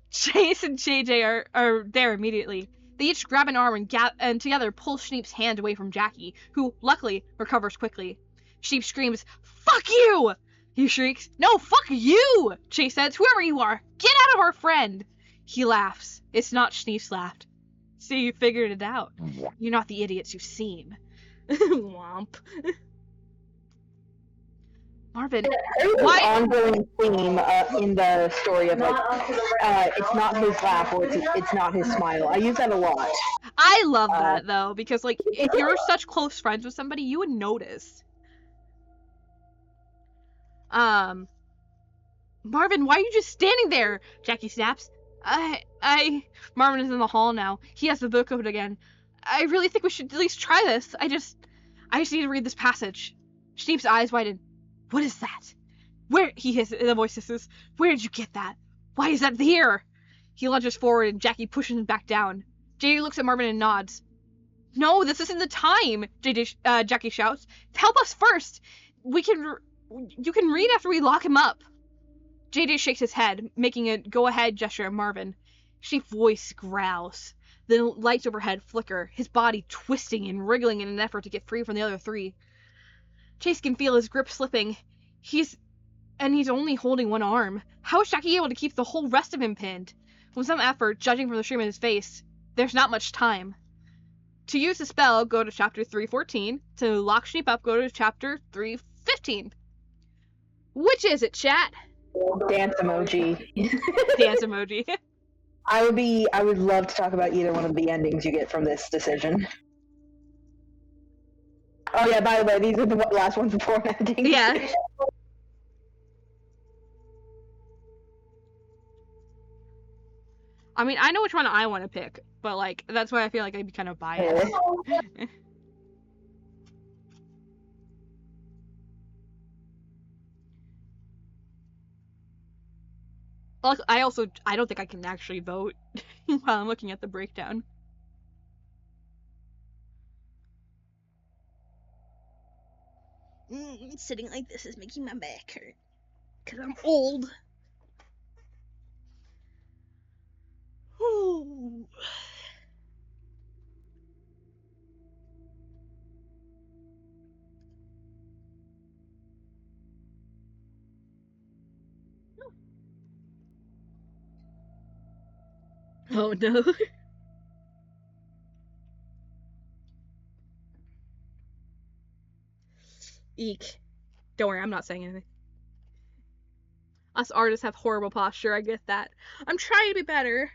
Chase and JJ are there immediately. They each grab an arm and together pull Schneep's hand away from Jackie, who, luckily, recovers quickly. Schneep screams, "Fuck you!" He shrieks. No, fuck you! Chase says, whoever you are, get out of our friend! He laughs. It's not Schneep's laugh. See, you figured it out. You're not the idiots you seem. Womp. Marvin, why? Ongoing theme in the story of like, it's not his laugh or it's not his smile. I use that a lot. I love that though, because like if you're such close friends with somebody, you would notice. Marvin, why are you just standing there? Jackie snaps. Marvin is in the hall now. He has the book open again. I really think we should at least try this. I just need to read this passage. Schneep's eyes widen. What is that? Where? The voice hisses. Where did you get that? Why is that here? He lunges forward and Jackie pushes him back down. JD looks at Marvin and nods. No, this isn't the time, Jackie shouts. Help us first. You can read after we lock him up. JJ shakes his head, making a go-ahead gesture at Marvin. Schneep's voice growls. The lights overhead flicker, his body twisting and wriggling in an effort to get free from the other three. Chase can feel his grip slipping. He's only holding one arm. How is Jackie able to keep the whole rest of him pinned? With some effort, judging from the stream in his face, there's not much time. To use the spell, go to chapter 314. To lock Schneep up, go to chapter 315. Which is it, chat? Dance emoji. Dance emoji. I would love to talk about either one of the endings you get from this decision. Oh yeah, by the way, these are the last ones before ending. Yeah. I mean, I know which one I want to pick, but like, that's why I feel like I'd be kind of biased. I don't think I can actually vote while I'm looking at the breakdown. Sitting like this is making my back hurt. Because I'm old. Ooh. Oh no. Eek. Don't worry, I'm not saying anything. Us artists have horrible posture, I get that. I'm trying to be better.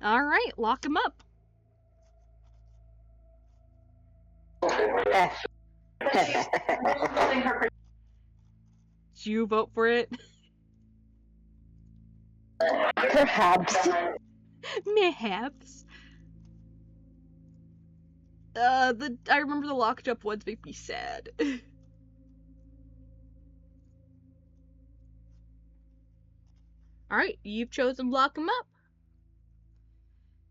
Alright, lock him up. Did you vote for it? Perhaps. Mayhaps. I remember the locked up ones make me sad. Alright, you've chosen lock him up.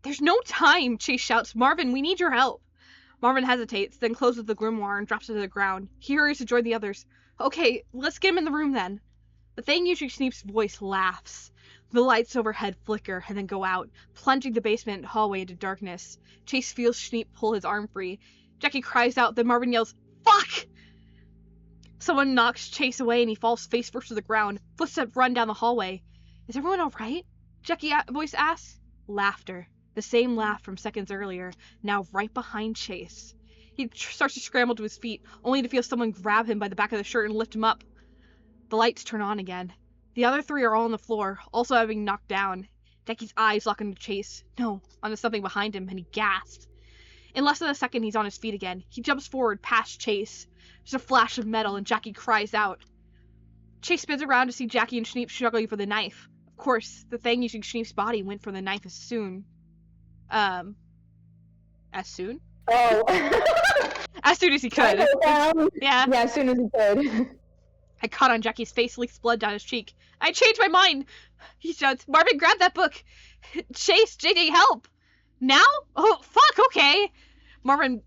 There's no time, Chase shouts. Marvin, we need your help. Marvin hesitates, then closes the grimoire and drops it to the ground. He hurries to join the others. Okay, let's get him in the room then. The thing using Schneep's voice laughs. The lights overhead flicker and then go out, plunging the basement hallway into darkness. Chase feels Schneep pull his arm free. Jackie cries out, then Marvin yells, "Fuck!" Someone knocks Chase away and he falls face first to the ground. Footsteps run down the hallway. Is everyone alright? Jackie voice asks. Laughter. The same laugh from seconds earlier, now right behind Chase. He starts to scramble to his feet, only to feel someone grab him by the back of the shirt and lift him up. The lights turn on again. The other three are all on the floor, also having knocked down. Jackie's eyes lock onto Chase. No, onto something behind him, and he gasps. In less than a second, he's on his feet again. He jumps forward past Chase. There's a flash of metal, and Jackie cries out. Chase spins around to see Jackie and Schneep struggling for the knife. Of course, the thing using Schneep's body went for the knife as soon? As soon as he could. Yeah, as soon as he could. I caught on Jackie's face, leaks blood down his cheek. I changed my mind! He shouts. Marvin, grab that book! Chase, JJ, help! Now? Oh, fuck, okay! Marvin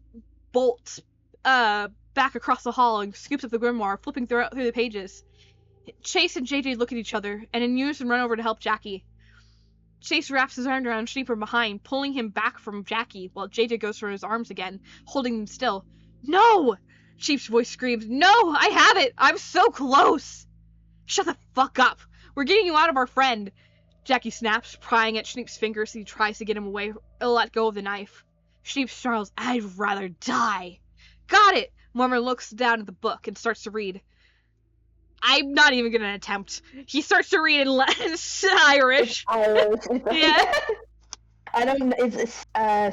bolts back across the hall and scoops up the grimoire, flipping through the pages. Chase and JJ look at each other, and in unison run over to help Jackie. Chase wraps his arm around Schneep from behind, pulling him back from Jackie, while JJ goes for his arms again, holding them still. No! Schneep's voice screams, "No, I have it! I'm so close!" "Shut the fuck up! We're getting you out of our friend!" Jackie snaps, prying at Schneep's fingers as he tries to get him away, let go of the knife. Schneep snarls, "I'd rather die." "Got it!" Mormon looks down at the book and starts to read. I'm not even gonna attempt. He starts to read in Irish. Yeah. I don't. It's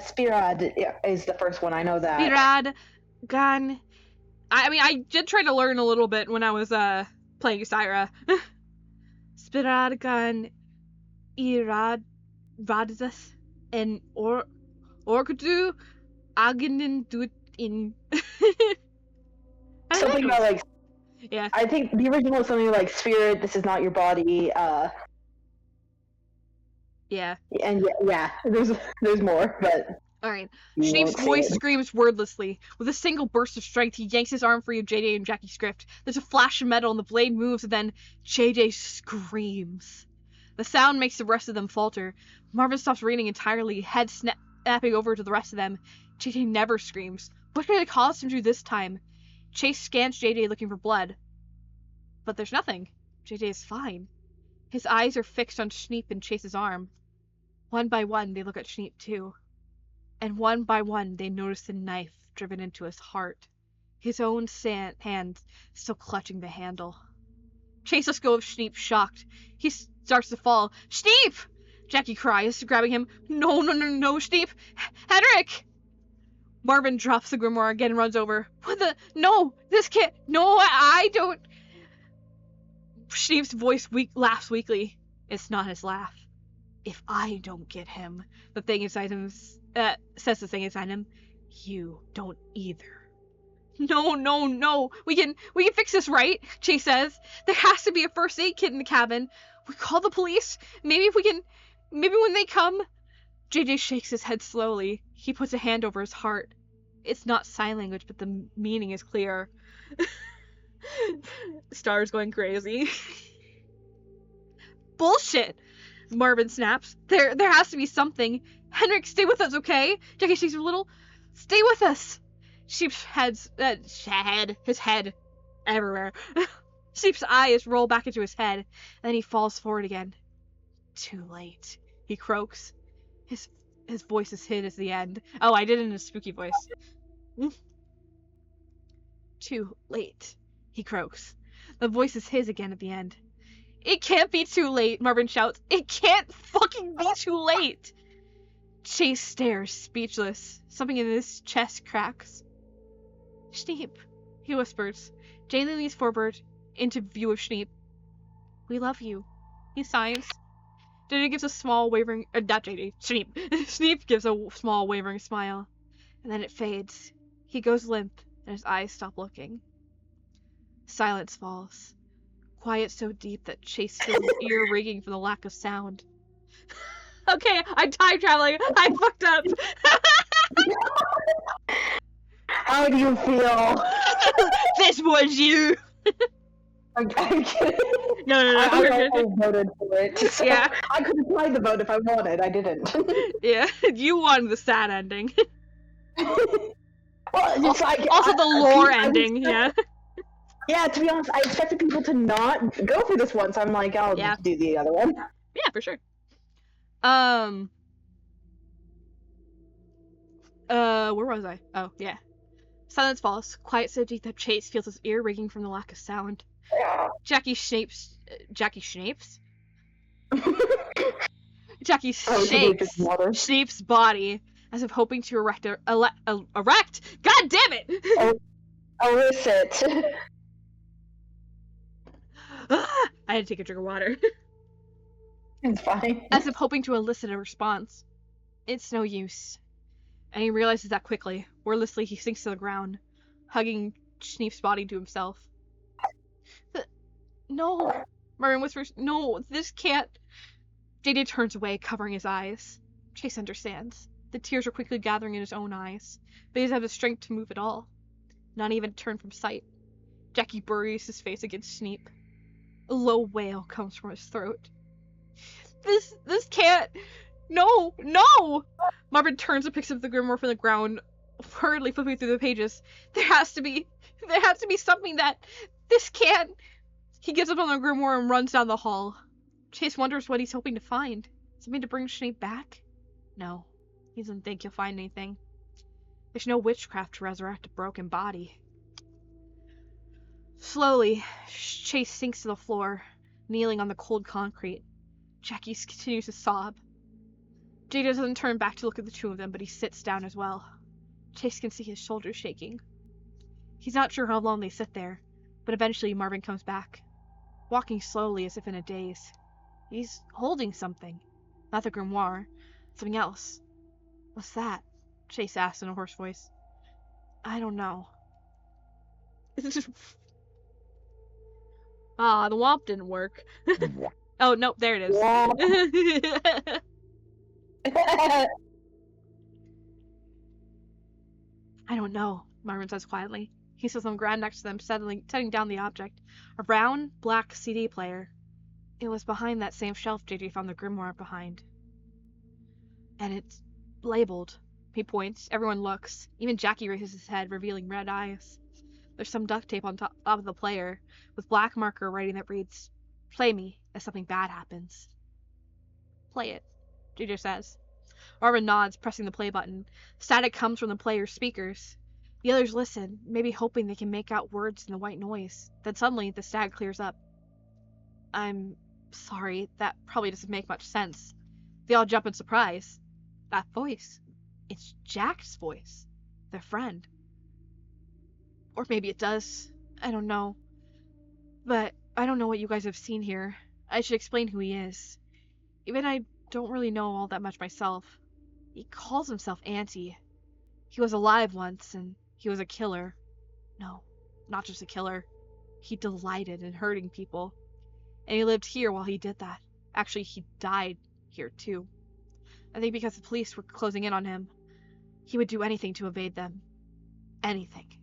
Spirad is the first one. I know that. Spirad, Gan. I mean, I did try to learn a little bit when I was playing Syra. Spirad, Gan, Irad, Vadzas, and Orkudu, Aginin, do it in. Something about like. Yeah. I think the original is something like "Spirit, this is not your body." Yeah. And yeah, there's more, but. Alright. Schneep's voice screams wordlessly. With a single burst of strength, he yanks his arm free of JJ and Jackie's grip. There's a flash of metal and the blade moves, and then JJ screams. The sound makes the rest of them falter. Marvin stops reading entirely, head snapping over to the rest of them. JJ never screams. What could have caused him to this time? Chase scans JJ looking for blood. But there's nothing. JJ is fine. His eyes are fixed on Schneep and Chase's arm. One by one, they look at Schneep too. And one by one, they notice the knife driven into his heart. His own hand still clutching the handle. Chase lets go of Schneep, shocked. He starts to fall. "Schneep!" Jackie cries, grabbing him. No, Schneep! Henrik! Marvin drops the grimoire again and runs over. "What the? No! This can't! No, I don't!" Schneep's voice laughs weakly. It's not his laugh. "If I don't get him," the thing inside him says the thing inside him, "you don't either." No. We can fix this, right? Chase says. "There has to be a first aid kit in the cabin. We call the police. Maybe when they come." JJ shakes his head slowly. He puts a hand over his heart. It's not sign language, but the meaning is clear. Star's going crazy. "Bullshit!" Marvin snaps. There has to be something. "Henrik, stay with us, okay?" Jackie shakes a little. "Stay with us." Sheep's his head everywhere. Sheep's eyes roll back into his head, and then he falls forward again. "Too late," he croaks. His voice is hid at the end. Oh, I did it in a spooky voice. "Too late," he croaks. The voice is his again at the end. "It can't be too late," Marvin shouts. "It can't fucking be too late." Chase stares, speechless. Something in his chest cracks. "Schneep," he whispers. Jane leans forward into view of Schneep. "We love you," he sighs. JJ gives a small wavering, not JJ, Schneep. Schneep gives a small wavering smile, and then it fades. He goes limp, and his eyes stop looking. Silence falls. Quiet so deep that Chase feels his ear ringing from the lack of sound. Okay, I'm time traveling. I fucked up. How do you feel? This was you. I'm kidding. No. I voted for it. So Yeah. I could have tried the vote if I wanted. I didn't. Yeah, you wanted the sad ending. Well, it's like, also the lore ending, yeah. Yeah, to be honest, I expected people to not go for this one, so I'm like, I'll just do the other one. Yeah, for sure. Where was I? Oh, yeah. Silence falls. Quiet so deep that Chase feels his ear ringing from the lack of sound. Jackie shapes. Jackie shapes Schneep's body as if hoping to erect. God damn it! Elicit. I had to take a drink of water. It's fine. As if hoping to elicit a response. It's no use. And he realizes that quickly. Wordlessly, he sinks to the ground, hugging Schneep's body to himself. No, Marvin whispers, "No, this can't." JJ turns away, covering his eyes. Chase understands. The tears are quickly gathering in his own eyes, but he doesn't have the strength to move at all. Not even to turn from sight. Jackie buries his face against Schneep. A low wail comes from his throat. This can't. No! Marvin turns and picks up the grimoire from the ground, hurriedly flipping through the pages. There has to be There has to be something that this can't. He gives up on the grimoire and runs down the hall. Chase wonders what he's hoping to find. Something to bring Schneep back? No, he doesn't think he'll find anything. There's no witchcraft to resurrect a broken body. Slowly, Chase sinks to the floor, kneeling on the cold concrete. Jackie continues to sob. Jada doesn't turn back to look at the two of them, but he sits down as well. Chase can see his shoulders shaking. He's not sure how long they sit there, but eventually Marvin comes back, walking slowly as if in a daze. He's holding something. Not the grimoire. Something else. What's that? Chase asked in a hoarse voice. I don't know. Ah, the womp didn't work. Oh, nope, there it is. I don't know, Marvin says quietly. He sits on the ground next to them, setting down the object. A round, black CD player. It was behind that same shelf JJ found the grimoire behind. And it's labeled. He points. Everyone looks. Even Jackie raises his head, revealing red eyes. There's some duct tape on top of the player, with black marker writing that reads, "Play me if something bad happens." Play it, JJ says. Marvin nods, pressing the play button. Static comes from the player's speakers. The others listen, maybe hoping they can make out words in the white noise. Then suddenly, the static clears up. I'm sorry, that probably doesn't make much sense. They all jump in surprise. That voice. It's Jack's voice. Their friend. Or maybe it does. I don't know. But I don't know what you guys have seen here. I should explain who he is. Even I don't really know all that much myself. He calls himself Auntie. He was alive once, and he was a killer. No, not just a killer. He delighted in hurting people. And he lived here while he did that. Actually, he died here too. I think because the police were closing in on him, he would do anything to evade them. Anything.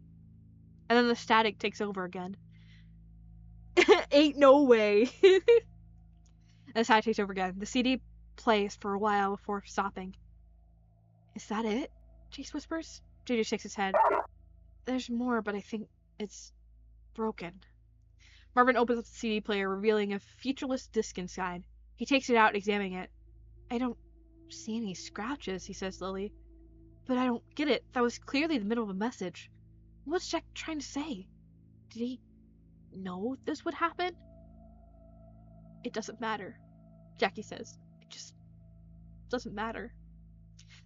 And then the static takes over again. Ain't no way. And the static takes over again. The CD plays for a while before stopping. Is that it? Chase whispers. JJ shakes his head. There's more, but I think it's broken. Marvin opens up the CD player, revealing a featureless disc inside. He takes it out, examining it. I don't see any scratches, he says slowly. But I don't get it. That was clearly the middle of a message. What's Jack trying to say? Did he know this would happen? It doesn't matter, Jackie says. It just doesn't matter.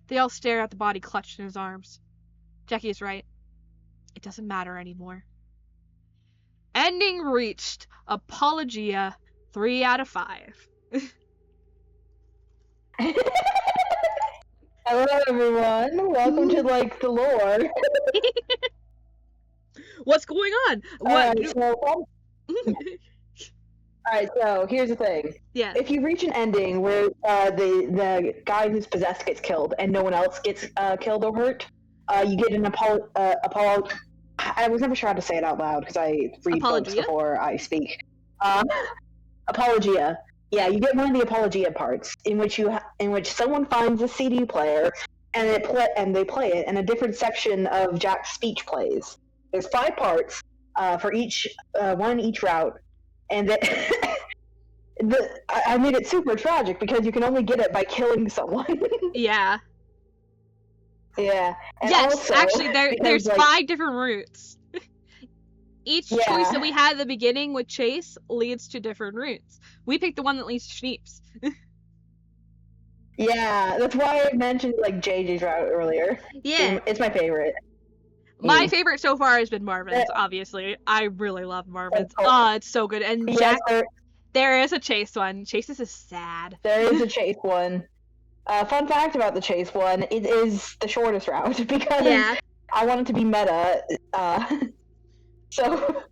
They all stare at the body clutched in his arms. Jackie is right. It doesn't matter anymore. Ending reached. Apologia 3 out of 5. Hello everyone. Welcome to the lore. What's going on? What? Alright, so here's the thing. Yeah. If you reach an ending where the guy who's possessed gets killed and no one else gets killed or hurt, you get an I was never sure how to say it out loud because I read books before I speak. Apologia. Yeah, you get one of the apologia parts in which someone finds a CD player and they play it, and a different section of Jack's speech plays. There's 5 parts for each one in each route, and I made it super tragic because you can only get it by killing someone. Yeah. Yeah. And yes, also, actually, there's 5 different routes. Each choice that we had at the beginning with Chase leads to different routes. We picked the one that leads to Schneep's. Yeah, that's why I mentioned JJ's route earlier. Yeah. It's my favorite. My favorite so far has been Marvin's, obviously. I really love Marvin's. Oh, it's so good. And Jack, there is a Chase one. Chase's is sad. There is a Chase one. Fun fact about the Chase one, it is the shortest route because I want it to be meta. So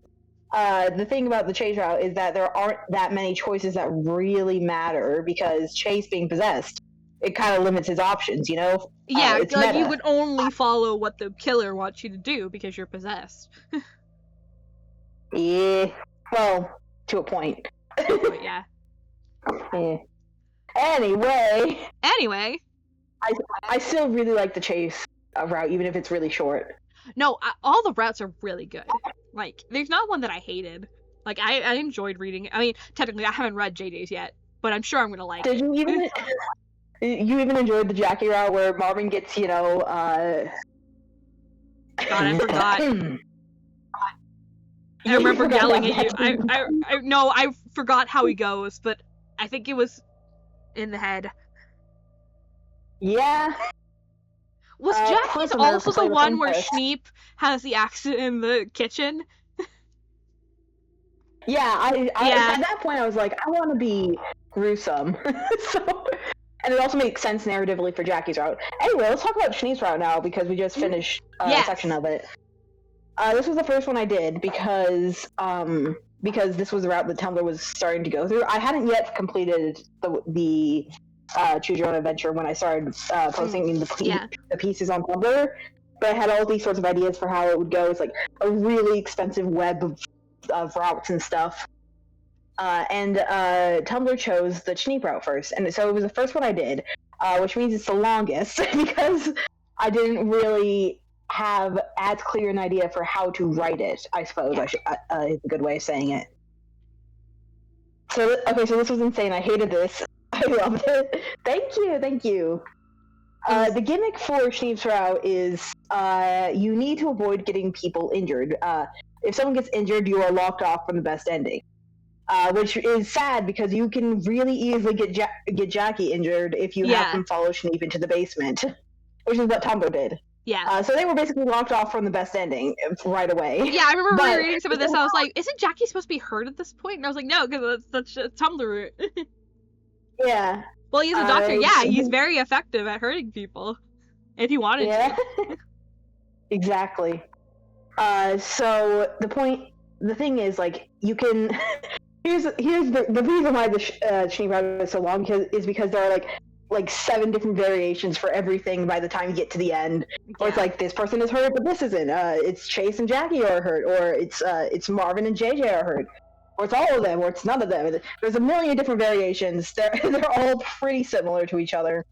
the thing about the Chase route is that there aren't that many choices that really matter because Chase being possessed, it kind of limits his options, you know? Yeah, you would only follow what the killer wants you to do because you're possessed. Yeah, well, to a point. Yeah. Yeah. Anyway, I still really like the Chase route, even if it's really short. No, all the routes are really good. Like, there's not one that I hated. Like, I enjoyed reading. I mean, technically, I haven't read JJ's yet, but I'm sure I'm gonna like it. Did you even? You even enjoyed the Jackie route where Marvin gets, God, I forgot. I remember yelling at you. I forgot how he goes, but I think it was in the head. Yeah. Was Jackie's also the one where Schneep has the accident in the kitchen? Yeah, at that point I was like, I want to be gruesome. And it also makes sense narratively for Jackie's route. Anyway, let's talk about Schneep's route now because we just finished a section of it. This was the first one I did because this was the route that Tumblr was starting to go through. I hadn't yet completed the Choose Your Own Adventure when I started posting the pieces on Tumblr, but I had all these sorts of ideas for how it would go. It's like a really expensive web of routes and stuff. And Tumblr chose the Schneep route first, and so it was the first one I did, which means it's the longest because I didn't really have as clear an idea for how to write it, I suppose. Is a good way of saying it. So this was insane. I hated this. I loved it. Thank you. The gimmick for Schneep's route is you need to avoid getting people injured. If someone gets injured, you are locked off from the best ending. Which is sad because you can really easily get Jackie injured if you have them follow Schneep into the basement, which is what Tumblr did. Yeah. So they were basically locked off from the best ending right away. Yeah, I remember reading some of this. I was like, "Isn't Jackie supposed to be hurt at this point?" And I was like, "No, because that's Tumblr route." Yeah. Well, he's a doctor. Yeah, he's very effective at hurting people if he wanted to. Exactly. So the thing is, like, you can. Here's the reason why the Schneep route is so long is because there are like 7 different variations for everything by the time you get to the end. Or it's like this person is hurt, but this isn't. It's Chase and Jackie are hurt, or it's Marvin and JJ are hurt, or it's all of them, or it's none of them. There's a million different variations. They're all pretty similar to each other,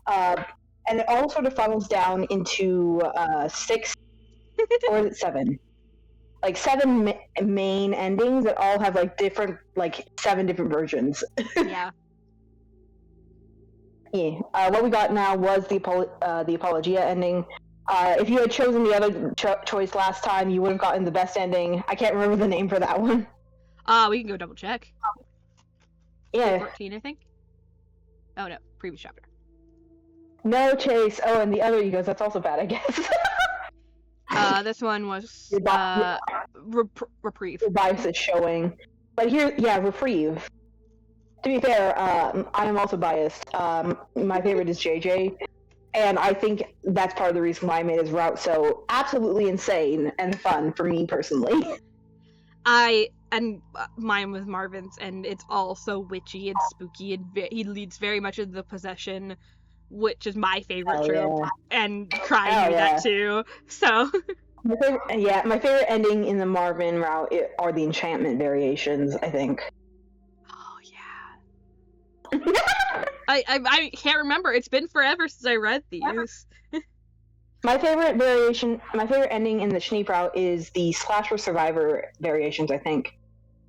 and it all sort of funnels down into 6 or is it 7? Like 7 main endings that all have like 7 different versions. Yeah. What we got now was the Apologia ending. If you had chosen the other choice last time, you would have gotten the best ending. I can't remember the name for that one. We can go double check. Yeah. 14, I think. Oh no, previous chapter. No Chase. Oh, and the other he goes, that's also bad, I guess. This one was Reprieve. Your bias is showing. But here, Reprieve. To be fair, I am also biased. My favorite is JJ, and I think that's part of the reason why I made his route so absolutely insane and fun for me personally. Mine was Marvin's, and it's all so witchy and spooky, and he leads very much into the possession, which is my favorite trope, and crying that too. So. My favorite ending in the Marvin route are the enchantment variations, I think. Oh yeah. I can't remember. It's been forever since I read these. My favorite ending in the Schneep route is the Slasher Survivor variations, I think.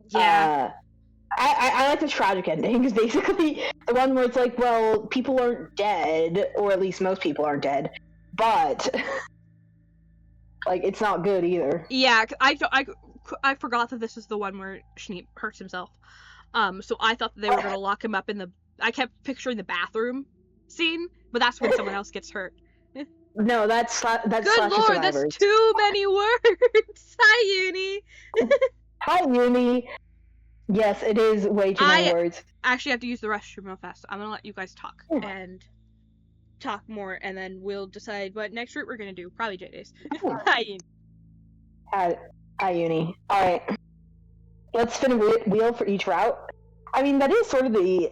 Yeah. I like the tragic endings, basically. The one where it's like, well, people aren't dead, or at least most people aren't dead, but like, it's not good either. Yeah, I forgot that this is the one where Schneep hurts himself. So I thought that they were gonna lock him up in the. I kept picturing the bathroom scene, but that's when someone else gets hurt. No, that's Good Slasher Lord, Survivors. that's too many words. Hi, Uni. Hi, Uni. Yes, it is way too many words. I actually have to use the restroom real fast. I'm gonna let you guys talk and talk more, and then we'll decide what next route we're gonna do. Probably JJ's. Hi, Uni. Hi, Uni. All right. Let's spin a wheel for each route. I mean, that is sort of the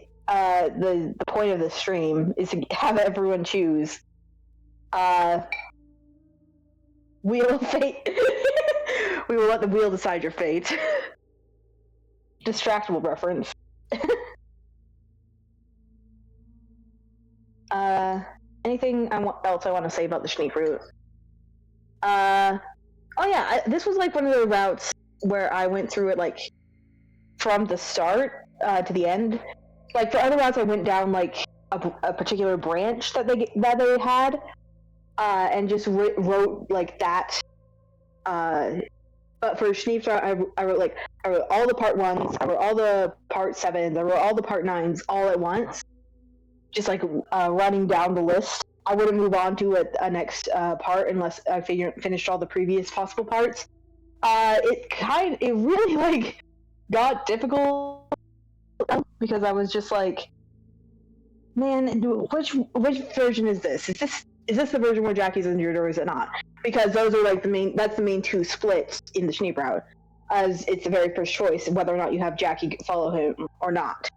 point of the stream, is to have everyone choose. Wheel of Fate. We will let the wheel decide your fate. Distractible reference. Anything else I want to say about the Schneep route? Oh yeah, this was like one of the routes where I went through it like from the start to the end. Like for other routes, I went down like a particular branch that they had, and just wrote like that. But for Schneep's route, I wrote all the part 1s, I wrote all the part 7s, I wrote all the part 9s all at once, just like running down the list. I wouldn't move on to a next part unless I finished all the previous possible parts. It really like got difficult because I was just like, man, which version is this? Is this the version where Jackie's injured or is it not? Because those are like that's the main two splits in the Schneep route, as it's the very first choice whether or not you have Jackie follow him or not.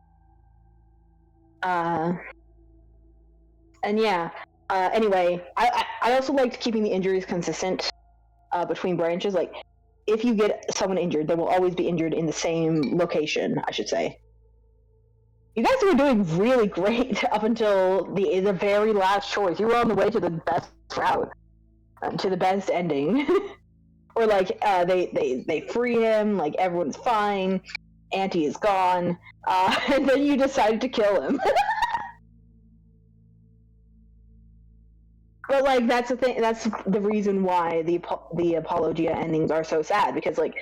And yeah. Anyway, I also liked keeping the injuries consistent between branches. Like, if you get someone injured, they will always be injured in the same location, I should say. You guys were doing really great up until the very last choice. You were on the way to the best route, to the best ending. Or like they free him, like everyone's fine, Auntie is gone, and then you decided to kill him. But like that's the thing. That's the reason why the Apologia endings are so sad, because like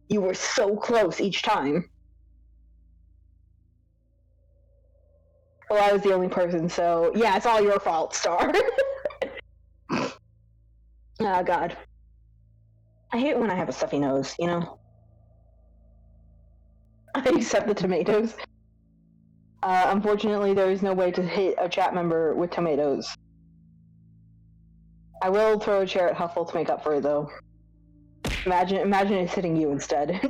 you were so close each time. Well, I was the only person, so yeah, it's all your fault, Star. Oh God, I hate when I have a stuffy nose. You know, I accept the tomatoes. Unfortunately, there is no way to hit a chat member with tomatoes. I will throw a chair at Huffle to make up for it, though. Imagine it's hitting you instead.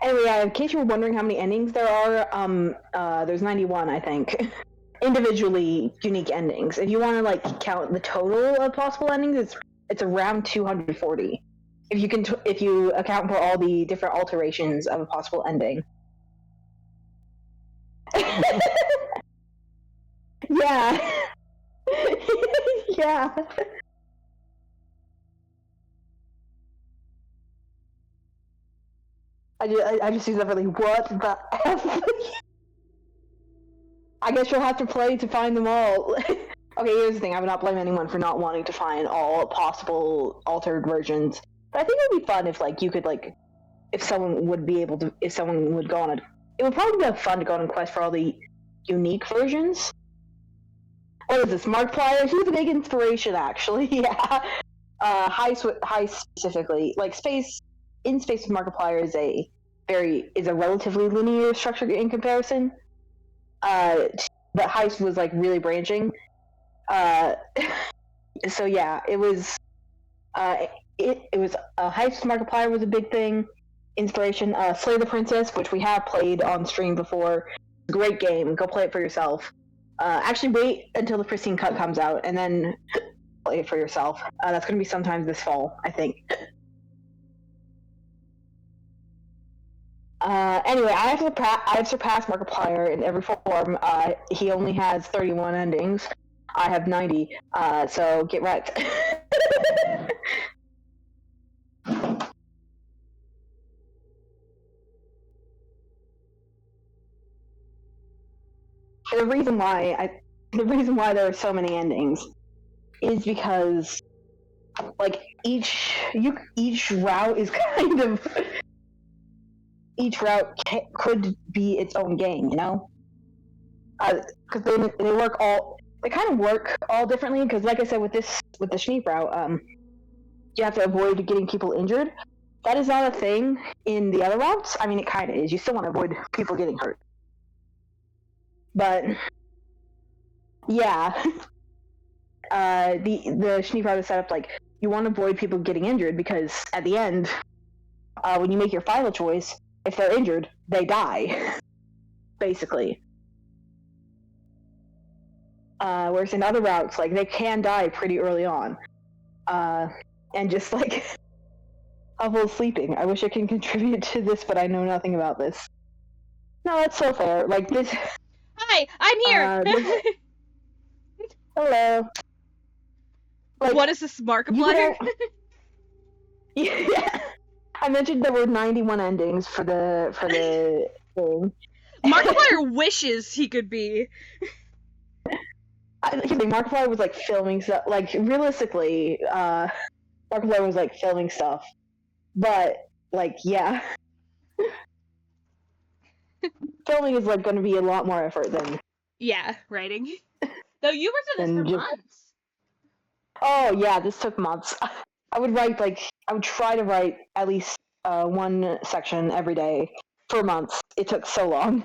Anyway, in case you were wondering how many endings there are, there's 91, I think. Individually unique endings. If you want to like count the total of possible endings, it's around 240. If you account for all the different alterations of a possible ending. Yeah. Yeah. I just use that really, what the F? I guess you'll have to play to find them all. Okay, here's the thing. I would not blame anyone for not wanting to find all possible altered versions. But I think it would be fun if, like, you could, like, if someone would go on it would probably be fun to go on a quest for all the unique versions. What is this, Markiplier? He's a big inspiration, actually. Yeah. High specifically, like in space with Markiplier is a relatively linear structure in comparison. But Heist was like really branching. So yeah, it was Heist Markiplier was a big thing. Inspiration, Slay the Princess, which we have played on stream before. Great game. Go play it for yourself. Actually, wait until the pristine cut comes out and then play it for yourself. That's going to be sometime this fall, I think. Anyway, I have surpassed Markiplier in every form. He only has 31 endings. I have 90. So get wrecked. The reason why there are so many endings is because, like, each route is kind of. Each route could be its own game, you know? Because they kind of work all differently, because like I said, with the Schneep route, you have to avoid getting people injured. That is not a thing in the other routes. I mean, it kind of is. You still want to avoid people getting hurt. But, yeah. The Schneep route is set up like, you want to avoid people getting injured, because at the end, when you make your final choice, if they're injured, they die, basically. Whereas in other routes, like, they can die pretty early on. and just like Huffle sleeping. I wish I can contribute to this, but I know nothing about this. No, that's so fair. Like this. Hi, I'm here. Hello. Like, what is this, Markiplier? Yeah. I mentioned there were 91 endings for the thing. Markiplier wishes he could be. I think Markiplier was like filming stuff. Like realistically, Markiplier was like filming stuff, but like yeah, filming is like going to be a lot more effort than writing. Though you worked on this for months. Oh yeah, this took months. I would try to write at least one section every day for months. It took so long.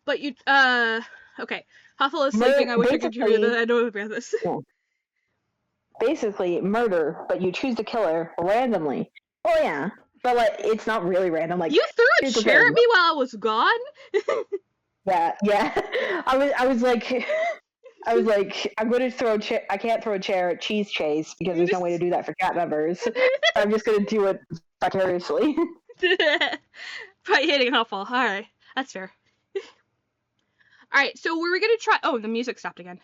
But you, okay. Huffle is sleeping. I wish I could contribute that. I know about this. Yeah. Basically, murder, but you choose the killer randomly. Oh yeah, but like it's not really random. Like you threw a chair at me while I was gone. Yeah. I was like, I'm going to throw I can't throw a chair at Cheese Chase because there's no way to do that for cat members. I'm just going to do it vicariously. By hitting Huffle. Alright, that's fair. Alright, so were we going to try... Oh, the music stopped again.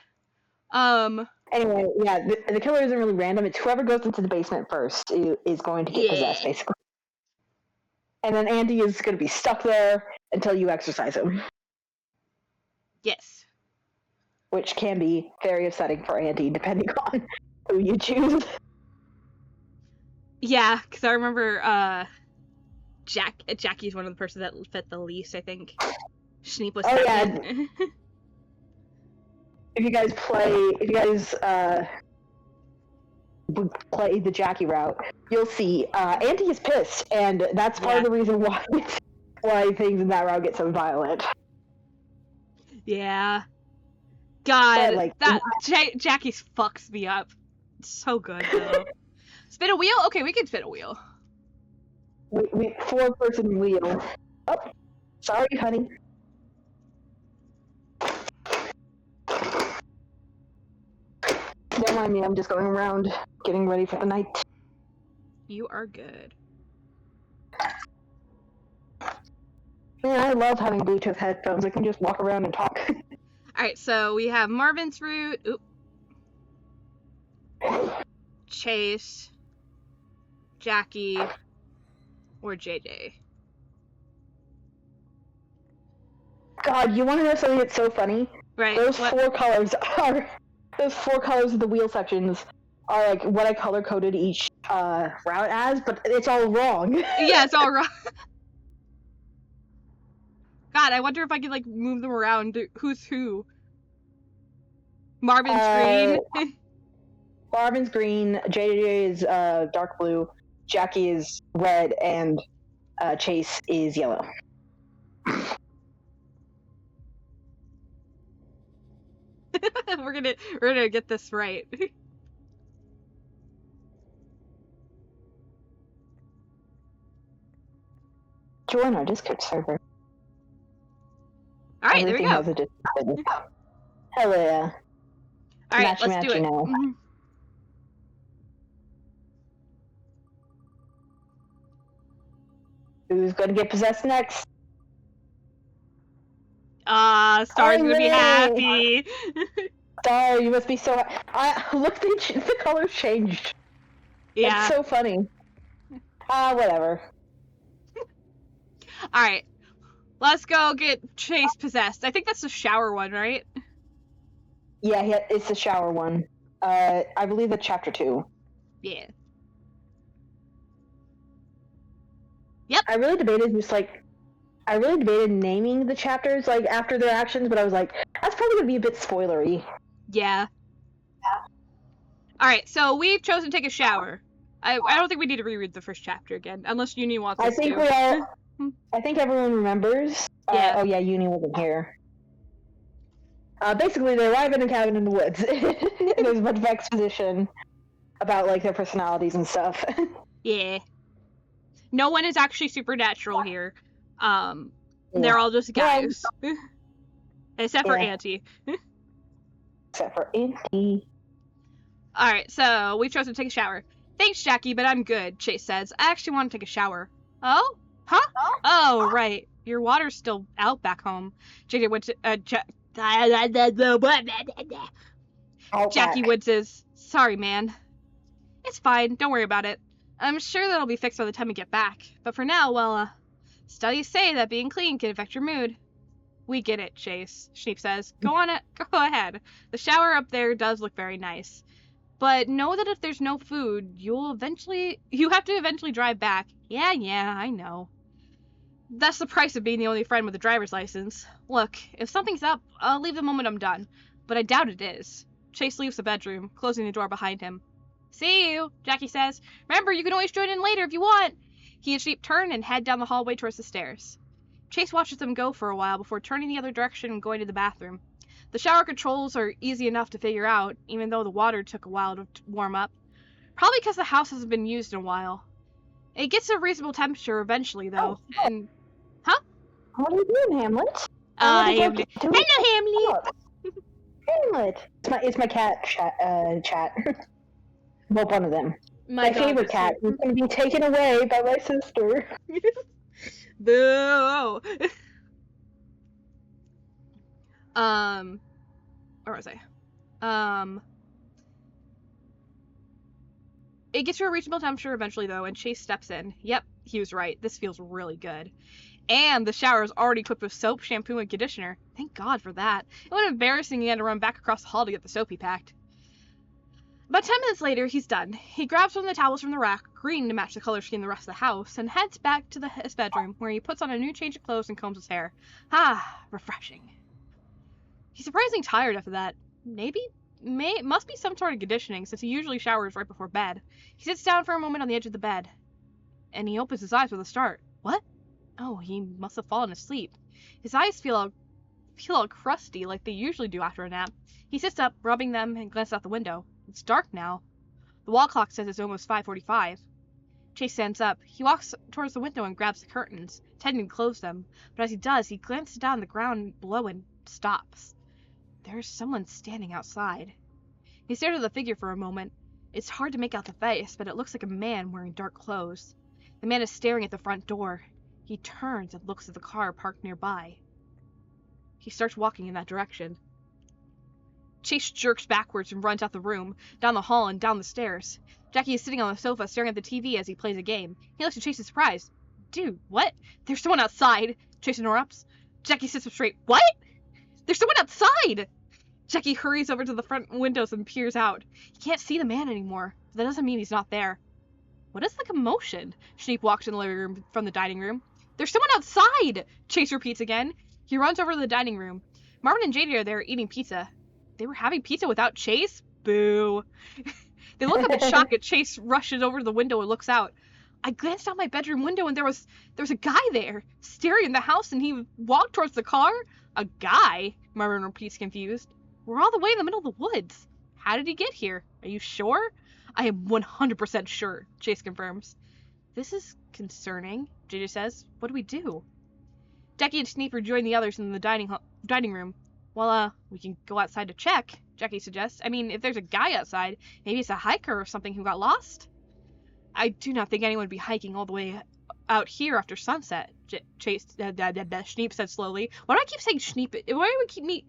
Anyway, yeah, the killer isn't really random. It's whoever goes into the basement first is going to get possessed, basically. And then Andy is going to be stuck there until you exorcise him. Yes. Which can be very upsetting for Andy, depending on who you choose. Yeah, because I remember, Jackie's one of the person that fit the least, I think. Schneep was second. Yeah. If you guys play the Jackie route, you'll see Andy is pissed, and that's part of the reason why things in that route get so violent. Yeah. God, like, Jackie fucks me up. It's so good, though. Spin a wheel? Okay, we can spin a wheel. We 4-person wheel. Oh, sorry, honey. Don't mind me, I'm just going around getting ready for the night. You are good. Man, I love having Bluetooth headphones. I can just walk around and talk. Alright, so we have Marvin's Root, Chase, Jackie, or JJ. God, you want to know something that's so funny? Right. Those four colors of the wheel sections are like what I color coded each route as, but it's all wrong. Yeah, it's all wrong. God, I wonder if I could like move them around. Who's who? Marvin's green. Marvin's green. JJ is dark blue. Jackie is red, and Chase is yellow. We're gonna get this right. Join our Discord server. Alright, there we go. Hell yeah. Alright, let's do it. Now. Mm-hmm. Who's gonna get possessed next? Star's gonna be happy. Star, you must be so happy. Look, the colors changed. Yeah. It's so funny. Whatever. Alright. Let's go get Chase possessed. I think that's the shower one, right? Yeah, it's the shower one. I believe that's chapter 2. Yeah. Yep. I really debated naming the chapters like after their actions, but I was like, that's probably gonna be a bit spoilery. Yeah. Alright, so we've chosen to take a shower. I don't think we need to reread the first chapter again, unless Uni wants us to. I think everyone remembers. Yeah. Oh yeah, Uni wasn't here. Basically, they arrive in a cabin in the woods. There's a bunch of exposition about like their personalities and stuff. Yeah. No one is actually supernatural here. They're all just guys. Yeah. Except for Auntie. Except for Auntie. Alright, so we've chosen to take a shower. Thanks, Jackie, but I'm good, Chase says. I actually want to take a shower. Oh? Huh? Oh, right. Your water's still out back home. Jackie Woods, Jackie Woods says, sorry, man. It's fine, don't worry about it. I'm sure that'll be fixed by the time we get back. But for now, well, studies say that being clean can affect your mood. We get it, Chase, Schneep says. Go ahead. The shower up there does look very nice. But know that if there's no food, you have to eventually drive back. Yeah, I know. That's the price of being the only friend with a driver's license. Look, if something's up, I'll leave the moment I'm done. But I doubt it is. Chase leaves the bedroom, closing the door behind him. See you, Jackie says. Remember, you can always join in later if you want. He and Schneep turn and head down the hallway towards the stairs. Chase watches them go for a while before turning the other direction and going to the bathroom. The shower controls are easy enough to figure out, even though the water took a while to warm up. Probably because the house hasn't been used in a while. It gets a reasonable temperature eventually, though. And huh? What are you doing, Hamlet? Hamlet. Hello, Hamlet. Hamlet. It's my cat chat. Well, one of them. My favorite cat is going to be taken away by my sister. Boo! Where was I? It gets to a reasonable temperature eventually, though, and Chase steps in. Yep, he was right. This feels really good. And the shower is already equipped with soap, shampoo, and conditioner. Thank God for that. It would have been embarrassing he had to run back across the hall to get the soap he packed. About 10 minutes later, he's done. He grabs one of the towels from the rack, green to match the color scheme of the rest of the house, and heads back to his bedroom, where he puts on a new change of clothes and combs his hair. Ah, refreshing. He's surprisingly tired after that. Must be some sort of conditioning, since he usually showers right before bed. He sits down for a moment on the edge of the bed, and he opens his eyes with a start. What? Oh, he must have fallen asleep. His eyes feel all crusty like they usually do after a nap. He sits up, rubbing them, and glances out the window. It's dark now. The wall clock says it's almost 5:45. Chase stands up. He walks towards the window and grabs the curtains, intending to close them. But as he does, he glances down at the ground below and stops. There's someone standing outside. He stares at the figure for a moment. It's hard to make out the face, but it looks like a man wearing dark clothes. The man is staring at the front door. He turns and looks at the car parked nearby. He starts walking in that direction. Chase jerks backwards and runs out the room, down the hall and down the stairs. Jackie is sitting on the sofa staring at the TV as he plays a game. He looks at Chase in surprise. Dude, what? There's someone outside! Chase interrupts. Jackie sits up straight. What? There's someone outside! Jackie hurries over to the front windows and peers out. He can't see the man anymore, but that doesn't mean he's not there. What is the commotion? Schneep walks in the living room from the dining room. There's someone outside! Chase repeats again. He runs over to the dining room. Marvin and JD are there eating pizza. They were having pizza without Chase? Boo. They look up in shock as Chase rushes over to the window and looks out. I glanced out my bedroom window and there was a guy there, staring in the house, and he walked towards the car? A guy? Marvin repeats, confused. We're all the way in the middle of the woods. How did he get here? Are you sure? I am 100% sure, Chase confirms. This is concerning, JJ says. What do we do? Jackie and Schneep join the others in the dining room. Well, we can go outside to check, Jackie suggests. I mean, if there's a guy outside, maybe it's a hiker or something who got lost. I do not think anyone would be hiking all the way out here after sunset, Schneep said slowly. Why do I keep saying Schneep? Why do we keep me?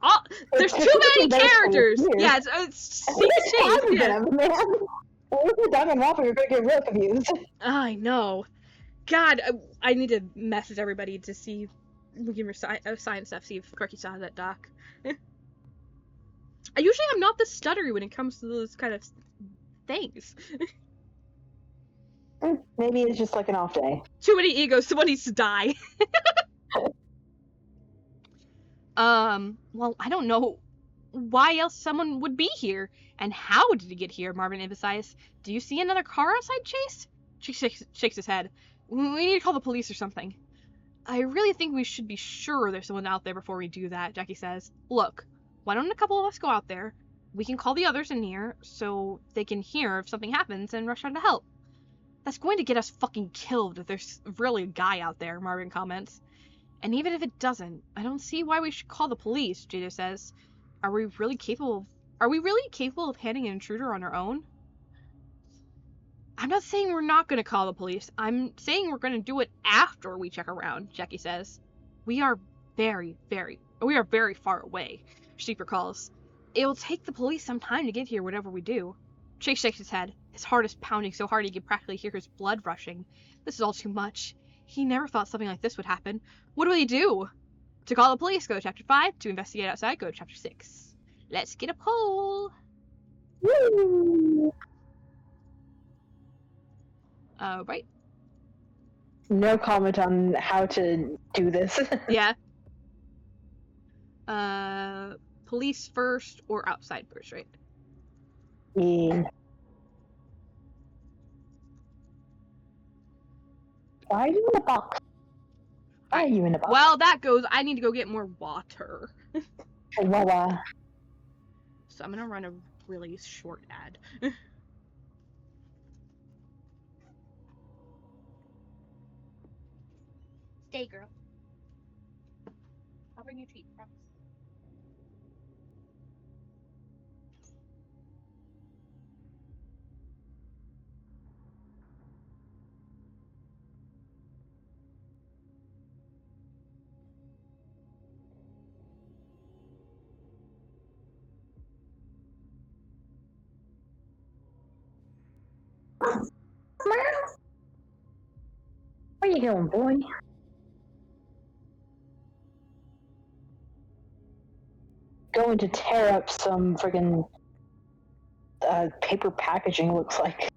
Oh, there's too many characters! Yeah, it's Schneep. Yeah. Man. If you're done and waffle, you're going to get real confused. I know. God, I need to message everybody to see if we can assign stuff, see if Crookie saw that doc. I usually am not this stuttery when it comes to those kind of things. Maybe it's just like an off day. Too many egos, someone needs to die. Well, I don't know why else someone would be here. And how did he get here, Marvin emphasized. Do you see another car outside, Chase? Chase shakes his head. We need to call the police or something. I really think we should be sure there's someone out there before we do that, Jackie says. Look, why don't a couple of us go out there? We can call the others in here so they can hear if something happens and rush out to help. That's going to get us fucking killed if there's really a guy out there, Marvin comments. And even if it doesn't, I don't see why we should call the police, Jada says. Are we really capable of Are we really capable of handling an intruder on our own? I'm not saying we're not going to call the police. I'm saying we're going to do it after we check around, Jackie says. We are very far away, Schneep recalls. It will take the police some time to get here, whatever we do. Chase shakes his head. His heart is pounding so hard he can practically hear his blood rushing. This is all too much. He never thought something like this would happen. What do we do? To call the police, go to chapter 5. To investigate outside, go to chapter 6. Let's get a poll. Woo! Right. No comment on how to do this. Yeah. Police first or outside first, right? Yeah. Why are you in the box? Why are you in the box? Well, that goes. I need to go get more water. Chihuahua. So I'm gonna run a really short ad. Stay, girl. I'll bring you a treat, promise. Where you going, boy? Going to tear up some friggin' paper packaging, looks like.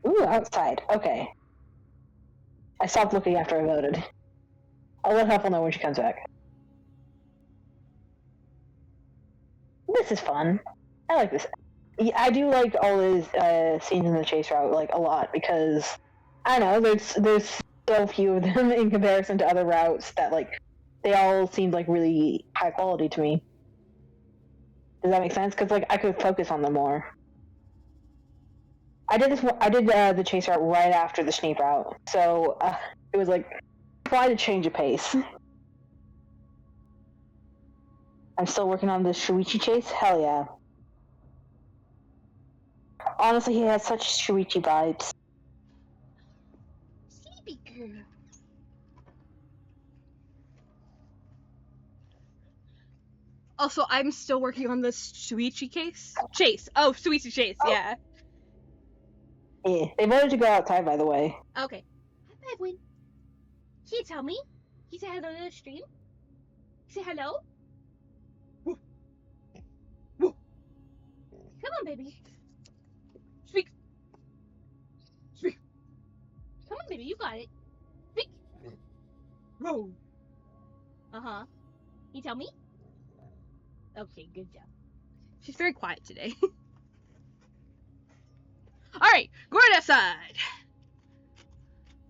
Ooh, outside. Okay. I stopped looking after I voted. I'll let Huffle know when she comes back. This is fun. I like this. Yeah, I do like all these scenes in the chase route like a lot because I don't know there's so few of them in comparison to other routes that like they all seemed like really high quality to me. Does that make sense? Because like I could focus on them more. I did the chase route right after the Schneep route, so it was like quite a change of pace. I'm still working on the Shuichi chase. Hell yeah. Honestly, he has such Shuichi vibes. Sleepy girl. Also, I'm still working on this Shuichi chase. Oh, Shuichi chase, yeah. Yeah, they voted to go outside, by the way. Okay. Hi, Edwin. Can you tell me? Can you say hello to the stream? Say hello? Woo. Woo. Come on, baby. Speak. Speak. Come on, baby, you got it. Speak. Roll. Uh-huh. Can you tell me? Okay, good job. She's very quiet today. Alright, going outside.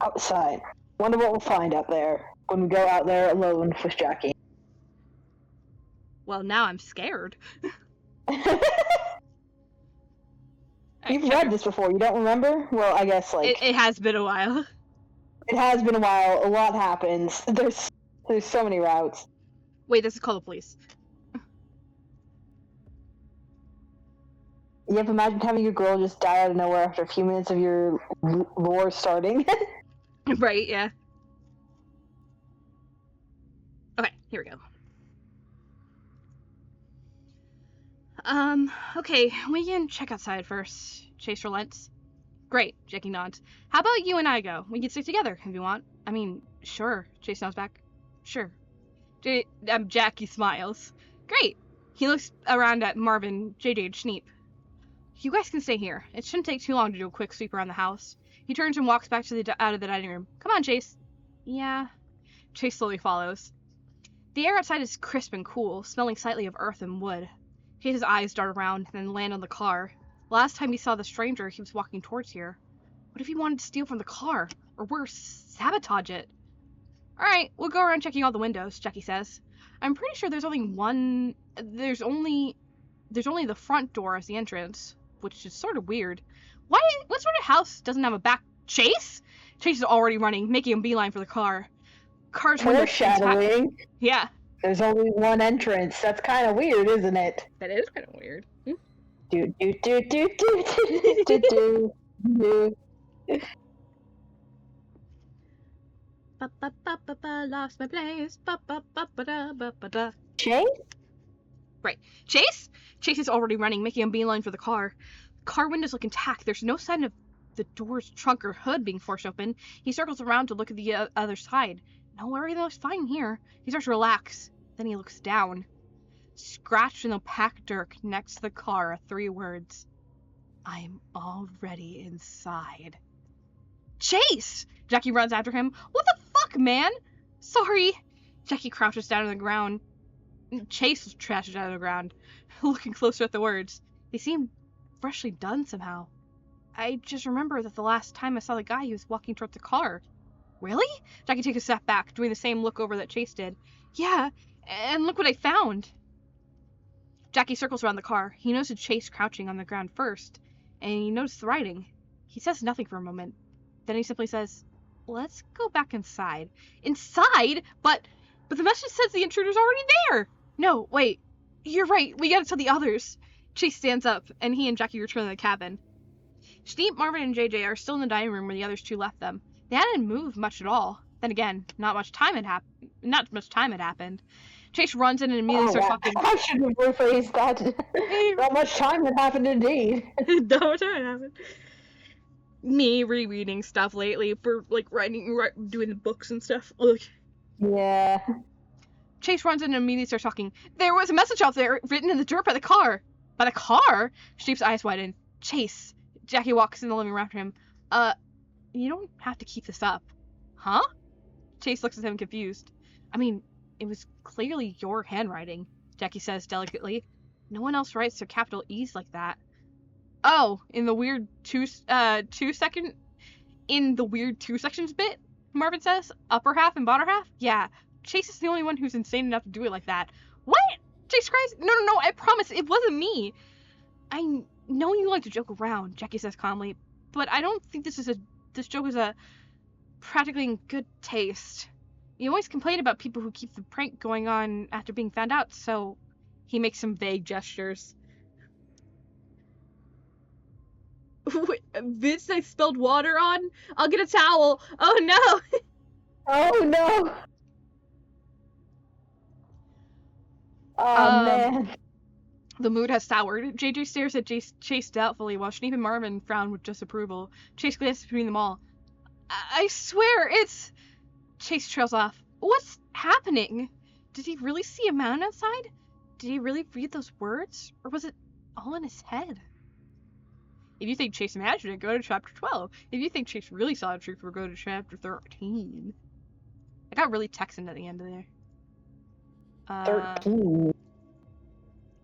Outside. Wonder what we'll find out there when we go out there alone with Jackie. Well, now I'm scared. You've read this before, you don't remember? Well, I guess, like... It has been a while. It has been a while, a lot happens. There's so many routes. Wait, this is call the police. Yep, imagine having your girl just die out of nowhere after a few minutes of your lore starting. Right, yeah. Okay, here we go. Okay, we can check outside first. Chase relents. Great, Jackie nods. How about you and I go? We can stick together if you want. I mean, sure. Chase nods back. Sure. Jackie smiles. Great. He looks around at Marvin, JJ, and Schneep. You guys can stay here. It shouldn't take too long to do a quick sweep around the house. He turns and walks back to out of the dining room. Come on, Chase. Yeah. Chase slowly follows. The air outside is crisp and cool, smelling slightly of earth and wood. Chase's eyes dart around, then land on the car. Last time he saw the stranger, he was walking towards here. What if he wanted to steal from the car? Or worse, sabotage it? Alright, we'll go around checking all the windows, Jackie says. I'm pretty sure there's only the front door as the entrance, which is sort of weird. What sort of house doesn't have a back? Chase? Chase is already running, making a beeline for the car. Car's window foreshadowing. Yeah. There's only one entrance. That's kind of weird, isn't it? That is kind of weird. Do do do do do do do do. Lost my place. Chase? Right. Chase? Chase is already running, making a beeline for the car. Car windows look intact. There's no sign of the door's trunk or hood being forced open. He circles around to look at the other side. No, everything looks fine here. He starts to relax. Then he looks down. Scratched in the packed dirt next to the car are 3 words. I'm already inside. Chase! Jackie runs after him. What the fuck, man? Sorry. Jackie crouches down on the ground. Chase trashes down on the ground, looking closer at the words. They seem freshly done somehow. I just remember that the last time I saw the guy, he was walking towards the car. Really? Jackie takes a step back, doing the same look over that Chase did. Yeah, and look what I found. Jackie circles around the car. He notices Chase crouching on the ground first, and he notices the writing. He says nothing for a moment. Then he simply says, let's go back inside. Inside? But the message says the intruder's already there. No, wait. You're right. We gotta tell the others. Chase stands up, and he and Jackie return to the cabin. Schneep, Marvin, and JJ are still in the dining room where the other 2 left them. They hadn't moved much at all. Then again, not much time had happened. Chase runs in and immediately starts talking. I should have rephrased that. Not much time had happened indeed. Not much time had happened. Me rereading stuff lately for like doing the books and stuff. Ugh. Yeah. Chase runs in and immediately starts talking. There was a message out there written in the dirt by the car. By the car? Schneep's eyes widen. Chase. Jackie walks in the living room after him. You don't have to keep this up. Huh? Chase looks at him confused. I mean, it was clearly your handwriting, Jackie says delicately. No one else writes their capital E's like that. Oh, in the weird two sections bit, Marvin says. Upper half and bottom half? Yeah. Chase is the only one who's insane enough to do it like that. What? Chase cries. No, I promise, it wasn't me. I know you like to joke around, Jackie says calmly, but I don't think this joke is practically in good taste. You always complain about people who keep the prank going on after being found out, so he makes some vague gestures. Bitch, I spilled water on? I'll get a towel. Oh no! Oh no! Oh man. The mood has soured. JJ stares at Chase doubtfully while Schneep and Marvin frown with disapproval. Chase glances between them all. I swear it's... Chase trails off. What's happening? Did he really see a mountain outside? Did he really read those words? Or was it all in his head? If you think Chase imagined it, go to chapter 12. If you think Chase really saw the truth, we'll go to chapter 13. I got really Texan at the end of there. 13.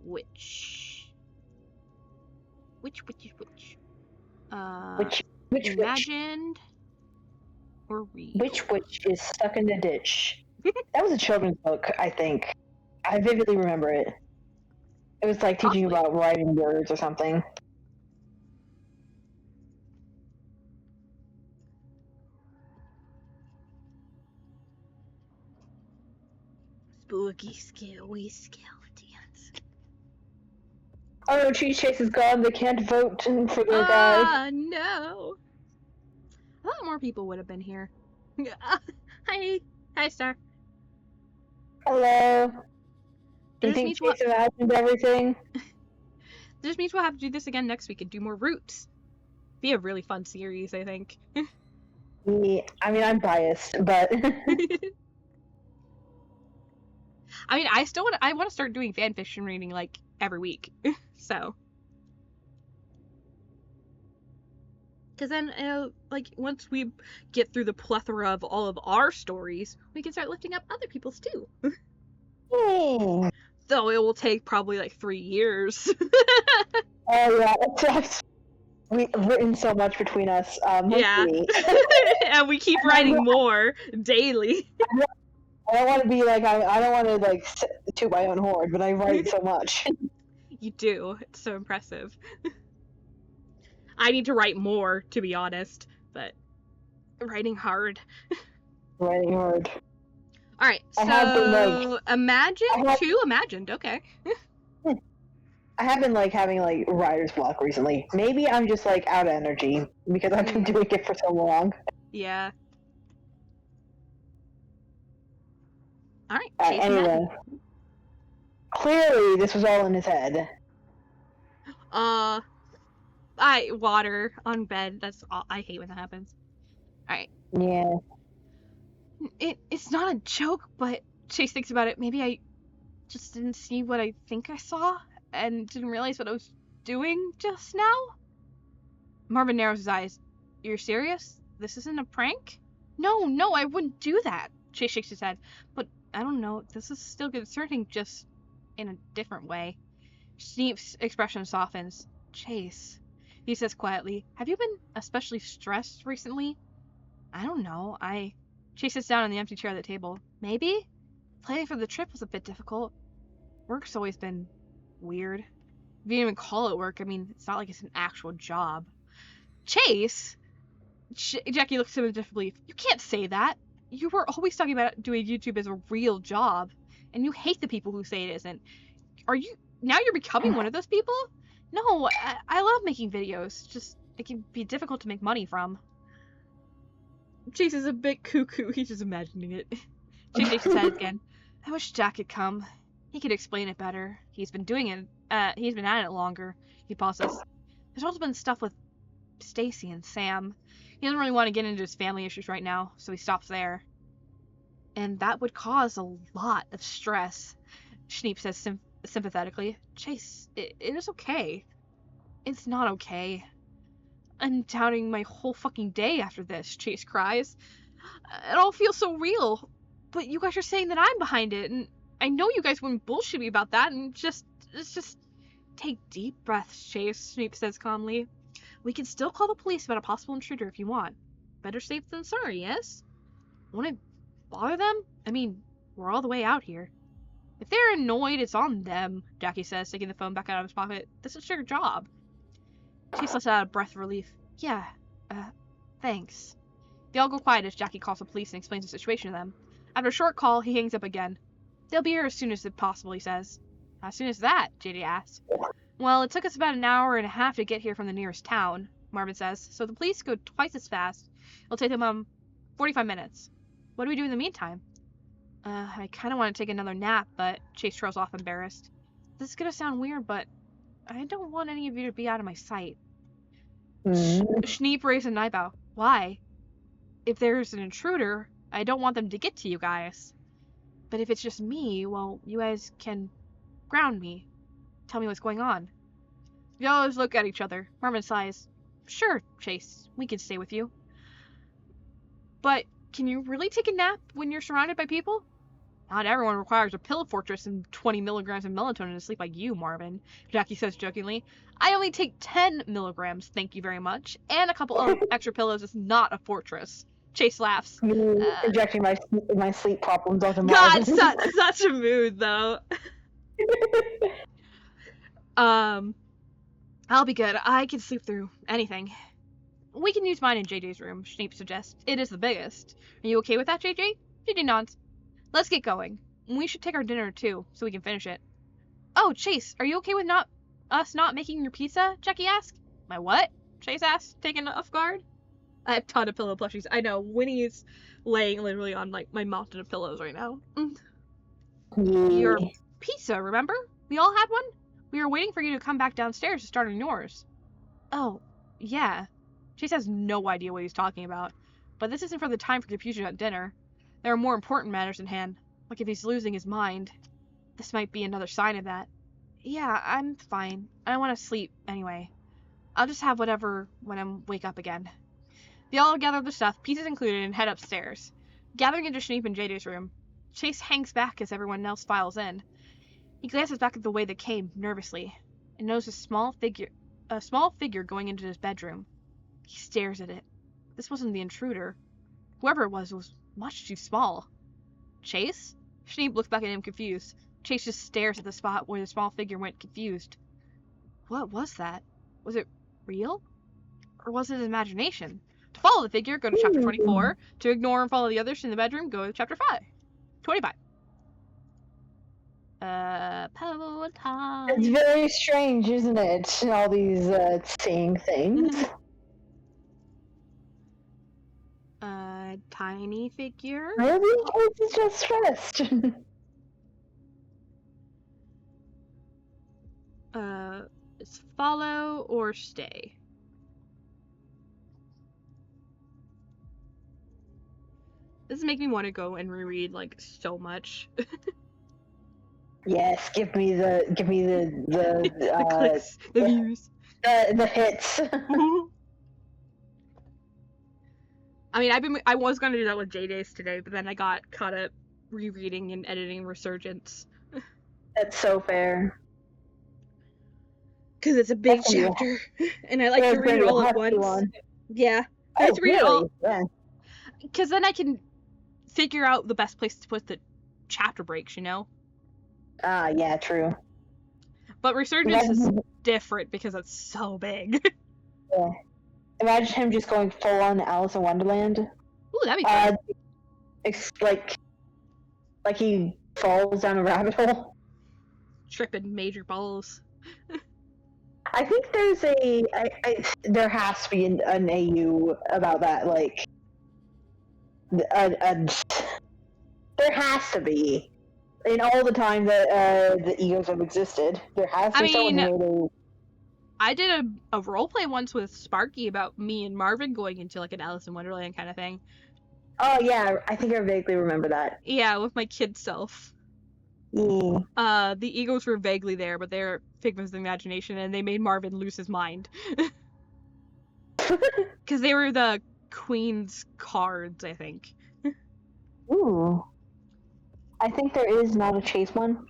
Which imagined or read? Which is stuck in the ditch? That was a children's book, I think. I vividly remember it. It was like teaching about writing words or something. Spooky, scary skeletons. Oh no, Cheese Chase is gone. They can't vote for their guy. Ah, no. I thought more people would have been here. Hi, Star. Hello. Do you think Chase imagined everything? This just means we'll have to do this again next week and do more routes. Be a really fun series, I think. Yeah, I mean, I'm biased, but... I mean, I want to start doing fanfiction reading, like, every week. So. Because then, like, once we get through the plethora of all of our stories, we can start lifting up other people's, too. Yeah. Though it will take probably, like, 3 years. Oh, yeah, it's we've written so much between us. Yeah. And we keep writing more daily. I don't want to be like, I don't want to, like, toot my own horn, but I write so much. You do. It's so impressive. I need to write more, to be honest, but writing hard. Writing hard. Alright, so imagined, okay. I have been like having like writer's block recently. Maybe I'm just like out of energy because I've been doing it for so long. Yeah. Alright, anyway. Clearly this was all in his head. Water on bed. That's all. I hate when that happens. Alright. Yeah. It's not a joke, but Chase thinks about it. Maybe I just didn't see what I think I saw and didn't realize what I was doing just now. Marvin narrows his eyes. You're serious? This isn't a prank? No, I wouldn't do that. Chase shakes his head. But I don't know. This is still concerning, just in a different way. Schneep's expression softens. Chase, he says quietly, have you been especially stressed recently? I don't know. Chase sits down on the empty chair at the table. Maybe? Planning for the trip was a bit difficult. Work's always been weird. If you didn't even call it work, I mean, it's not like it's an actual job. Chase? Jackie looks at him in disbelief. You can't say that. You were always talking about doing YouTube as a real job, and you hate the people who say it isn't. Now you're becoming one of those people? No, I love making videos. Just, it can be difficult to make money from. Chase is a bit cuckoo. He's just imagining it. Chase shakes his head again. I wish Jack had come. He could explain it better. He's been doing it. He's been at it longer. He pauses. There's also been stuff with Stacy and Sam. He doesn't really want to get into his family issues right now, so he stops there. And that would cause a lot of stress, Schneep says sympathetically. Chase, it is okay. It's not okay. I'm doubting my whole fucking day after this, Chase cries. It all feels so real. But you guys are saying that I'm behind it, and I know you guys wouldn't bullshit me about that, and just take deep breaths, Chase, Schneep says calmly. We can still call the police about a possible intruder if you want. Better safe than sorry, yes? Won't it bother them? I mean, we're all the way out here. If they're annoyed, it's on them, Jackie says, taking the phone back out of his pocket. This is your job. Chase lets out a breath of relief. Yeah, thanks. They all go quiet as Jackie calls the police and explains the situation to them. After a short call, he hangs up again. They'll be here as soon as possible, he says. As soon as that? JD asks. Well, it took us about an hour and a half to get here from the nearest town, Marvin says, so the police go twice as fast. It'll take them, 45 minutes. What do we do in the meantime? I kind of want to take another nap, but Chase trails off embarrassed. This is going to sound weird, but I don't want any of you to be out of my sight. Schneep raised an eyebrow. Why? If there's an intruder, I don't want them to get to you guys. But if it's just me, well, you guys can ground me. Tell me what's going on. The others look at each other. Marvin sighs. Sure, Chase, we can stay with you. But can you really take a nap when you're surrounded by people? Not everyone requires a pillow fortress and 20 milligrams of melatonin to sleep like you, Marvin, Jackie says jokingly. I only take 10 milligrams, thank you very much, and a couple of extra pillows is not a fortress. Chase laughs. Projecting my sleep problems onto Marvin. God, such a mood, though. I'll be good. I can sleep through anything. We can use mine in JJ's room, Schneep suggests. It is the biggest. Are you okay with that, JJ? JJ nods. Let's get going. We should take our dinner, too, so we can finish it. Oh, Chase, are you okay with us not making your pizza? Jackie asked. My what? Chase asked, taken off guard. I have a ton of pillow plushies. I know. Winnie's laying literally on, like, my mountain of pillows right now. Your pizza, remember? We all had one? We were waiting for you to come back downstairs to start on yours. Oh, yeah. Chase has no idea what he's talking about. But this isn't for the time for confusion at dinner. There are more important matters in hand. Like if he's losing his mind. This might be another sign of that. Yeah, I'm fine. I want to sleep anyway. I'll just have whatever when I wake up again. They all gather their stuff, pizzas included, and head upstairs. Gathering into Schneep and JJ's room, Chase hangs back as everyone else files in. He glances back at the way they came, nervously, and notices a small figure going into his bedroom. He stares at it. This wasn't the intruder. Whoever it was much too small. Chase? Schneep looks back at him confused. Chase just stares at the spot where the small figure went, confused. What was that? Was it real? Or was it imagination? To follow the figure, go to chapter 24. To ignore and follow the others in the bedroom, go to chapter 5. 25. Power time. It's very strange, isn't it? All these seeing things. Tiny figure. Maybe he's just stressed. It's follow or stay. This is making me want to go and reread like so much. Yes, give me the The clicks, the views, the hits. I mean, I was gonna do that with J-Days today, but then I got caught up rereading and editing Resurgence. That's so fair. Because it's a big chapter, and I like to read it all at once. Yeah, I like to read it all. Yeah. Because then I can figure out the best place to put the chapter breaks, you know? Yeah, true. But Resurgence is different because it's so big. Yeah. Imagine him just going full on Alice in Wonderland. Ooh, that'd be fun. It's like he falls down a rabbit hole. Tripping major balls. I think there's there has to be an AU about that, like, there has to be. In all the time that the egos have existed, there has to be someone who I did a roleplay once with Sparky about me and Marvin going into like an Alice in Wonderland kind of thing. Oh yeah, I think I vaguely remember that. Yeah, with my kid self. Yeah. The egos were vaguely there, but they're figments of the imagination, and they made Marvin lose his mind. Because they were the Queen's cards, I think. Ooh. I think there is not a Chase one.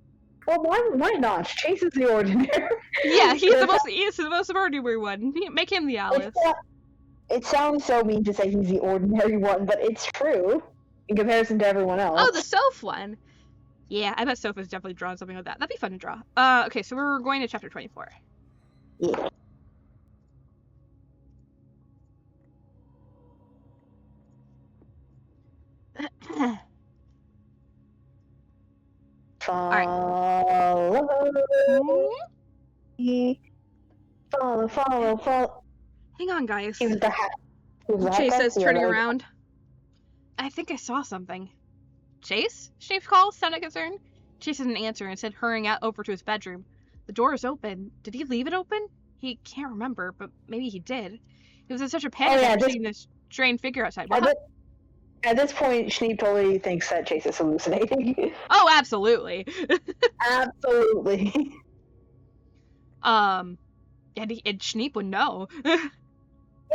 Well, why not? Chase is the ordinary. Yeah, he's the most ordinary one. Make him the Alice. It sounds so mean to say he's the ordinary one, but it's true in comparison to everyone else. Oh, the Soph one. Yeah, I bet Soph has definitely drawn something like that. That'd be fun to draw. Okay, so we're going to chapter 24. Yeah. Follow. Follow. Hang on, guys. He was the hat. Chase says, turning around. I think I saw something. Chase? Schneep calls, sounded concerned. Chase didn't answer and said, hurrying out over to his bedroom. The door is open. Did he leave it open? He can't remember, but maybe he did. He was in such a panic after seeing this strange figure outside. At this point, Schneep totally thinks that Chase is hallucinating. Oh, absolutely. Absolutely. And Schneep would know. Yeah,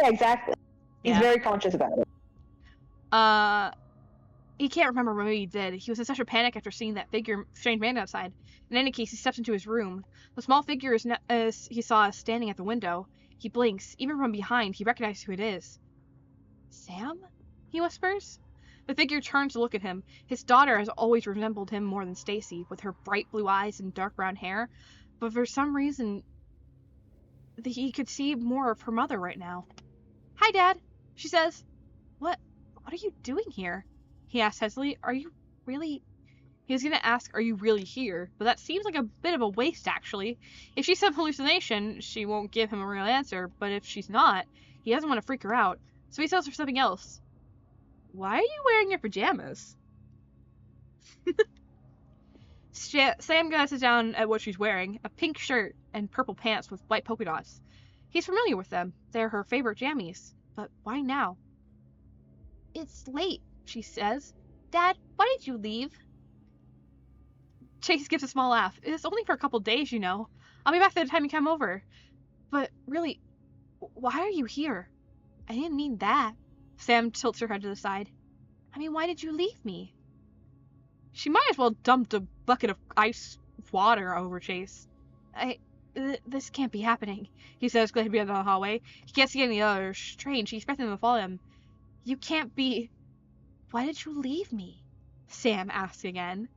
exactly. He's very conscious about it. He can't remember, but maybe he did. He was in such a panic after seeing that strange man outside. In any case, he steps into his room. The small figure he saw standing at the window. He blinks. Even from behind, he recognizes who it is. Sam? He whispers. The figure turns to look at him. His daughter has always resembled him more than Stacy, with her bright blue eyes and dark brown hair. But for some reason, he could see more of her mother right now. Hi, Dad, she says. What are you doing here? He asks hesitantly. Are you really... He was going to ask, are you really here? But that seems like a bit of a waste, actually. If she's some hallucination, she won't give him a real answer. But if she's not, he doesn't want to freak her out. So he tells her something else. Why are you wearing your pajamas? Sam glances down at what she's wearing. A pink shirt and purple pants with white polka dots. He's familiar with them. They're her favorite jammies. But why now? It's late, she says. Dad, why did you leave? Chase gives a small laugh. It's only for a couple days, you know. I'll be back by the time you come over. But really, why are you here? I didn't mean that. Sam tilts her head to the side. I mean, why did you leave me? She might as well dump a bucket of ice water over Chase. This can't be happening, he says, glad to be out of the hallway. He can't see any others. Strange, he expected them to follow him. You can't be... Why did you leave me? Sam asks again.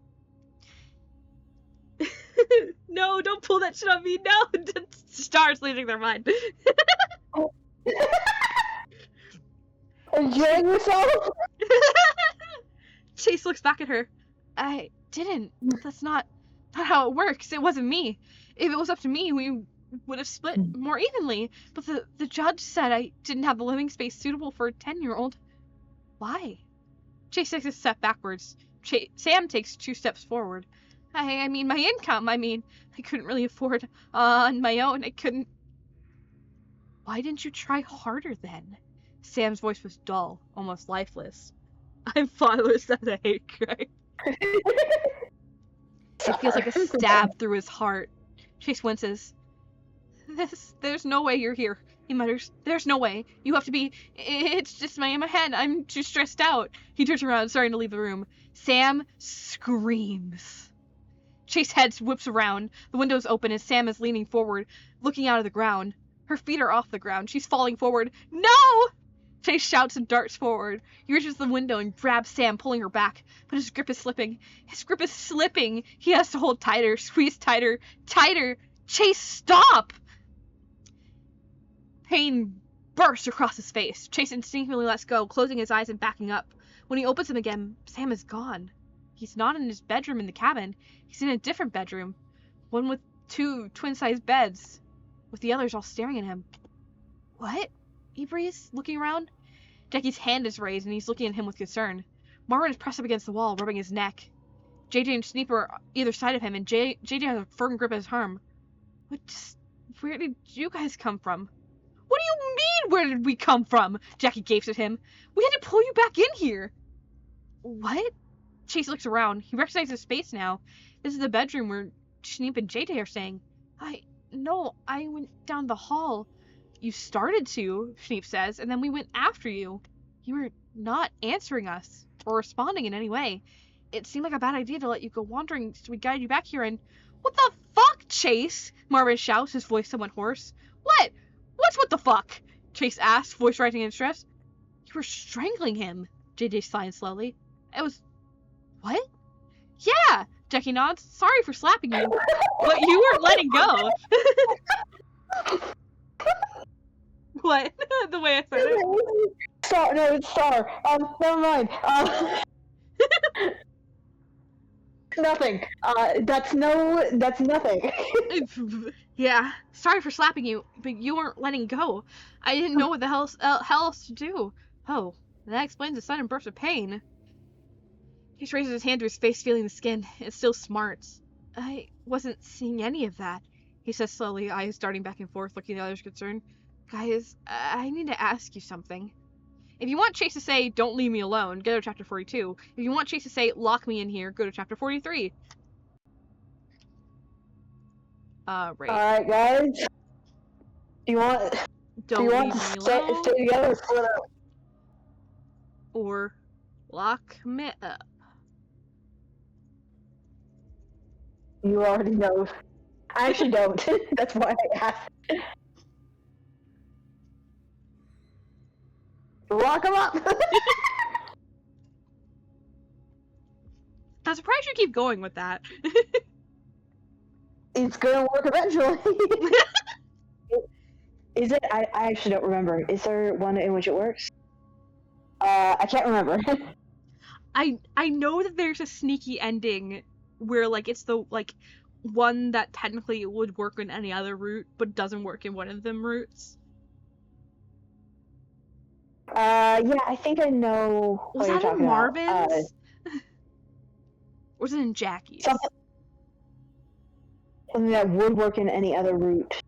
No, don't pull that shit on me, no! Stars losing their mind. Enjoying yourself? Chase looks back at her. I didn't. That's not how it works. It wasn't me. If it was up to me, we would have split more evenly. But the judge said I didn't have the living space suitable for a 10-year-old. Why? Chase takes a step backwards. Sam takes 2 steps forward. I mean, my income. I couldn't really afford on my own. I couldn't. Why didn't you try harder then? Sam's voice was dull, almost lifeless. I'm fatherless as a hate crime. It feels like a stab through his heart. Chase winces. There's no way you're here, he mutters. There's no way. You have to be. It's just in my head. I'm too stressed out. He turns around, starting to leave the room. Sam screams. Chase's head whips around. The window's open and Sam is leaning forward, looking out of the ground. Her feet are off the ground. She's falling forward. No! Chase shouts and darts forward. He reaches the window and grabs Sam, pulling her back. But his grip is slipping. He has to hold tighter, squeeze tighter, tighter. Chase, stop! Pain bursts across his face. Chase instinctively lets go, closing his eyes and backing up. When he opens them again, Sam is gone. He's not in his bedroom in the cabin. He's in a different bedroom. One with 2 twin-sized beds, with the others all staring at him. What? He breathes, looking around. Jackie's hand is raised, and he's looking at him with concern. Marvin is pressed up against the wall, rubbing his neck. JJ and Schneep are either side of him, and JJ has a firm grip of his arm. Where did you guys come from? What do you mean, where did we come from? Jackie gapes at him. We had to pull you back in here. What? Chase looks around. He recognizes space now. This is the bedroom where Schneep and JJ are staying. No, I went down the hall. You started to, Schneep says, and then we went after you. You were not answering us, or responding in any way. It seemed like a bad idea to let you go wandering, so we guided you back here and... What the fuck, Chase? Marvin shouts, his voice somewhat hoarse. What? What's what the fuck? Chase asks, voice rising in stress. You were strangling him, JJ sighed slowly. It was... What? Yeah, Jackie nods. Sorry for slapping you, but you weren't letting go. What? The way I said it? Star, no, it's Star. Never mind. Nothing. That's nothing. Yeah, sorry for slapping you, but you weren't letting go. I didn't know what the hell else to do. Oh, that explains the sudden burst of pain. He raises his hand to his face, feeling the skin. It still smarts. I wasn't seeing any of that, he says slowly, eyes darting back and forth, looking at the others concerned. Guys, I need to ask you something. If you want Chase to say, don't leave me alone, go to chapter 42. If you want Chase to say, lock me in here, go to chapter 43. Right. Alright, guys. Do you want to stay together or split up? Or lock me up. You already know. I actually don't. That's why I asked. Lock him up! I'm surprised you keep going with that. It's gonna work eventually. Is it? I actually don't remember. Is there one in which it works? I can't remember. I know that there's a sneaky ending where, like, it's the, like, one that technically would work in any other route, but doesn't work in one of them routes. Yeah, I think I know what you're talking about. Was that in Marvin's? Or was it in Jackie's? Something that would work in any other route.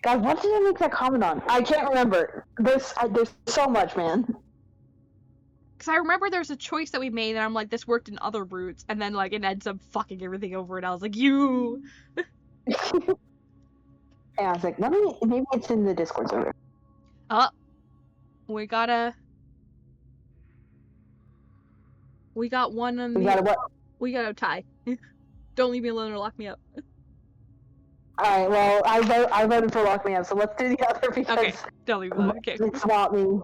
God, what did I make that comment on? I can't remember. There's so much, man. Because I remember there's a choice that we made, and I'm like, this worked in other routes, and then, like, it ends up fucking everything over, and I was like, you! And I was like, maybe it's in the Discord server. We got one on We got a what? We got a tie. Don't leave me alone or lock me up. Alright, well, I voted for lock me up, so let's do the other because... Okay, don't leave me alone, okay. It's not me.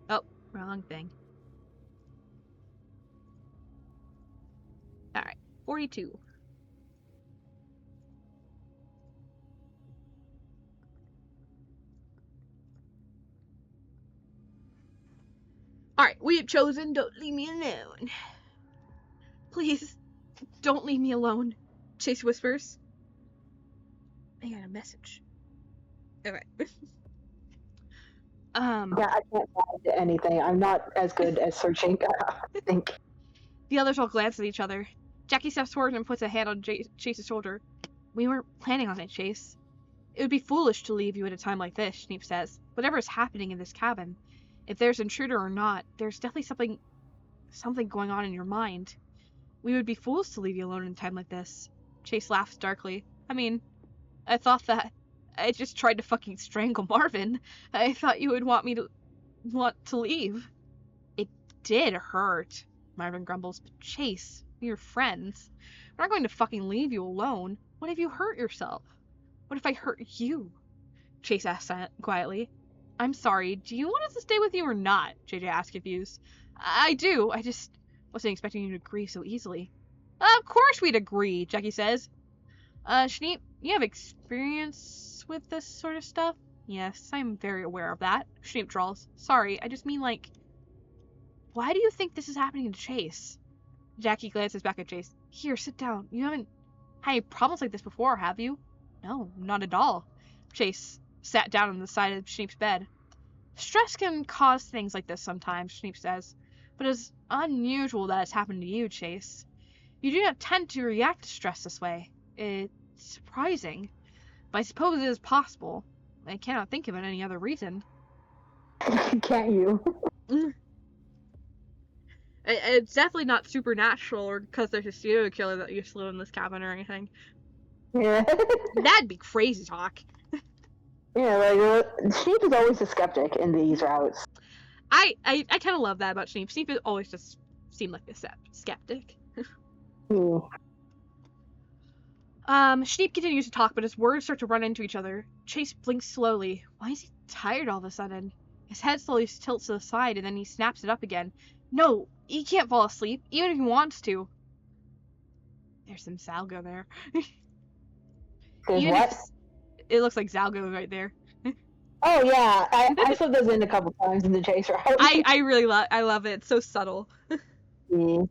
Oh, wrong thing. Alright, 42. Alright, we we've chosen, don't leave me alone. Please, don't leave me alone, Chase whispers. I got a message. Okay. Yeah, I can't find anything. I'm not as good at searching, I think. The others all glance at each other. Jackie steps forward and puts a hand on Chase's shoulder. We weren't planning on it, Chase. It would be foolish to leave you at a time like this, Schneep says. Whatever is happening in this cabin, if there's an intruder or not, there's definitely something going on in your mind. We would be fools to leave you alone in a time like this. Chase laughs darkly. I mean, I thought that I just tried to fucking strangle Marvin. I thought you would want to leave. It did hurt, Marvin grumbles, but Chase, we're friends. We're not going to fucking leave you alone. What if you hurt yourself? What if I hurt you? Chase asks quietly. I'm sorry, do you want us to stay with you or not? JJ asks confused. I do, I just wasn't expecting you to agree so easily. Of course we'd agree, Jackie says. Schneep, you have experience with this sort of stuff? Yes, I'm very aware of that. Schneep drawls. Sorry, I just mean, like, why do you think this is happening to Chase? Jackie glances back at Chase. Here, sit down. You haven't had any problems like this before, have you? No, not at all. Chase sat down on the side of Schneep's bed. Stress can cause things like this sometimes, Schneep says, but it's unusual that it's happened to you, Chase. You do not tend to react to stress this way. It's surprising, but I suppose it is possible. I cannot think of any other reason. Can't you? It's definitely not supernatural or because there's a serial killer that used to live in this cabin or anything. Yeah. That'd be crazy talk. Yeah, like, Schneep is always a skeptic in these routes. I kind of love that about Schneep. Schneep always just seemed like a skeptic. Schneep continues to talk, but his words start to run into each other. Chase blinks slowly. Why is he tired all of a sudden? His head slowly tilts to the side, and then he snaps it up again. No, he can't fall asleep, even if he wants to. There's some Zalgo there. It looks like Zalgo right there. Oh yeah, I saw those in a couple times in the Chase route. I really love it. It's so subtle. Yeah.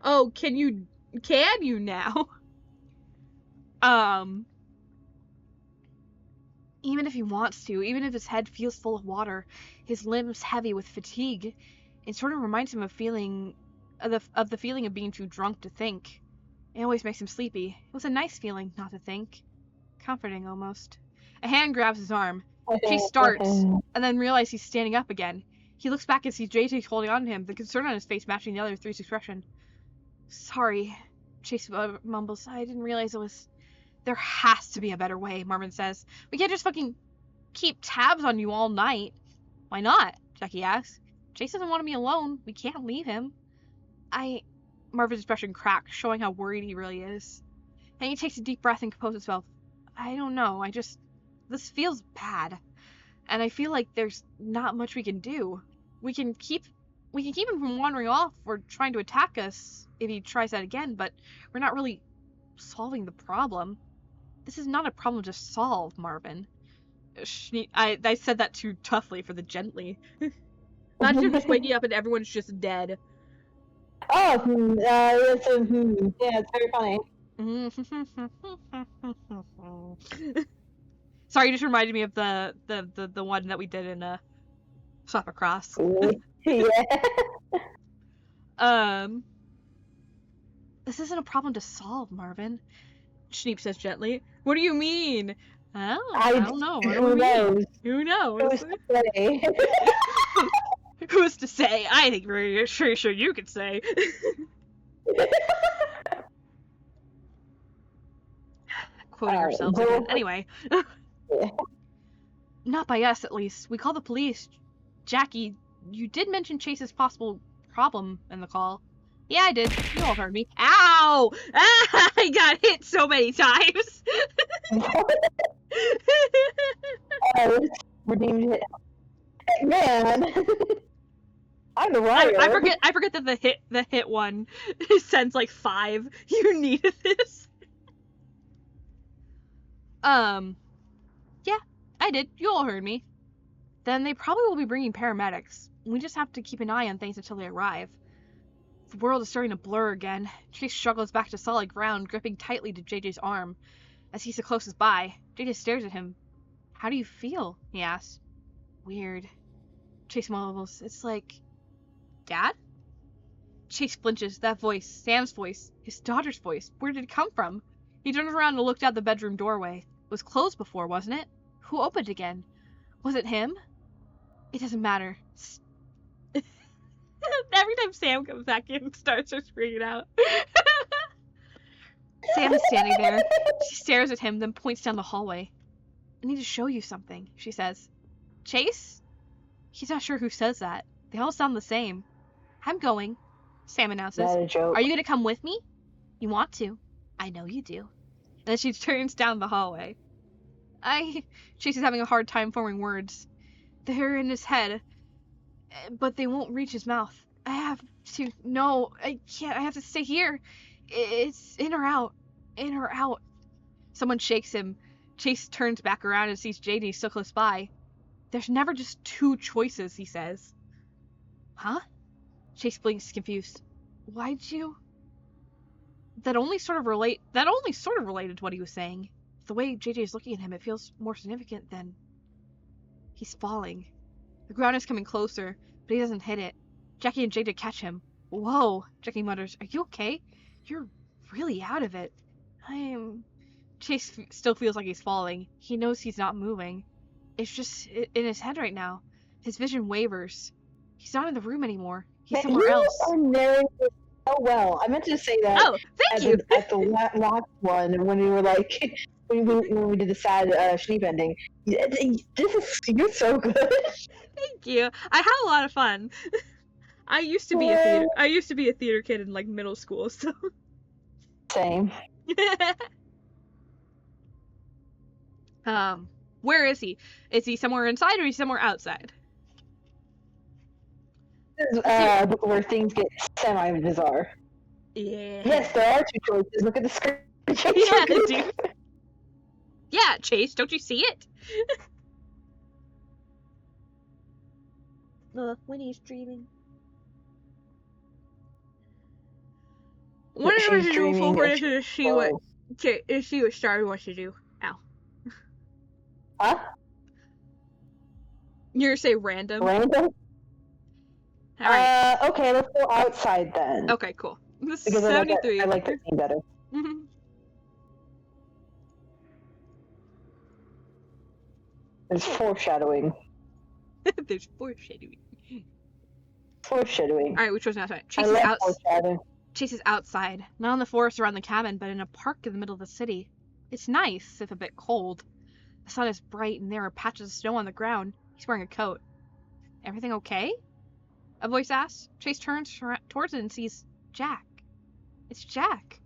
Oh, can you now? Even if he wants to, even if his head feels full of water, his limbs heavy with fatigue, it sort of reminds him of the feeling of being too drunk to think. It always makes him sleepy. It was a nice feeling not to think. Comforting, almost. A hand grabs his arm. Chase starts, and then realizes he's standing up again. He looks back and sees JJ holding on to him, the concern on his face matching the other three's expression. Sorry, Chase mumbles. I didn't realize it was... There has to be a better way, Marvin says. We can't just fucking keep tabs on you all night. Why not? Jackie asks. Chase doesn't want to be alone. We can't leave him. Marvin's expression cracks, showing how worried he really is. And he takes a deep breath and composes himself. I don't know. This feels bad. And I feel like there's not much we can do. We can keep him from wandering off or trying to attack us if he tries that again, but we're not really solving the problem. This is not a problem to solve, Marvin. I said that too toughly for the gently. Imagine just waking up and everyone's just dead. Oh, yeah, it's very funny. Sorry, you just reminded me of the one that we did in Swap Across. Yeah. This isn't a problem to solve, Marvin. Schneep says gently. What do you mean? I don't know. Who knows? Who knows? Who's to say? Who's to say? I think we're sure you could say. Quoting ourselves again. Anyway. Not by us, at least. We call the police. Jackie, you did mention Chase's possible problem in the call. Yeah, I did. You all heard me. Ow! I got hit so many times. Redeemed it. Man. I'm the liar. I forget that the hit one sends like 5. You needed this. Yeah, I did. You all heard me. Then they probably will be bringing paramedics. We just have to keep an eye on things until they arrive. The world is starting to blur again. Chase struggles back to solid ground, gripping tightly to JJ's arm. As he's the closest by, JJ stares at him. How do you feel? He asks. Weird. Chase mumbles. It's like... Dad? Chase flinches. That voice. Sam's voice. His daughter's voice. Where did it come from? He turns around and looked out the bedroom doorway. It was closed before, wasn't it? Who opened again? Was it him? It doesn't matter. Every time Sam comes back in, starts her freaking out. Sam is standing there. She stares at him, then points down the hallway. I need to show you something, she says. Chase? He's not sure who says that. They all sound the same. I'm going, Sam announces. Not a joke. Are you going to come with me? You want to. I know you do. And then she turns down the hallway. Chase is having a hard time forming words. They're in his head, but they won't reach his mouth. I have to... No, I can't. I have to stay here. It's in or out. In or out. Someone shakes him. Chase turns back around and sees JD still close by. There's never just two choices, he says. Huh? Chase blinks, confused. Why'd you... That only sort of related to what he was saying. The way JJ is looking at him, it feels more significant than... He's falling. The ground is coming closer, but he doesn't hit it. Jackie and JJ catch him. Whoa, Jackie mutters. Are you okay? You're really out of it. Chase still feels like he's falling. He knows he's not moving. It's just in his head right now. His vision wavers. He's not in the room anymore. He's somewhere else. You are narrating this so well. I meant to say that. Oh, thank you. At the last one, when we were like, when we did the sad Schneep ending. You're so good. Thank you. I had a lot of fun. I used to be a theater kid in like middle school, so. Same. Where is he? Is he somewhere inside or is he somewhere outside? Where things get semi-bizarre. Yeah. Yes, there are two choices. Look at the screen. Yeah, dude. Yeah, Chase, don't you see it? Winnie's dreaming. What are we to do before we're to see what Star wants to do? Ow. Huh? You're gonna say random? Random? Alright. Okay, let's go outside then. Okay, cool. This is Because 73. I like that scene better. Mhm. There's foreshadowing. There's foreshadowing. Foreshadowing. Alright, which was outside? Chase is outside. Not in the forest around the cabin, but in a park in the middle of the city. It's nice, if a bit cold. The sun is bright and there are patches of snow on the ground. He's wearing a coat. Everything okay? A voice asks. Chase turns towards it and sees Jack. It's Jack.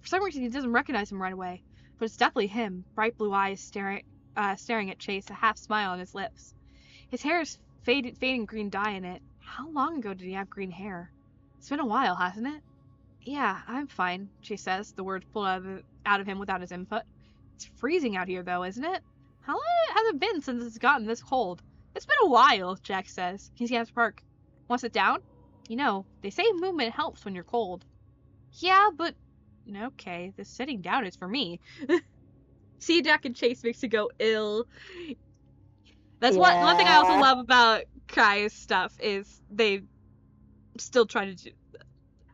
For some reason, he doesn't recognize him right away, but it's definitely him. Bright blue eyes staring at Chase, a half smile on his lips. His hair is fading green dye in it. How long ago did he have green hair? It's been a while, hasn't it? Yeah, I'm fine, Chase says, the words pulled out of him without his input. It's freezing out here, though, isn't it? How long has it been since it's gotten this cold? It's been a while, Jack says. He's at the park. Want to sit down? You know, they say movement helps when you're cold. Yeah, but... Okay, the sitting down is for me. See, Jack and Chase makes you go ill. That's one thing I also love about Kai's stuff is they still try to do...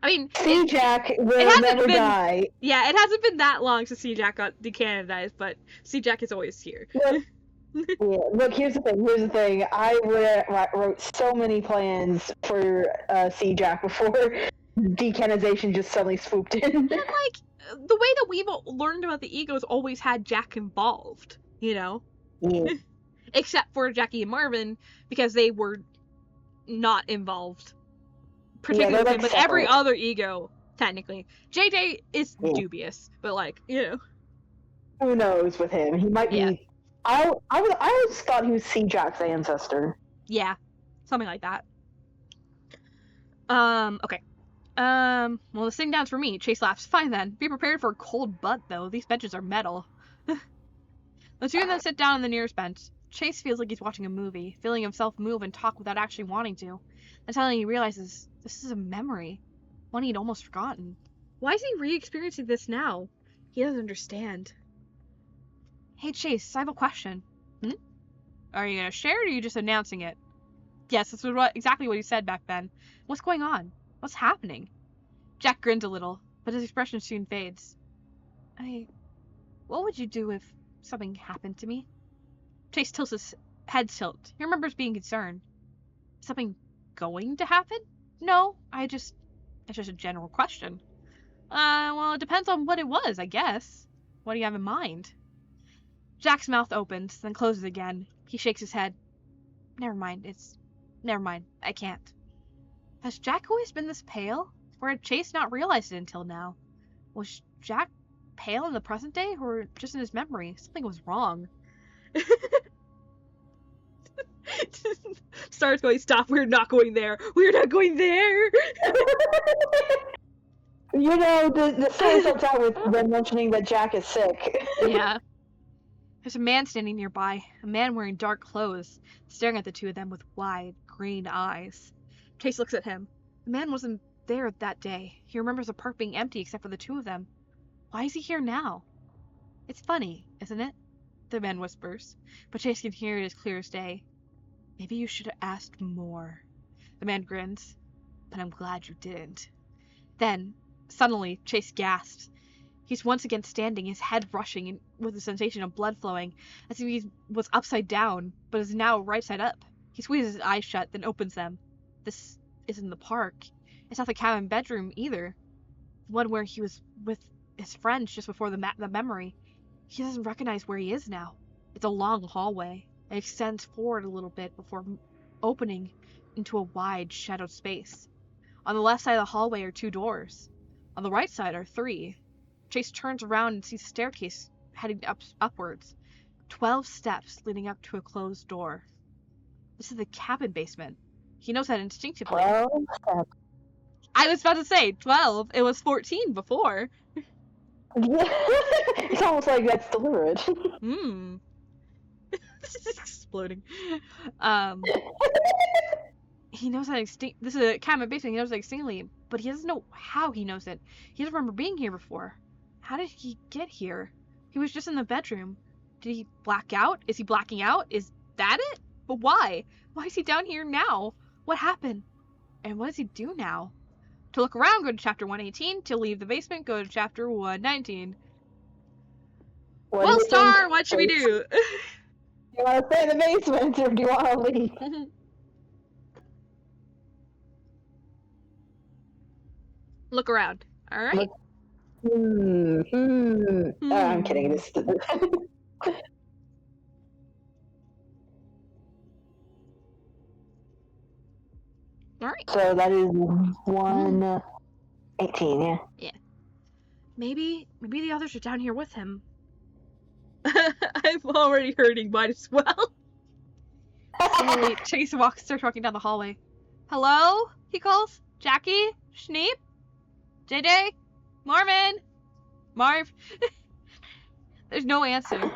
I mean... See, Jack will never die. Yeah, it hasn't been that long since C Jack got decanonized, but C Jack is always here. Look, here's the thing. I wrote so many plans for C Jack before decanonization just suddenly swooped in. And like, the way that we've learned about the egos always had Jack involved, you know? Yeah. Except for Jackie and Marvin, because they were not involved. Particularly with him, but every other ego, technically. JJ is dubious, but like, you know. Who knows with him? He might be... Yeah. I always thought he was C Jack's ancestor. Yeah, something like that. Okay. Well, the sitting down's for me. Chase laughs. Fine then. Be prepared for a cold butt, though. These benches are metal. The two of them sit down on the nearest bench. Chase feels like he's watching a movie, feeling himself move and talk without actually wanting to. And suddenly he realizes this is a memory, one he'd almost forgotten. Why is he re-experiencing this now? He doesn't understand. Hey Chase, I have a question. Are you gonna share it or are you just announcing it? Yes, this was exactly what he said back then. What's going on? What's happening? Jack grins a little, but his expression soon fades. What would you do if something happened to me? Chase tilts his head tilt. He remembers being concerned. Something going to happen? No, it's just a general question. Well, it depends on what it was, I guess. What do you have in mind? Jack's mouth opens, then closes again. He shakes his head. Never mind, I can't. Has Jack always been this pale? Or had Chase not realized it until now? Was Jack pale in the present day, or just in his memory? Something was wrong. Star's going, stop, we're not going there. We're not going there. You know, the story starts out with them mentioning that Jack is sick. Yeah. There's a man standing nearby, a man wearing dark clothes, staring at the two of them with wide, green eyes. Chase looks at him. The man wasn't there that day. He remembers the park being empty except for the two of them. Why is he here now? It's funny, isn't it? The man whispers, but Chase can hear it as clear as day. Maybe you should have asked more. The man grins, but I'm glad you didn't. Then, suddenly, Chase gasps. He's once again standing, his head rushing and with a sensation of blood flowing, as if he was upside down, but is now right side up. He squeezes his eyes shut, then opens them. This isn't the park. It's not the cabin bedroom, either. The one where he was with his friends just before the memory. He doesn't recognize where he is now. It's a long hallway. It extends forward a little bit before opening into a wide, shadowed space. On the left side of the hallway are 2 doors. On the right side are 3. Chase turns around and sees a staircase heading upwards. 12 steps leading up to a closed door. This is the cabin basement. He knows that instinctively. 12 steps. I was about to say 12. It was 14 before. It's almost like that's deliberate. This is exploding. He knows that this is a cabin basement. He knows that instinctively, but he doesn't know how he knows it. He doesn't remember being here before. How did he get here? He was just in the bedroom. Did he black out? Is he blacking out? Is that it? But why? Why is he down here now? What happened? And what does he do now? To look around, go to chapter 118. To leave the basement, go to chapter 119. Well, Star, what should we do? Do you want to stay in the basement, or do you want to leave? Look around. All right. Oh, I'm kidding. This. All right. So that is 118, yeah. Yeah. Maybe the others are down here with him. I'm already hurting. Might as well. Suddenly, Chase starts walking down the hallway. Hello? He calls. Jackie? Schneep? JJ? Marvin? Marv? There's no answer.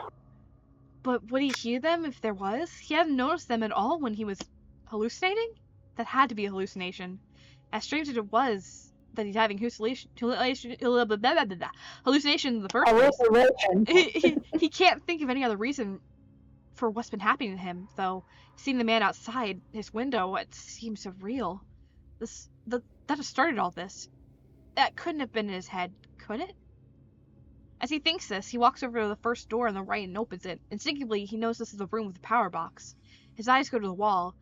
But would he hear them if there was? He hadn't noticed them at all when he was hallucinating? That had to be a hallucination. As strange as it was that he's having hallucination in the first place. He can't think of any other reason for what's been happening to him, though. Seeing the man outside his window, it seems surreal. That has started all this. That couldn't have been in his head, could it? As he thinks this, he walks over to the first door on the right and opens it. Instinctively, he knows this is the room with the power box. His eyes go to the wall,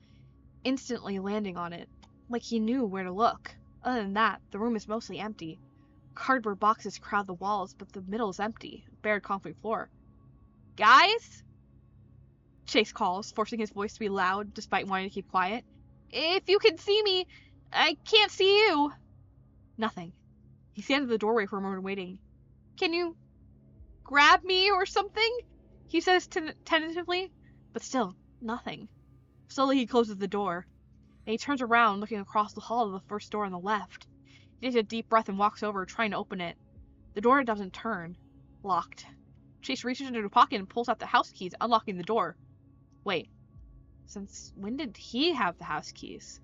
instantly landing on it, like he knew where to look. Other than that, the room is mostly empty. Cardboard boxes crowd the walls, but the middle is empty, bare concrete floor. Guys? Chase calls, forcing his voice to be loud despite wanting to keep quiet. If you can see me, I can't see you. Nothing. He stands at the doorway for a moment waiting. Can you grab me or something? He says tentatively, but still, nothing. Slowly he closes the door, and he turns around looking across the hall to the first door on the left. He takes a deep breath and walks over, trying to open it. The door doesn't turn. Locked. Chase reaches into a pocket and pulls out the house keys, unlocking the door. Wait, since when did he have the house keys?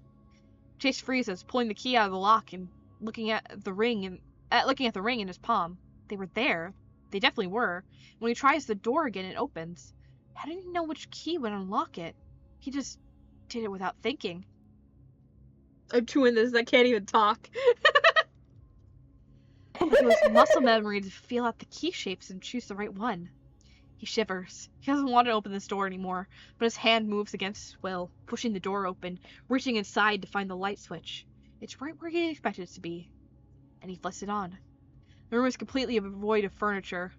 Chase freezes, pulling the key out of the lock and looking at the ring in his palm. They were there. They definitely were. When he tries the door again, it opens. How did he know which key would unlock it? He just did it without thinking. I'm doing this. I can't even talk. It was muscle memory to feel out the key shapes and choose the right one. He shivers. He doesn't want to open this door anymore, but his hand moves against his will, pushing the door open, reaching inside to find the light switch. It's right where he expected it to be. And he flips it on. The room is completely void of furniture,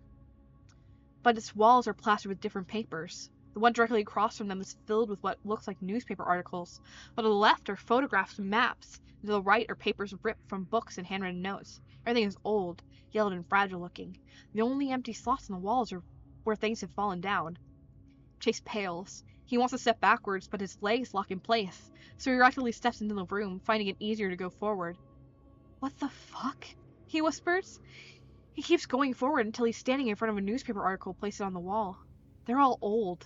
but its walls are plastered with different papers. The one directly across from them is filled with what looks like newspaper articles, while to the left are photographs and maps, and to the right are papers ripped from books and handwritten notes. Everything is old, yellowed, and fragile looking. The only empty slots in the walls are where things have fallen down. Chase pales. He wants to step backwards, but his legs lock in place, so he reluctantly steps into the room, finding it easier to go forward. What the fuck? He whispers. He keeps going forward until he's standing in front of a newspaper article placed on the wall. They're all old.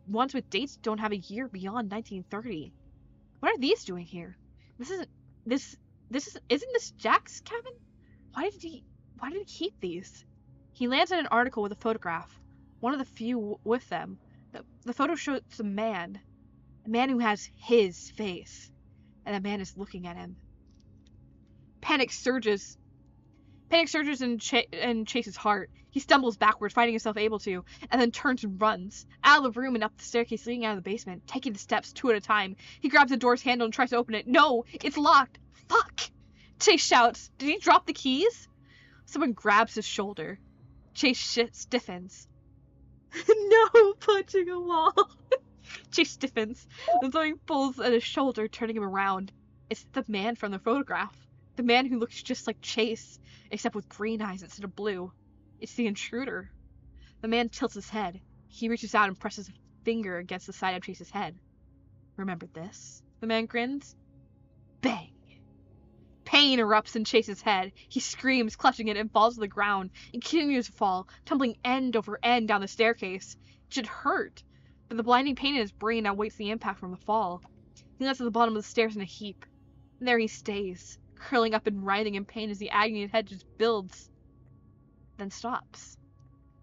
Ones with dates don't have a year beyond 1930. What are these doing here? Isn't this Jack's cabin? Why did he keep these? He lands on an article with a photograph, one of the few with them. The photo shows a man who has his face, and the man is looking at him. Panic surges in Chase's heart. He stumbles backwards, finding himself able to, and then turns and runs out of the room and up the staircase leading out of the basement, taking the steps 2 at a time. He grabs the door's handle and tries to open it. No, it's locked. Fuck! Chase shouts. Did he drop the keys? Someone grabs his shoulder. Chase stiffens. No, punching a wall. Chase stiffens. And something pulls at his shoulder, turning him around. It's the man from the photograph. The man who looks just like Chase, except with green eyes instead of blue. It's the intruder. The man tilts his head. He reaches out and presses a finger against the side of Chase's head. Remember this? The man grins. Bang! Pain erupts in Chase's head. He screams, clutching it, and falls to the ground. It continues to fall, tumbling end over end down the staircase. It should hurt, but the blinding pain in his brain outweighs the impact from the fall. He lands at the bottom of the stairs in a heap. And there he stays, curling up and writhing in pain as the agony in his head just builds, then stops.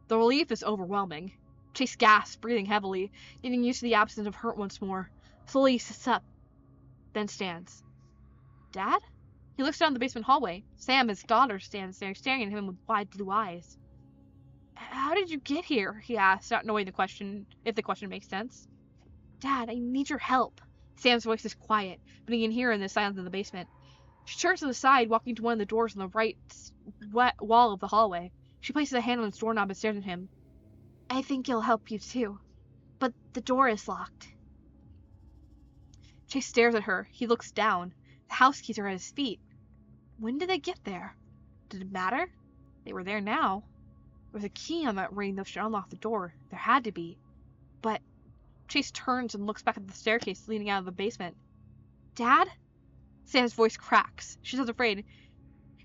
The relief is overwhelming. Chase gasps, breathing heavily, getting used to the absence of hurt once more. Slowly he sits up, then stands. Dad? He looks down the basement hallway. Sam, his daughter, stands there, staring at him with wide blue eyes. How did you get here? He asks, not knowing if the question makes sense. Dad, I need your help. Sam's voice is quiet, but he can hear her in the silence of the basement. She turns to the side, walking to one of the doors on the right wall of the hallway. She places a hand on its doorknob and stares at him. I think he'll help you too, but the door is locked. Chase stares at her. He looks down. The house keys are at his feet. When did they get there? Did it matter? They were there now. There was a key on that ring that should unlock the door. There had to be. But Chase turns and looks back at the staircase leading out of the basement. Dad? Sam's voice cracks. She sounds afraid.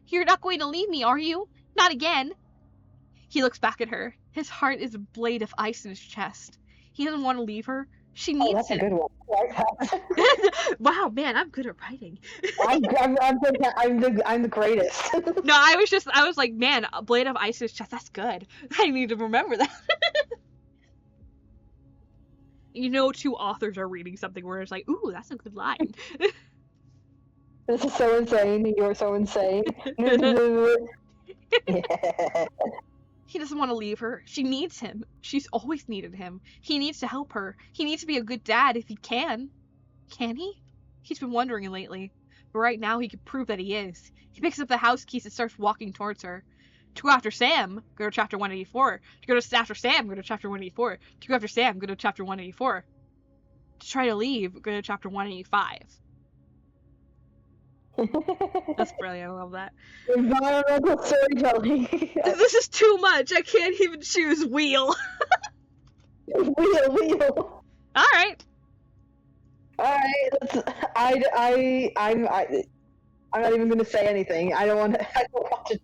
You're not going to leave me, are you? Not again. He looks back at her. His heart is a blade of ice in his chest. He doesn't want to leave her. She needs him. That's a good one. Wow, man, I'm good at writing. I'm the greatest. No, I was like, man, a blade of ice in his chest. That's good. I need to remember that. You know, 2 authors are reading something where it's like, ooh, that's a good line. This is so insane. You're so insane. Yeah. He doesn't want to leave her. She needs him. She's always needed him. He needs to help her. He needs to be a good dad if he can. Can he? He's been wondering lately. But right now he can prove that he is. He picks up the house keys and starts walking towards her. To go after Sam, go to chapter 184. To go after Sam, go to chapter 184. To go after Sam, go to chapter 184. To try to leave, go to chapter 185. That's brilliant. I love that. Environmental storytelling. This is too much. I can't even choose wheel. Wheel. All right. I'm not even gonna say anything. I don't want to.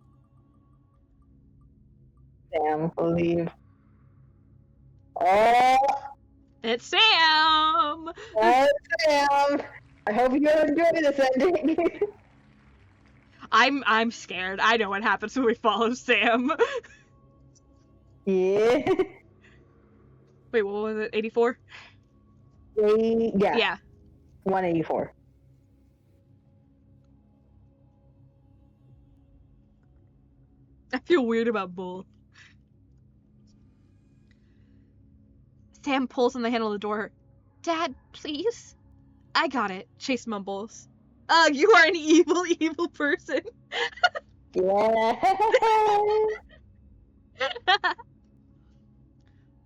Damn, leave. Oh. It's Sam! Oh, Sam! I hope you enjoy this ending. I'm scared. I know what happens when we follow Sam. Yeah. Wait, what was it? 84? Yeah. 184. I feel weird about both. Sam pulls on the handle of the door. Dad, please? I got it, Chase mumbles. Ugh, you are an evil, evil person. Yeah.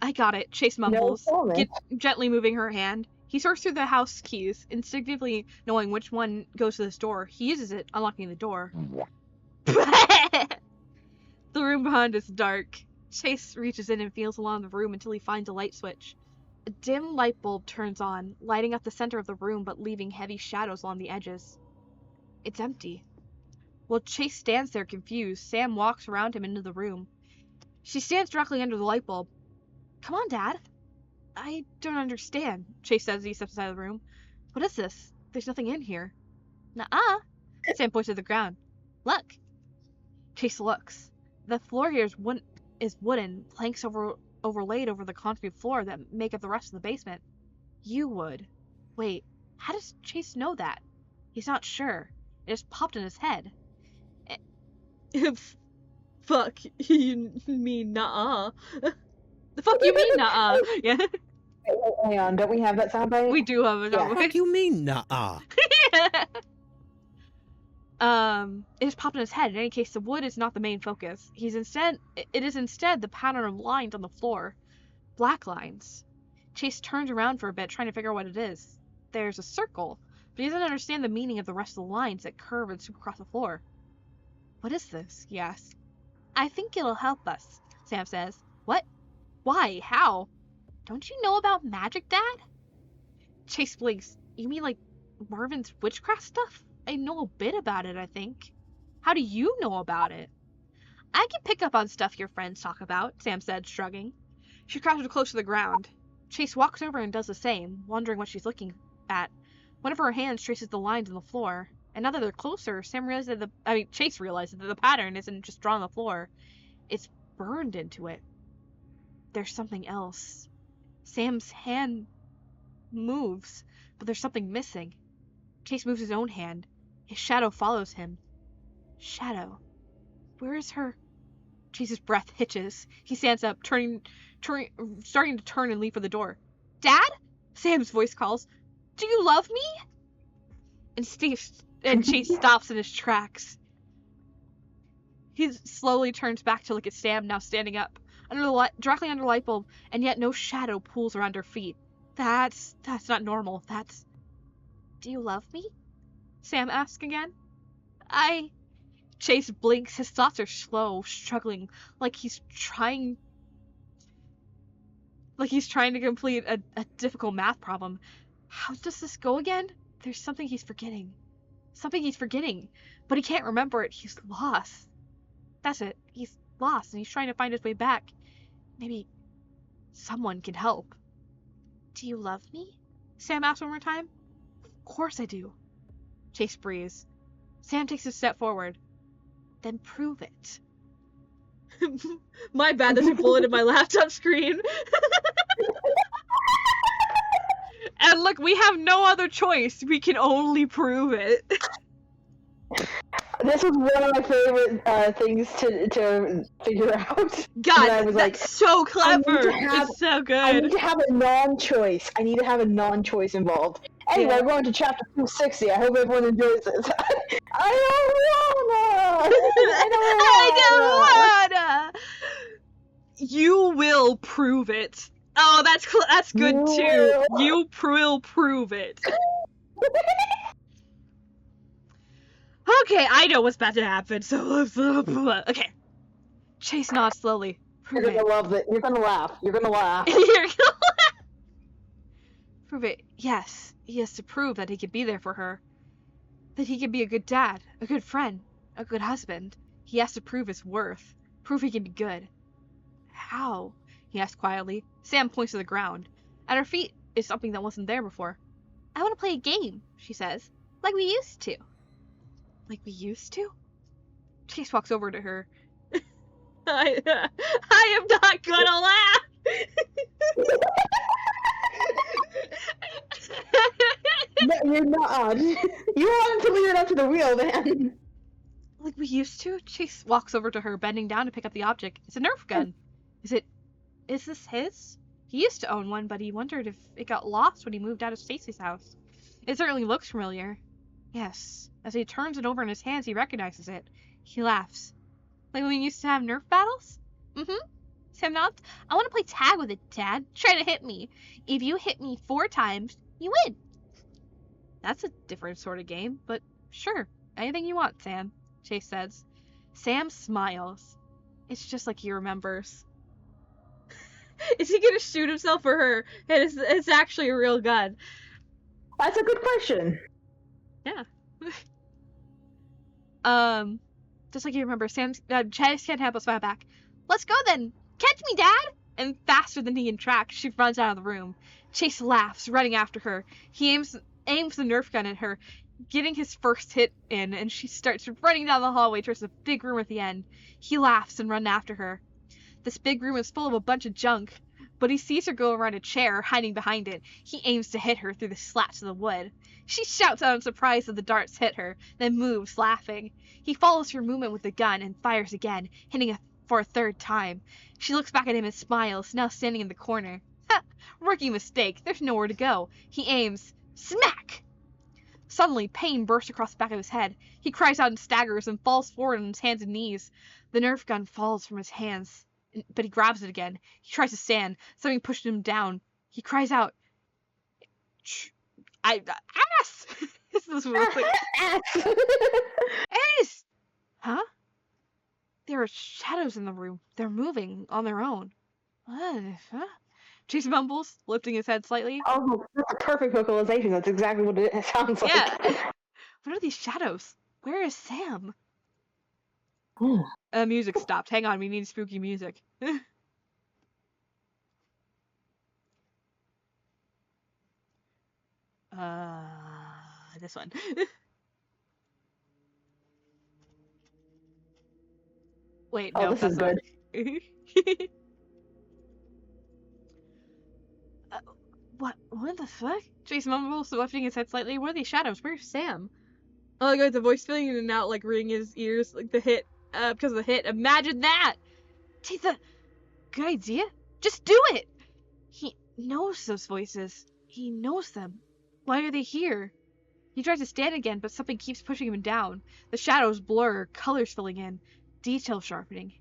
I got it, Chase mumbles, No gently moving her hand. He sorts through the house keys, instinctively knowing which one goes to this door. He uses it, unlocking the door. The room behind is dark. Chase reaches in and feels along the room until he finds a light switch. A dim light bulb turns on, lighting up the center of the room but leaving heavy shadows along the edges. It's empty. While Chase stands there confused, Sam walks around him into the room. She stands directly under the light bulb. Come on, Dad. I don't understand, Chase says as he steps inside the room. What is this? There's nothing in here. Nuh-uh. Sam points to the ground. Look. Chase looks. The floor here is wooden, planks overlaid over the concrete floor that make up the rest of the basement. You would. Wait, how does Chase know that? He's not sure. It just popped in his head. Fuck, you mean nuh-uh. The fuck you mean nuh-uh? Yeah. Hang on, don't we have that soundbite? We do have a soundbite. What do you mean nuh-uh? It just popped in his head. In any case, the wood is not the main focus. It is instead the pattern of lines on the floor. Black lines. Chase turns around for a bit, trying to figure out what it is. There's a circle, but he doesn't understand the meaning of the rest of the lines that curve and sweep across the floor. What is this? He asks. I think it'll help us, Sam says. What? Why? How? Don't you know about magic, Dad? Chase blinks. You mean like Marvin's witchcraft stuff? I know a bit about it, I think. How do you know about it? I can pick up on stuff your friends talk about, Sam said, shrugging. She crouches close to the ground. Chase walks over and does the same, wondering what she's looking at. One of her hands traces the lines on the floor, and now that they're closer, Chase realizes that the pattern isn't just drawn on the floor. It's burned into it. There's something else. Sam's hand moves, but there's something missing. Chase moves his own hand. His shadow follows him. Shadow. Where is her? Chase's breath hitches. He stands up, starting to turn and leap for the door. Dad? Sam's voice calls. Do you love me? And Chase stops in his tracks. He slowly turns back to look at Sam, now standing up, directly under the light bulb, and yet no shadow pools around her feet. That's not normal. Do you love me? Sam asks again. Chase blinks. His thoughts are slow, struggling, like he's trying to complete a difficult math problem. How does this go again? There's something he's forgetting. But he can't remember it. He's lost. That's it. He's lost, and he's trying to find his way back. Maybe someone can help. Do you love me? Sam asks one more time. Of course I do. Chase breathes. Sam takes a step forward. Then prove it. My bad, there's a bullet in my laptop screen. And look, we have no other choice. We can only prove it. This was one of my favorite things to figure out. God, I was that's so clever. It's so good. I need to have a non-choice. Involved. Anyway, we're going to chapter 260. I hope everyone enjoys this. I don't wanna. You will prove it. Oh, that's good too. You will prove it. Okay, I know what's about to happen, so okay. Chase nods slowly. Prove You're gonna love it. You're gonna laugh. You're gonna laugh. Prove it. Yes, he has to prove that he can be there for her. That he can be a good dad, a good friend, a good husband. He has to prove his worth. Prove he can be good. How? He asked quietly. Sam points to the ground. At her feet is something that wasn't there before. I want to play a game, she says. Like we used to. Like we used to? Chase walks over to her. I am not gonna laugh! No, you're not. You wanted to leave it up to the wheel, man. Like we used to? Chase walks over to her, bending down to pick up the object. It's a Nerf gun. Is this his? He used to own one, but he wondered if it got lost when he moved out of Stacy's house. It certainly looks familiar. Yes. As he turns it over in his hands, he recognizes it. He laughs. Like when we used to have Nerf battles? Mm-hmm. Sam nods. I want to play tag with it, Dad. Try to hit me. If you hit me 4 times, you win. That's a different sort of game, but sure. Anything you want, Sam, Chase says. Sam smiles. It's just like he remembers. Is he gonna shoot himself or her? It's actually a real gun. That's a good question. Yeah. Just like you remember, Chase can't help but smile back. Let's go then. Catch me, Dad! And faster than he can track, she runs out of the room. Chase laughs, running after her. He aims the Nerf gun at her, getting his first hit in, and she starts running down the hallway towards the big room at the end. He laughs and runs after her. This big room is full of a bunch of junk, but he sees her go around a chair, hiding behind it. He aims to hit her through the slats of the wood. She shouts out in surprise as the darts hit her, then moves, laughing. He follows her movement with the gun and fires again, hitting her for a 3rd time. She looks back at him and smiles, now standing in the corner. Ha! Rookie mistake. There's nowhere to go. He aims. Smack! Suddenly, pain bursts across the back of his head. He cries out and staggers and falls forward on his hands and knees. The Nerf gun falls from his hands, but he grabs it again. He tries to stand. Something pushed him down. He cries out, ass! This is like, ass! Huh? There are shadows in the room. They're moving on their own. What? Huh? Chase mumbles, lifting his head slightly. Oh, that's a perfect vocalization. That's exactly what it sounds like. Yeah. What are these shadows? Where is Sam? Music stopped. Hang on, we need spooky music. This one. Wait, no, this is good. What the fuck? Chase mumbles, lifting his head slightly. What are these shadows? Where's Sam? Oh, like the voice filling in and out, like ringing his ears, like the hit, because of the hit. Imagine that! It's a good idea. Just do it! He knows those voices. He knows them. Why are they here? He tries to stand again, but something keeps pushing him down. The shadows blur, colors filling in, detail sharpening.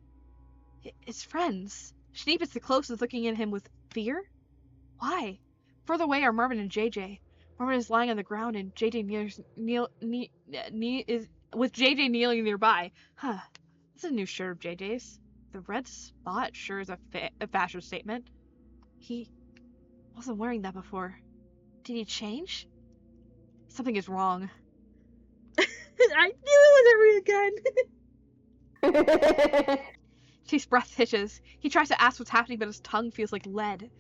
It's friends. Schneep is the closest, looking at him with fear? Why? Further away are Marvin and JJ. Marvin is lying on the ground, and JJ with JJ kneeling nearby. Huh. This is a new shirt of JJ's. The red spot sure is a fashion statement. He wasn't wearing that before. Did he change? Something is wrong. I knew it was a real gun. Chase's breath hitches. He tries to ask what's happening, but his tongue feels like lead.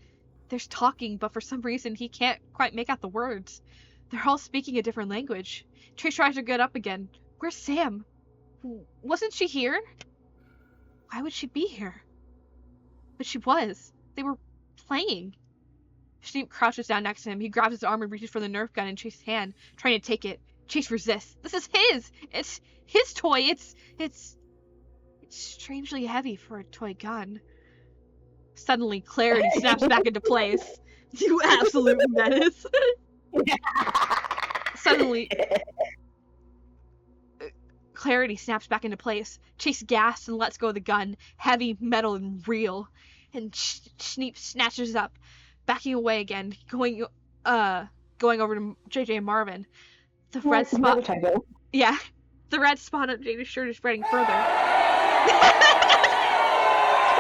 There's talking, but for some reason he can't quite make out the words. They're all speaking a different language. Chase tries to get up again. Where's Sam? Wasn't she here? Why would she be here? But she was. They were playing. Schneep crouches down next to him. He grabs his arm and reaches for the Nerf gun in Chase's hand, trying to take it. Chase resists. This is his! It's his toy! It's strangely heavy for a toy gun. Suddenly, clarity snaps back into place. You absolute menace. Suddenly, clarity snaps back into place. Chase gasps and lets go of the gun, heavy, metal, and real. And Schneep snatches it up, backing away again, going over to JJ and Marvin. The red spot. Yeah, the red spot on JJ's shirt is spreading further.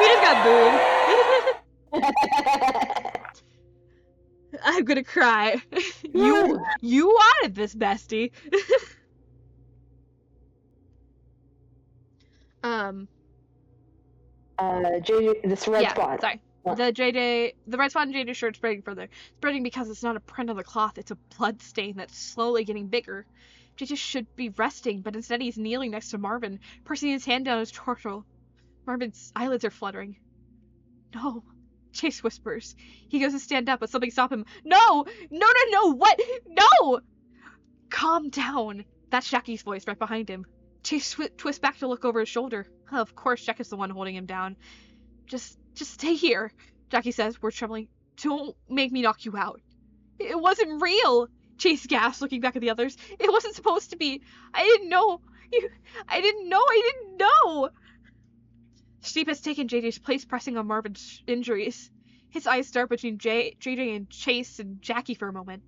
We just got booed. I'm gonna cry. You wanted this, bestie. JJ, this red spot. Sorry. The red spot in JJ's shirt spreading further. Spreading because it's not a print on the cloth, it's a blood stain that's slowly getting bigger. JJ should be resting, but instead he's kneeling next to Marvin, pressing his hand down his torso. Marvin's eyelids are fluttering. No, Chase whispers. He goes to stand up, but something stops him. No! No, what? No! Calm down. That's Jackie's voice right behind him. Chase twists back to look over his shoulder. Of course, Jack is the one holding him down. Just stay here, Jackie says, words trembling. Don't make me knock you out. It wasn't real, Chase gasps, looking back at the others. It wasn't supposed to be. I didn't know. I didn't know. Schneep has taken JJ's place, pressing on Marvin's injuries. His eyes dart between JJ and Chase and Jackie for a moment.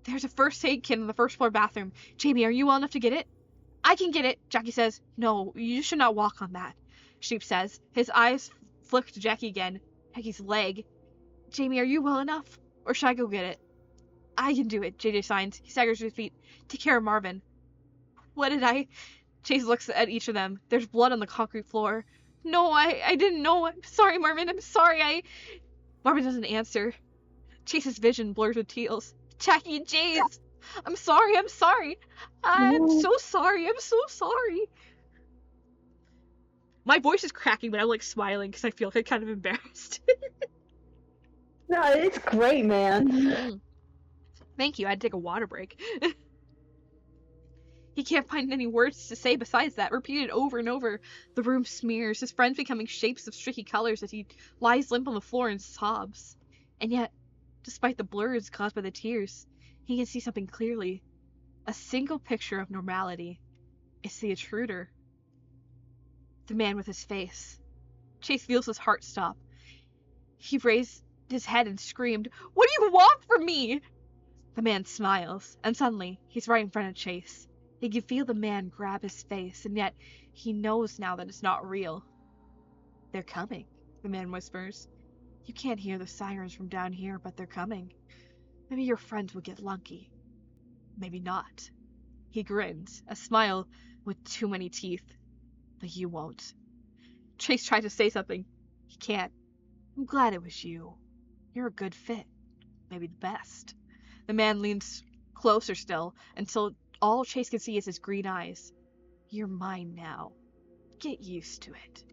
There's a first aid kit in the first floor bathroom. Jamie, are you well enough to get it? I can get it, Jackie says. No, you should not walk on that, Schneep says. His eyes flick to Jackie again. Jackie's leg. Jamie, are you well enough? Or should I go get it? I can do it, JJ signs. He staggers to his feet. Take care of Marvin. What did I... Chase looks at each of them. There's blood on the concrete floor. No, I didn't know. I'm sorry, Marvin. I'm sorry. Marvin doesn't answer. Chase's vision blurs with tears. Jackie and Jace. I'm sorry. I'm so sorry. My voice is cracking, but I'm like smiling because I feel like kind of embarrassed. No, it's great, man. Thank you. I had to take a water break. He can't find any words to say besides that, repeated over and over. The room smears, his friends becoming shapes of streaky colors as he lies limp on the floor and sobs. And yet, despite the blurs caused by the tears, he can see something clearly. A single picture of normality. It's the intruder. The man with his face. Chase feels his heart stop. He raised his head and screamed, "What do you want from me?" The man smiles, and suddenly, he's right in front of Chase. He can feel the man grab his face, and yet he knows now that it's not real. They're coming, the man whispers. You can't hear the sirens from down here, but they're coming. Maybe your friends will get lucky. Maybe not. He grins, a smile with too many teeth. But you won't. Chase tries to say something. He can't. I'm glad it was you. You're a good fit. Maybe the best. The man leans closer still, until all Chase can see is his green eyes. You're mine now. Get used to it.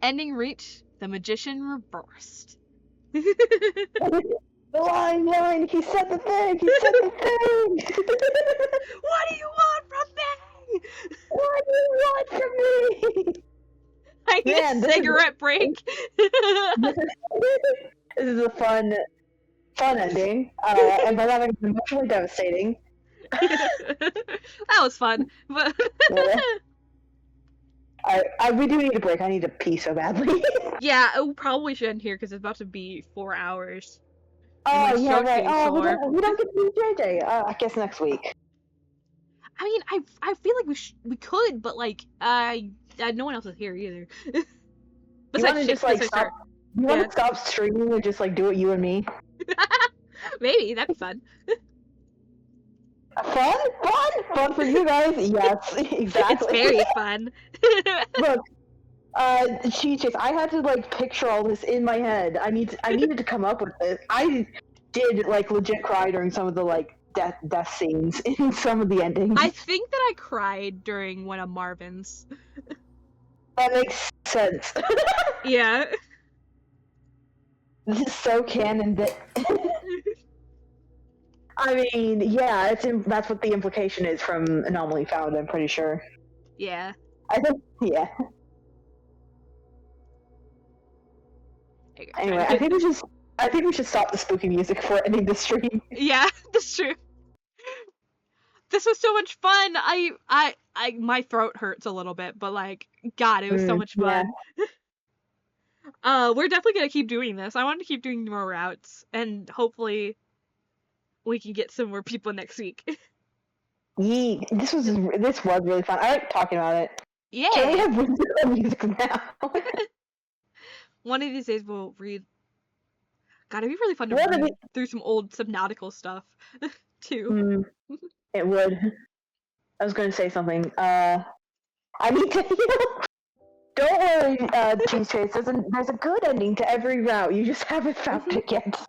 Ending reached, the magician reversed. The line, he said the thing! What do you want from me? What do you want from me? I need a cigarette break. This is a fun ending, and by that I mean emotionally devastating. That was fun, but we do need a break. I need to pee so badly. Yeah, we probably should end here because it's about to be 4 hours. Oh yeah, right. Oh, we don't get to do JJ. I guess next week. I mean, I feel like we could, but like no one else is here either. You want to just like stop? You want to stop streaming and just like do it you and me? Maybe that'd be fun. Fun for you guys. Yes, exactly. It's very fun. Look, Chase, I had to like picture all this in my head. I needed to come up with it. I did like legit cry during some of the like death scenes in some of the endings. I think that I cried during one of Marvin's. That makes sense. Yeah. This is so canon that. I mean, yeah, that's what the implication is from Anomaly Found, I'm pretty sure. Yeah. I think, yeah. Anyway, I think we should stop the spooky music before ending the stream. Yeah, that's true. This was so much fun. My throat hurts a little bit, but like, God, it was so much fun. Yeah. We're definitely gonna keep doing this. I want to keep doing more routes, and hopefully we can get some more people next week. Yee, this was really fun. I like talking about it. Yeah. Can we have music now? One of these days we'll read. God, it'd be really fun to read through some old Subnautical stuff, too. It would. I was going to say something. I need to heal. Don't worry, Cheese Chase. There's a good ending to every route. You just haven't found it yet.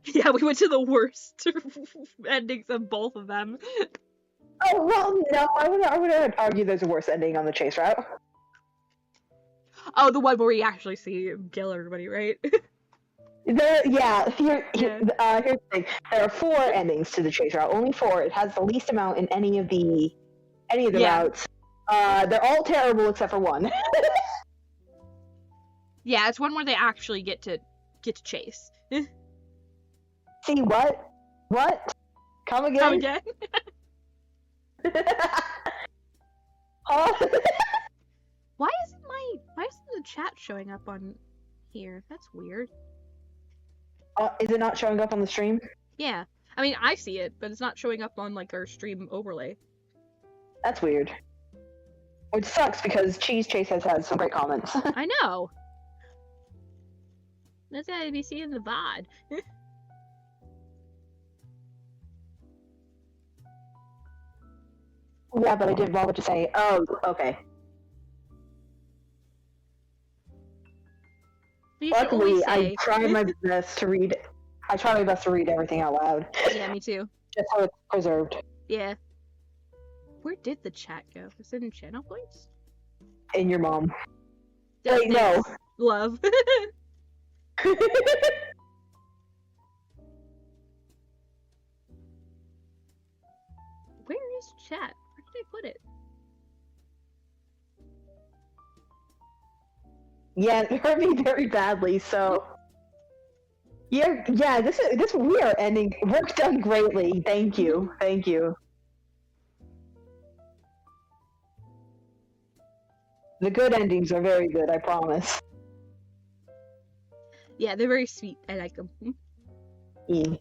Yeah, we went to the worst endings of both of them. Oh well, no, I would argue there's a worse ending on the chase route. Oh, the one where we actually see him kill everybody, right? Here's the thing. There are 4 endings to the chase route. Only 4. It has the least amount in any of the routes. They're all terrible except for one. Yeah, it's one where they actually get to chase. See what? What? Come again? Come again? Why isn't the chat showing up on here? That's weird. Is it not showing up on the stream? Yeah. I mean, I see it, but it's not showing up on, like, our stream overlay. That's weird. Which sucks because Cheese Chase has had some great comments. I know! That's how you be seeing the VOD. Yeah, but I didn't bother to say, oh, okay. Luckily, I try my best to read. I try my best to read everything out loud. Yeah, me too. Just so it's preserved. Yeah. Where did the chat go? Is it in channel points? In your mom. Wait, no. Love. Where is chat? Where did I put it? Yeah, it hurt me very badly, so... Yeah, we are ending... Work done greatly. Thank you. Thank you. The good endings are very good, I promise. Yeah, they're very sweet. I like them. Yeah. Of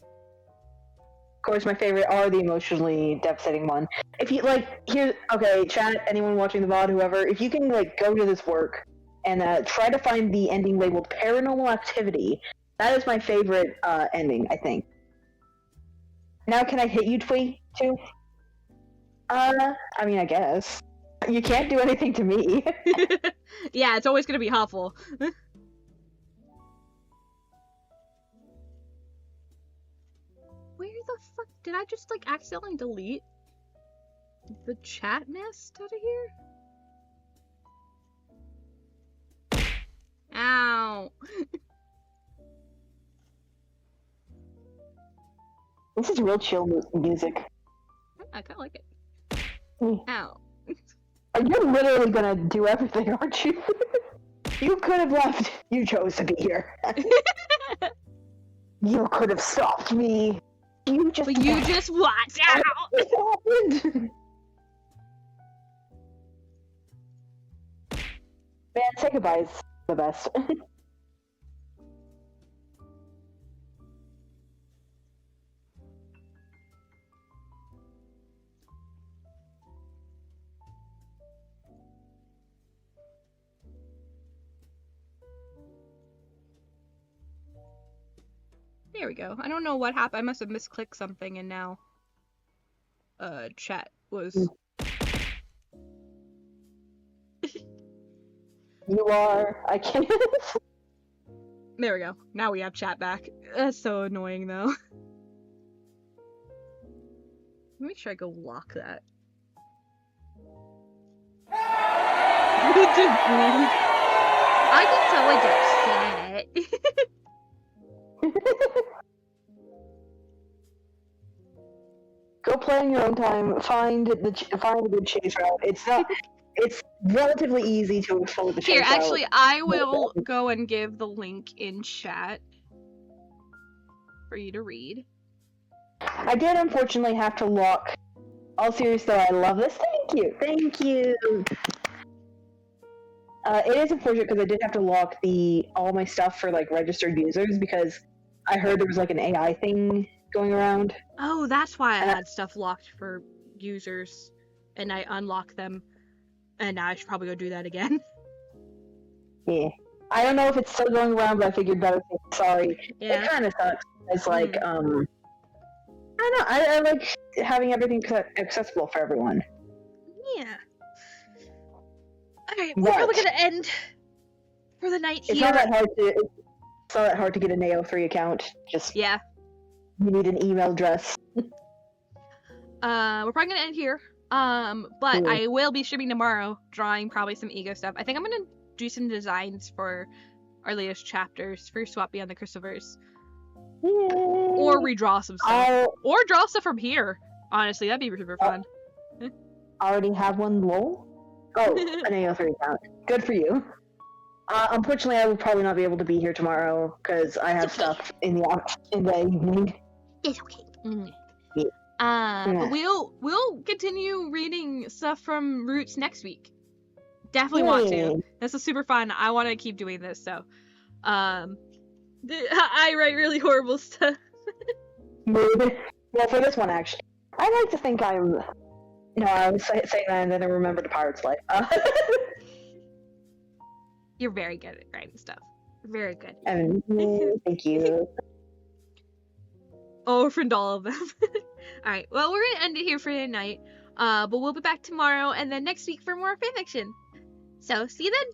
course, my favorite are the emotionally devastating one. If you, like, okay, chat, anyone watching the VOD, whoever, if you can, like, go to this work and try to find the ending labeled Paranormal Activity, that is my favorite ending, I think. Now, can I hit you, Twee, too? I mean, I guess. You can't do anything to me. Yeah, it's always gonna be Huffle. Where the fuck did I just, like, accidentally delete the chat nest out of here? Ow. This is real chill music. I kinda like it. Mm. Ow. You're literally gonna do everything, aren't you? You could have left. You chose to be here. You could have stopped me. You just watch out! What happened? Man, say goodbye is the best. There we go. I don't know what happened. I must have misclicked something and now chat was... You are... I can't... There we go. Now we have chat back. That's so annoying though. Make sure I go lock that. I can tell I get upset. Go play in your own time. Find a good chase route. It's relatively easy to follow the chase route. Here, actually, I will go and give the link in chat for you to read. I did unfortunately have to lock. All serious though, I love this. Thank you. It is unfortunate because I did have to lock all my stuff for like registered users because I heard there was like an AI thing going around. Oh, that's why I had stuff locked for users, and I unlocked them, and now I should probably go do that again. Yeah. I don't know if it's still going around, but I figured better say sorry. Yeah. It kind of sucks. It's like, I don't know, I like having everything accessible for everyone. Yeah. Okay, we're probably gonna end for the night here. It's not that hard to get an AO3 account. Just yeah. You need an email address. We're probably gonna end here. But I will be streaming tomorrow, drawing probably some ego stuff. I think I'm gonna do some designs for our latest chapters for Swap Beyond the Crystalverse. Or redraw some stuff. Or draw stuff from here. Honestly, that'd be super fun. I already have one, lol. Oh, an AO3 account. Good for you. Unfortunately, I will probably not be able to be here tomorrow because I have stuff in the evening. It's okay. But we'll continue reading stuff from Roots next week. Definitely want to. This is super fun. I want to keep doing this. So, I write really horrible stuff. Well, for this one, actually, I like to think I'm. No, I was saying that and then I remembered the pirate's life. You're very good at writing stuff. Very good. Thank you. Oh, friend all of them. Alright, well, we're gonna end it here for tonight. But we'll be back tomorrow and then next week for more fanfiction. So, see you then!